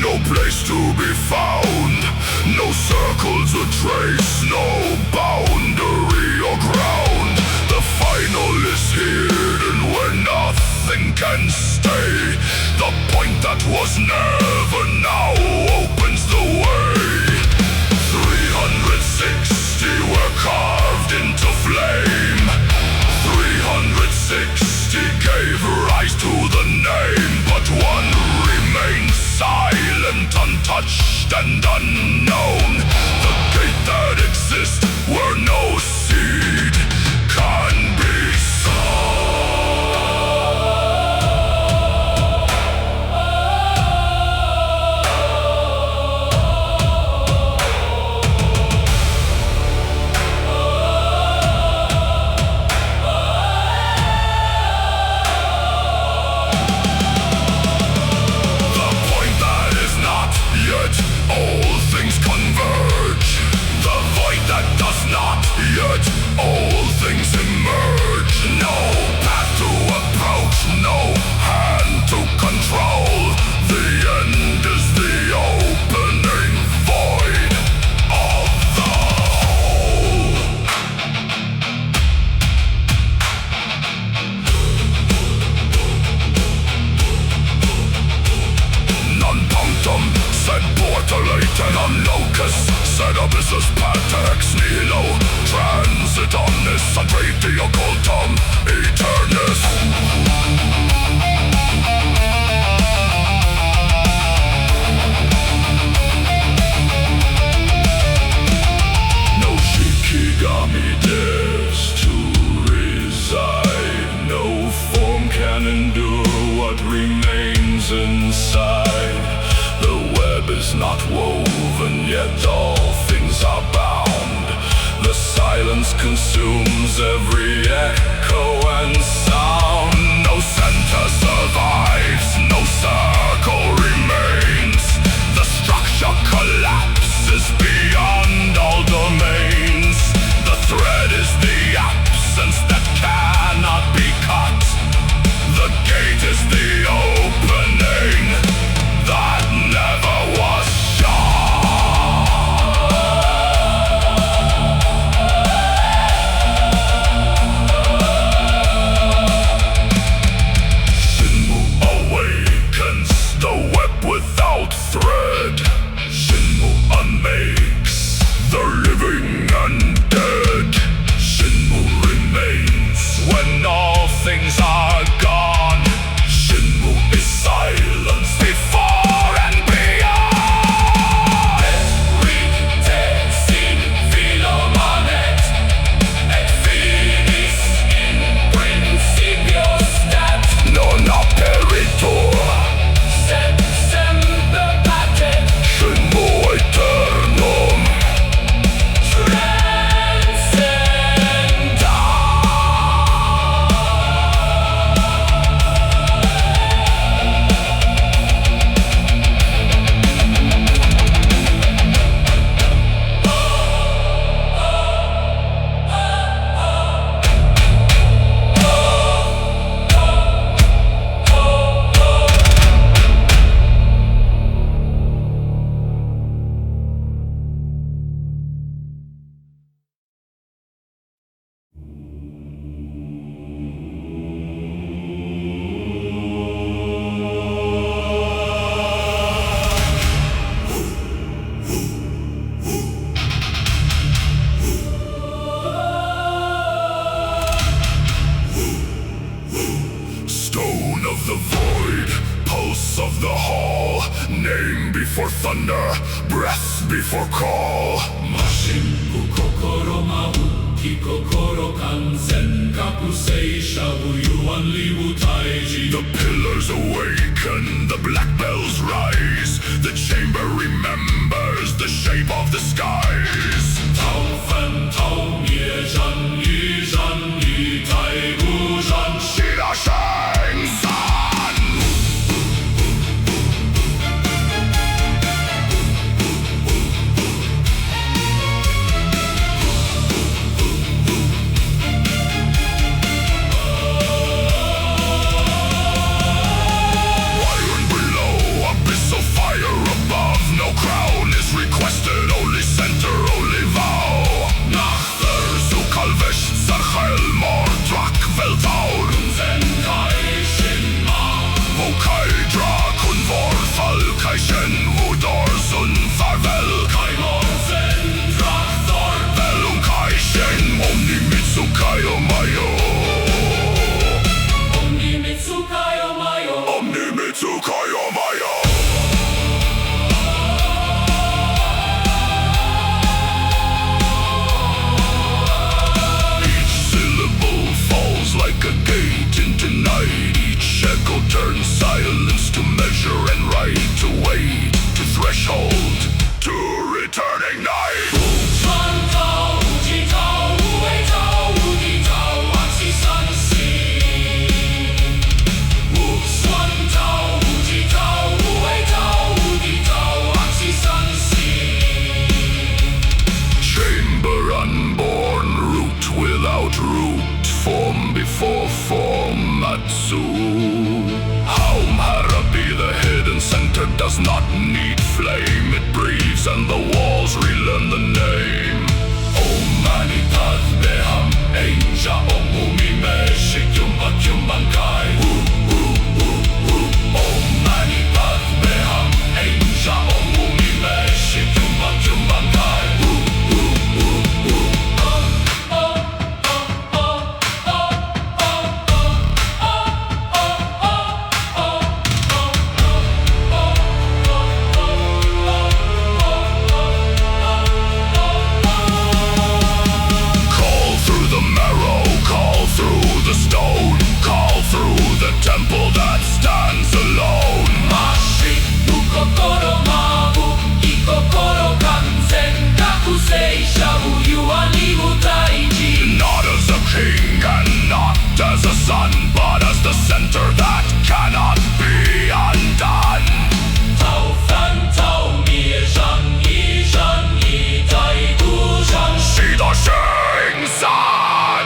No place to be found, no circle to trace, no boundary or ground. The final is hidden where nothing can stay. The point that was never now opens the way. 360 were carved into flame. 360 gave rise to the name, but one remains silent, untouched and unknown. The gate that exists where no seed can be all things converge. The void that does not yet all things emerge. No path to approach, no hand to control. The end is the opening void of the whole. Non-punctum sed portalate non-locus, sed abyssus patex nihilo, transit omnis ad rete occultum aeternus. No Shikigami dares to reside, no form can endure what remains inside. The web is not woven, yet all things are bound. The silence consumes every echo and sound. No center survives, no circle remains. The structure collapses beyond all domains. The thread is the absence that cannot be cut. The gate is the opening that never was shot. Shinmu awakens. thunder, breath before call. Mashinku kokoro mauki kokoro kanzen kapusei shabu-yu only Wutaiji. The pillars awaken, the black bells rise. The chamber remembers the shape of the skies. Tao fan tao nie zhan yi tai gu zhan. Shida Shang San. Iron below, abyssal fire above. No crown is requested, only center, only vow. Nachter zu Kalvesh, Zarchel, Mordrak, Veltaur. Zenkai Shinma. Vokai, Drakun, Vorfall, Kaishen, Wudor, Sun, Farvel. Kaimon Zen Drakthor. Velum Kaishen, Omni Mitsukayo Mayo. Omni Mitsukayo Mayo. Omni Mitsukayo Mayo. Each syllable falls like a gate into night. Each echo turns silence to measure and right, to wait, to threshold, to returning night. Chuan Tao, Uji Tao, Wei Tao, Wugi Tao, Waxi Sun Si. Chuan Tao, Uji Tao, Wei Tao, Wugi Tao, Waxi Sun Si. Chamber unborn, root without root, form before form, Matsu. Haum Harapi, the hidden center, does not need flame. It breathes and the walls relearn the name. Om Mani Padme Hum, Ainja Om Umi Me Shik Yumba Kyumban Kai. Om Mani Padme Hum, Ainja Om Umi Me Shik Yumba Kyumban Kai. Call through the marrow, call through the stone, call through the temple that stands alone. Mashi Ukokoro Mabu, Ikokoro Kanzen, Kakusei Shabu-yu only Wutaiji. Not as a king and not as a son, but as the center that cannot be undone. Tao Fan Tao Mie Zhan Yi Tai Gu Zhan. Shida Shang San.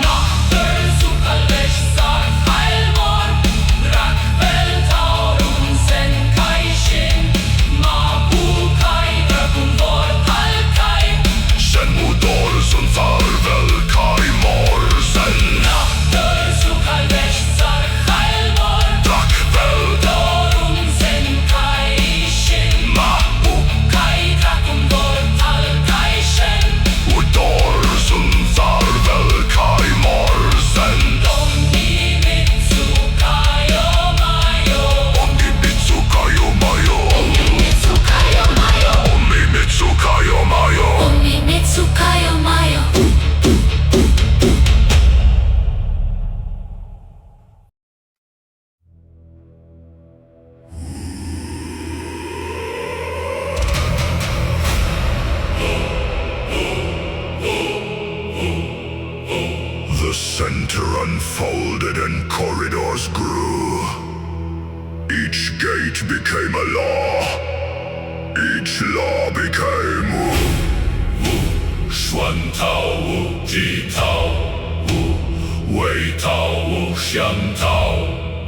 Nachter zu Kalvesh Zarchel Mor, Drak Veltaur und Zenkai Shin. Mabu Kai Drakun Vorfall Kai. Shenmu Dorsun Farvel Kai Morsen. Nachter zu Kalvesh Zarchel Mor, Drak Veltaur und Zenkai Shin. Mabu Kai Drakun Vorfall Kai Shen. Dorsun Farvel Kai Morsen. Omni Mitsukayo Mayo. Omni Mitsukayo Mayo. Omni Mitsukayo Mayo. Omni Mitsukayo Mayo. The center unfolded and corridors grew. Each gate became a law. Each law became Xuan Tao Wu, Ji Tao Wu, Wei Tao Wu, Xian Tao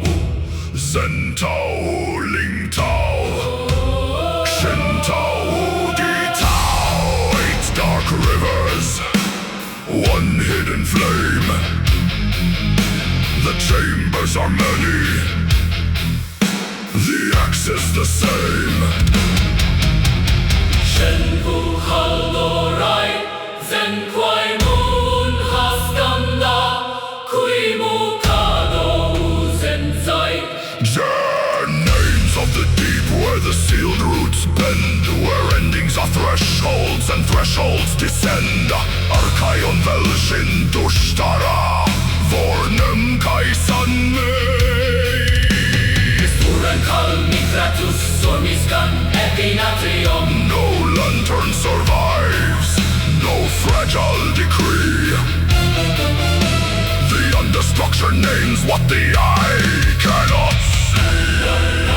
Wu, Zen Tao, Ling Tao, Shen Tao, Di Tao. 8 dark rivers, 1 hidden flame. The chambers are many, the axis the same. thresholds and thresholds descend. Archaon Vel'Shin Dushtara Vornem Kaisan Turen Kalmi Kratus Sormiskan Epinatrium. No lantern survives, no fragile decree. The understructure names what the eye cannot see.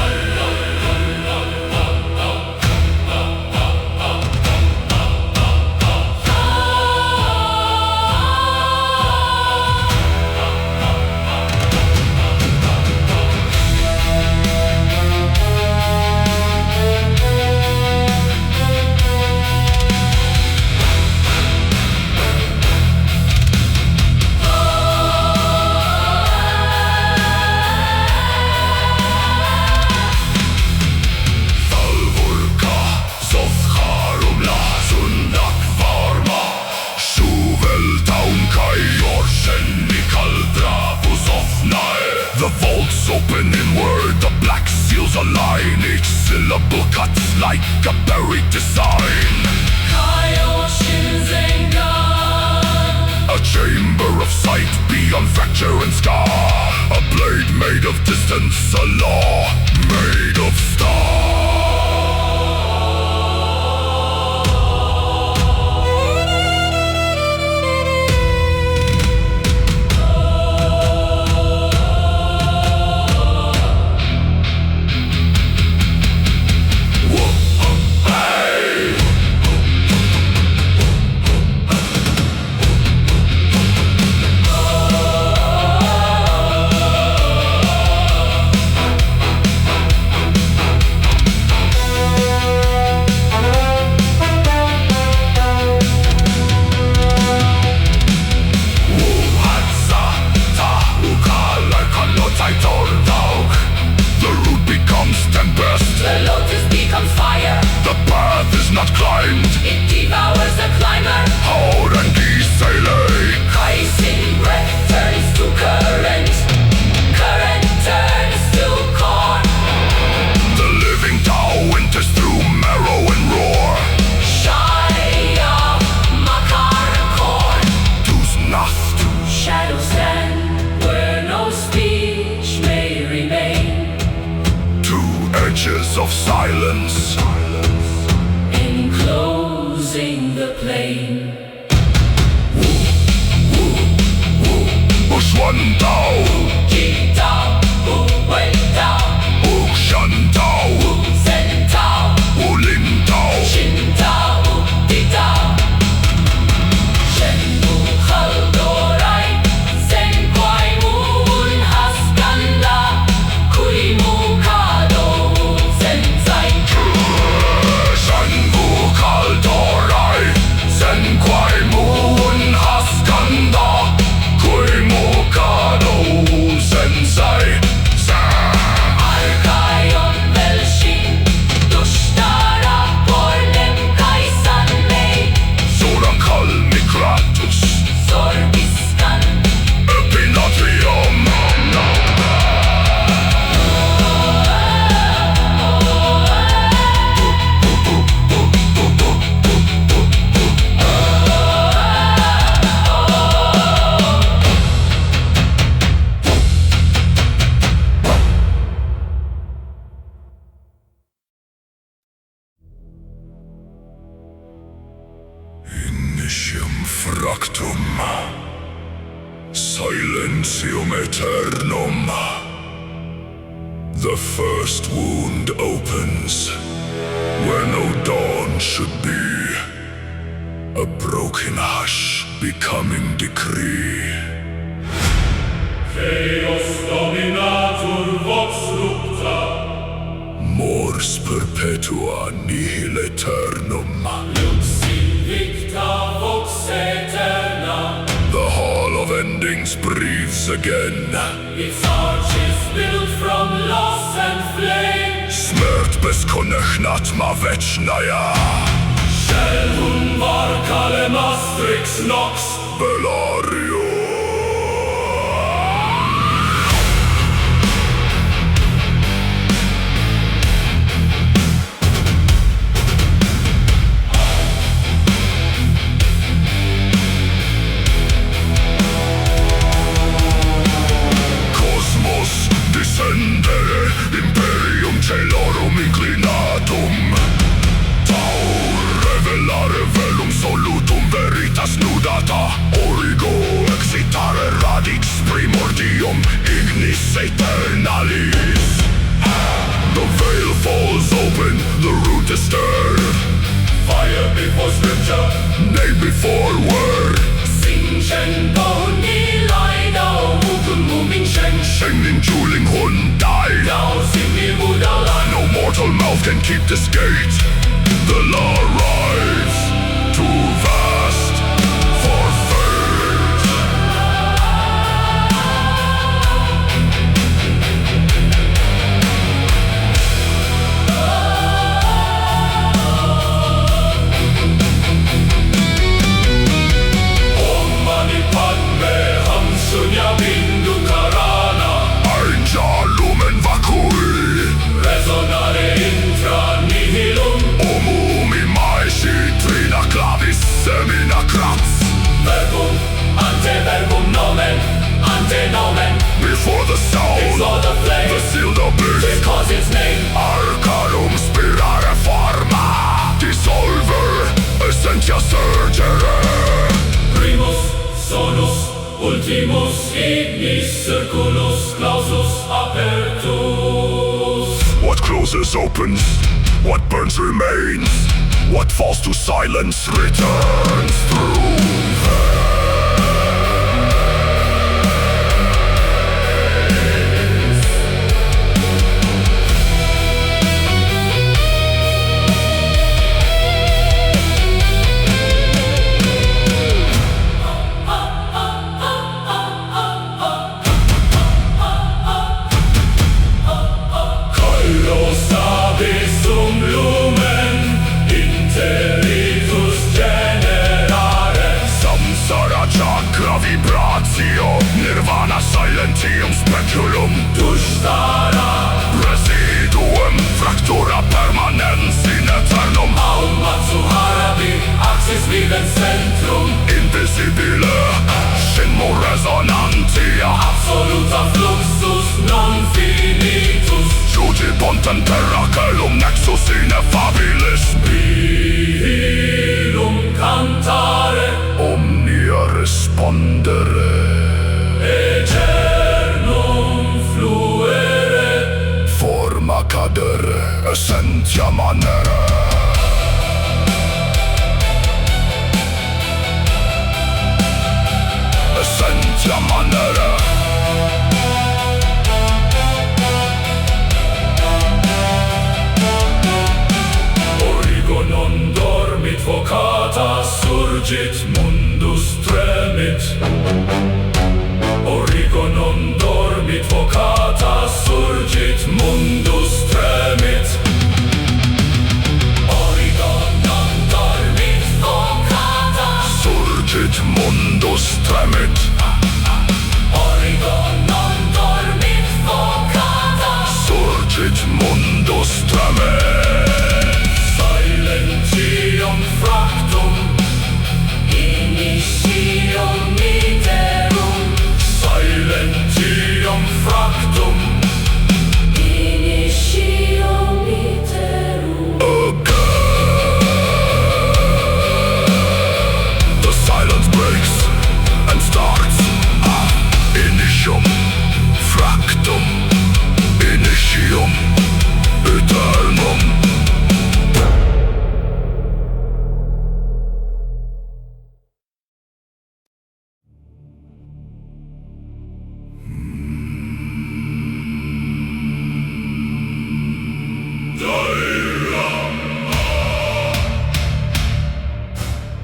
The vaults open inward, the black seals align. Each syllable cuts like a buried design. A chamber of sight beyond fracture and scar. A blade made of distance, a law made of stars. The root becomes tempest, The lotus becomes fire. the path is not climbed. It devours the climber. Haurengi Sele, Kaisin breath turns to current. Current turns to corn. the living Tao enters through marrow and roar. Shaya Makar corn. Tus Nacht, Shadows stand where no speech may remain. two edges of silence. Enclosing the plain. Ushwan Tao, Jitao, Wutao, Ukshan Tao, Zentao, Ulin Tao, Shintao, Ditao. Shenmu Haldorai, Senkwai Muun Haskanda, Kuimu Kado, Senzai. Shanvu Kaldorai, Senkwai Muun Haskanda, Kuimukado Sensei. Archaon Vel'Shin Dushtara Vornem Kaisan Mei Sorakal Mikratus, Sorbiskan Epinatrium. Initium fractum, silentium aeternum. The first wound opens where no dawn should be. A broken hush becoming decree. Chaos dominatur vox rupta. Mors perpetua nihil aeternum. Luxi victa vox aeterna. The hall of endings breathes again. Its arch is built from loss and flame. Smrt bezkonechnat ma večnaja. Shelhun varkale mastrix nox. Bellario. name me forward 星辰都你来到，无魂无名神，生命主灵魂带到心里不到来。 No mortal mouth can keep this gate The law arrives Too vast for fate Om Mani Padme Hum Sunya Bindu Karana Ainja lumen vacui Resonare intra nihilum Omumi maesi trina clavis semina crats Verbum ante verbum nomen Ante nomen Before the sound Explore the flame The sealed abyss Because its name Arcanum spirare forma Dissolver Essentia surgere Primus sonus Ultimus ignis circulus clausus apertus What closes opens What burns remains What falls to silence returns through Kairos abysum lumen Interitus generare Samsara chakra vibratio Nirvana silentium speculum Tushtara Residuum fractura permanens in eternum Aumatsu harabi Axis vivens centrum Invisibile Shinmo resonantia Absoluta fluxus non finitus Judiponten terra celum nexus ineffabilis Nihilum cantare Omnia respondere Eternum fluere Forma cadere Essentia manere Essentia manere Origo non dormit vocata surgit mundus tremit Origo non dormit vocata surgit mundus tremit Origo non dormit vocata Surgit mundus tremit Origo non dormit vocata Surgit mundus tremit Silentium fractum Initium iterum, Silentium fractum initium iterum. The silence breaks and starts Initium fractum Initium eternum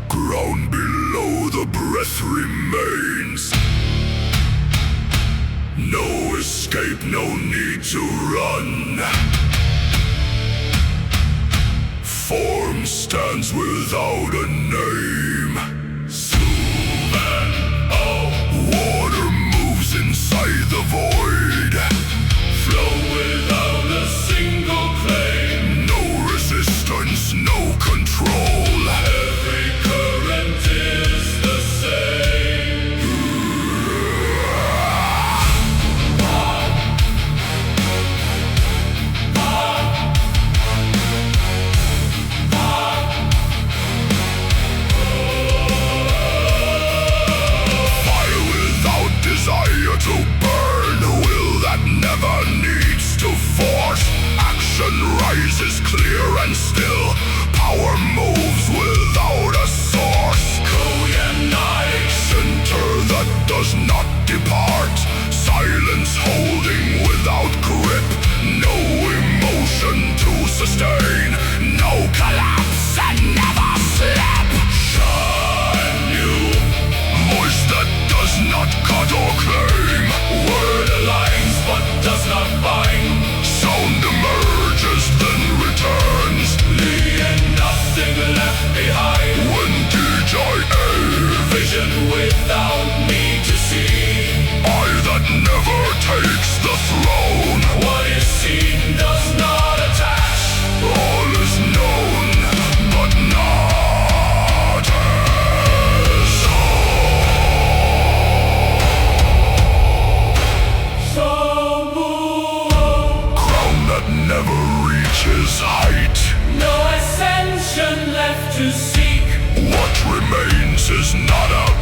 Ground below the breath remains No escape, no need to run Form stands without a name Suvan, oh Water moves inside the void Flow without a single claim No resistance, no control Every current is the same Fire without desire to burn Will that never needs to force Action rises clear and still Power moves to seek. What remains is not our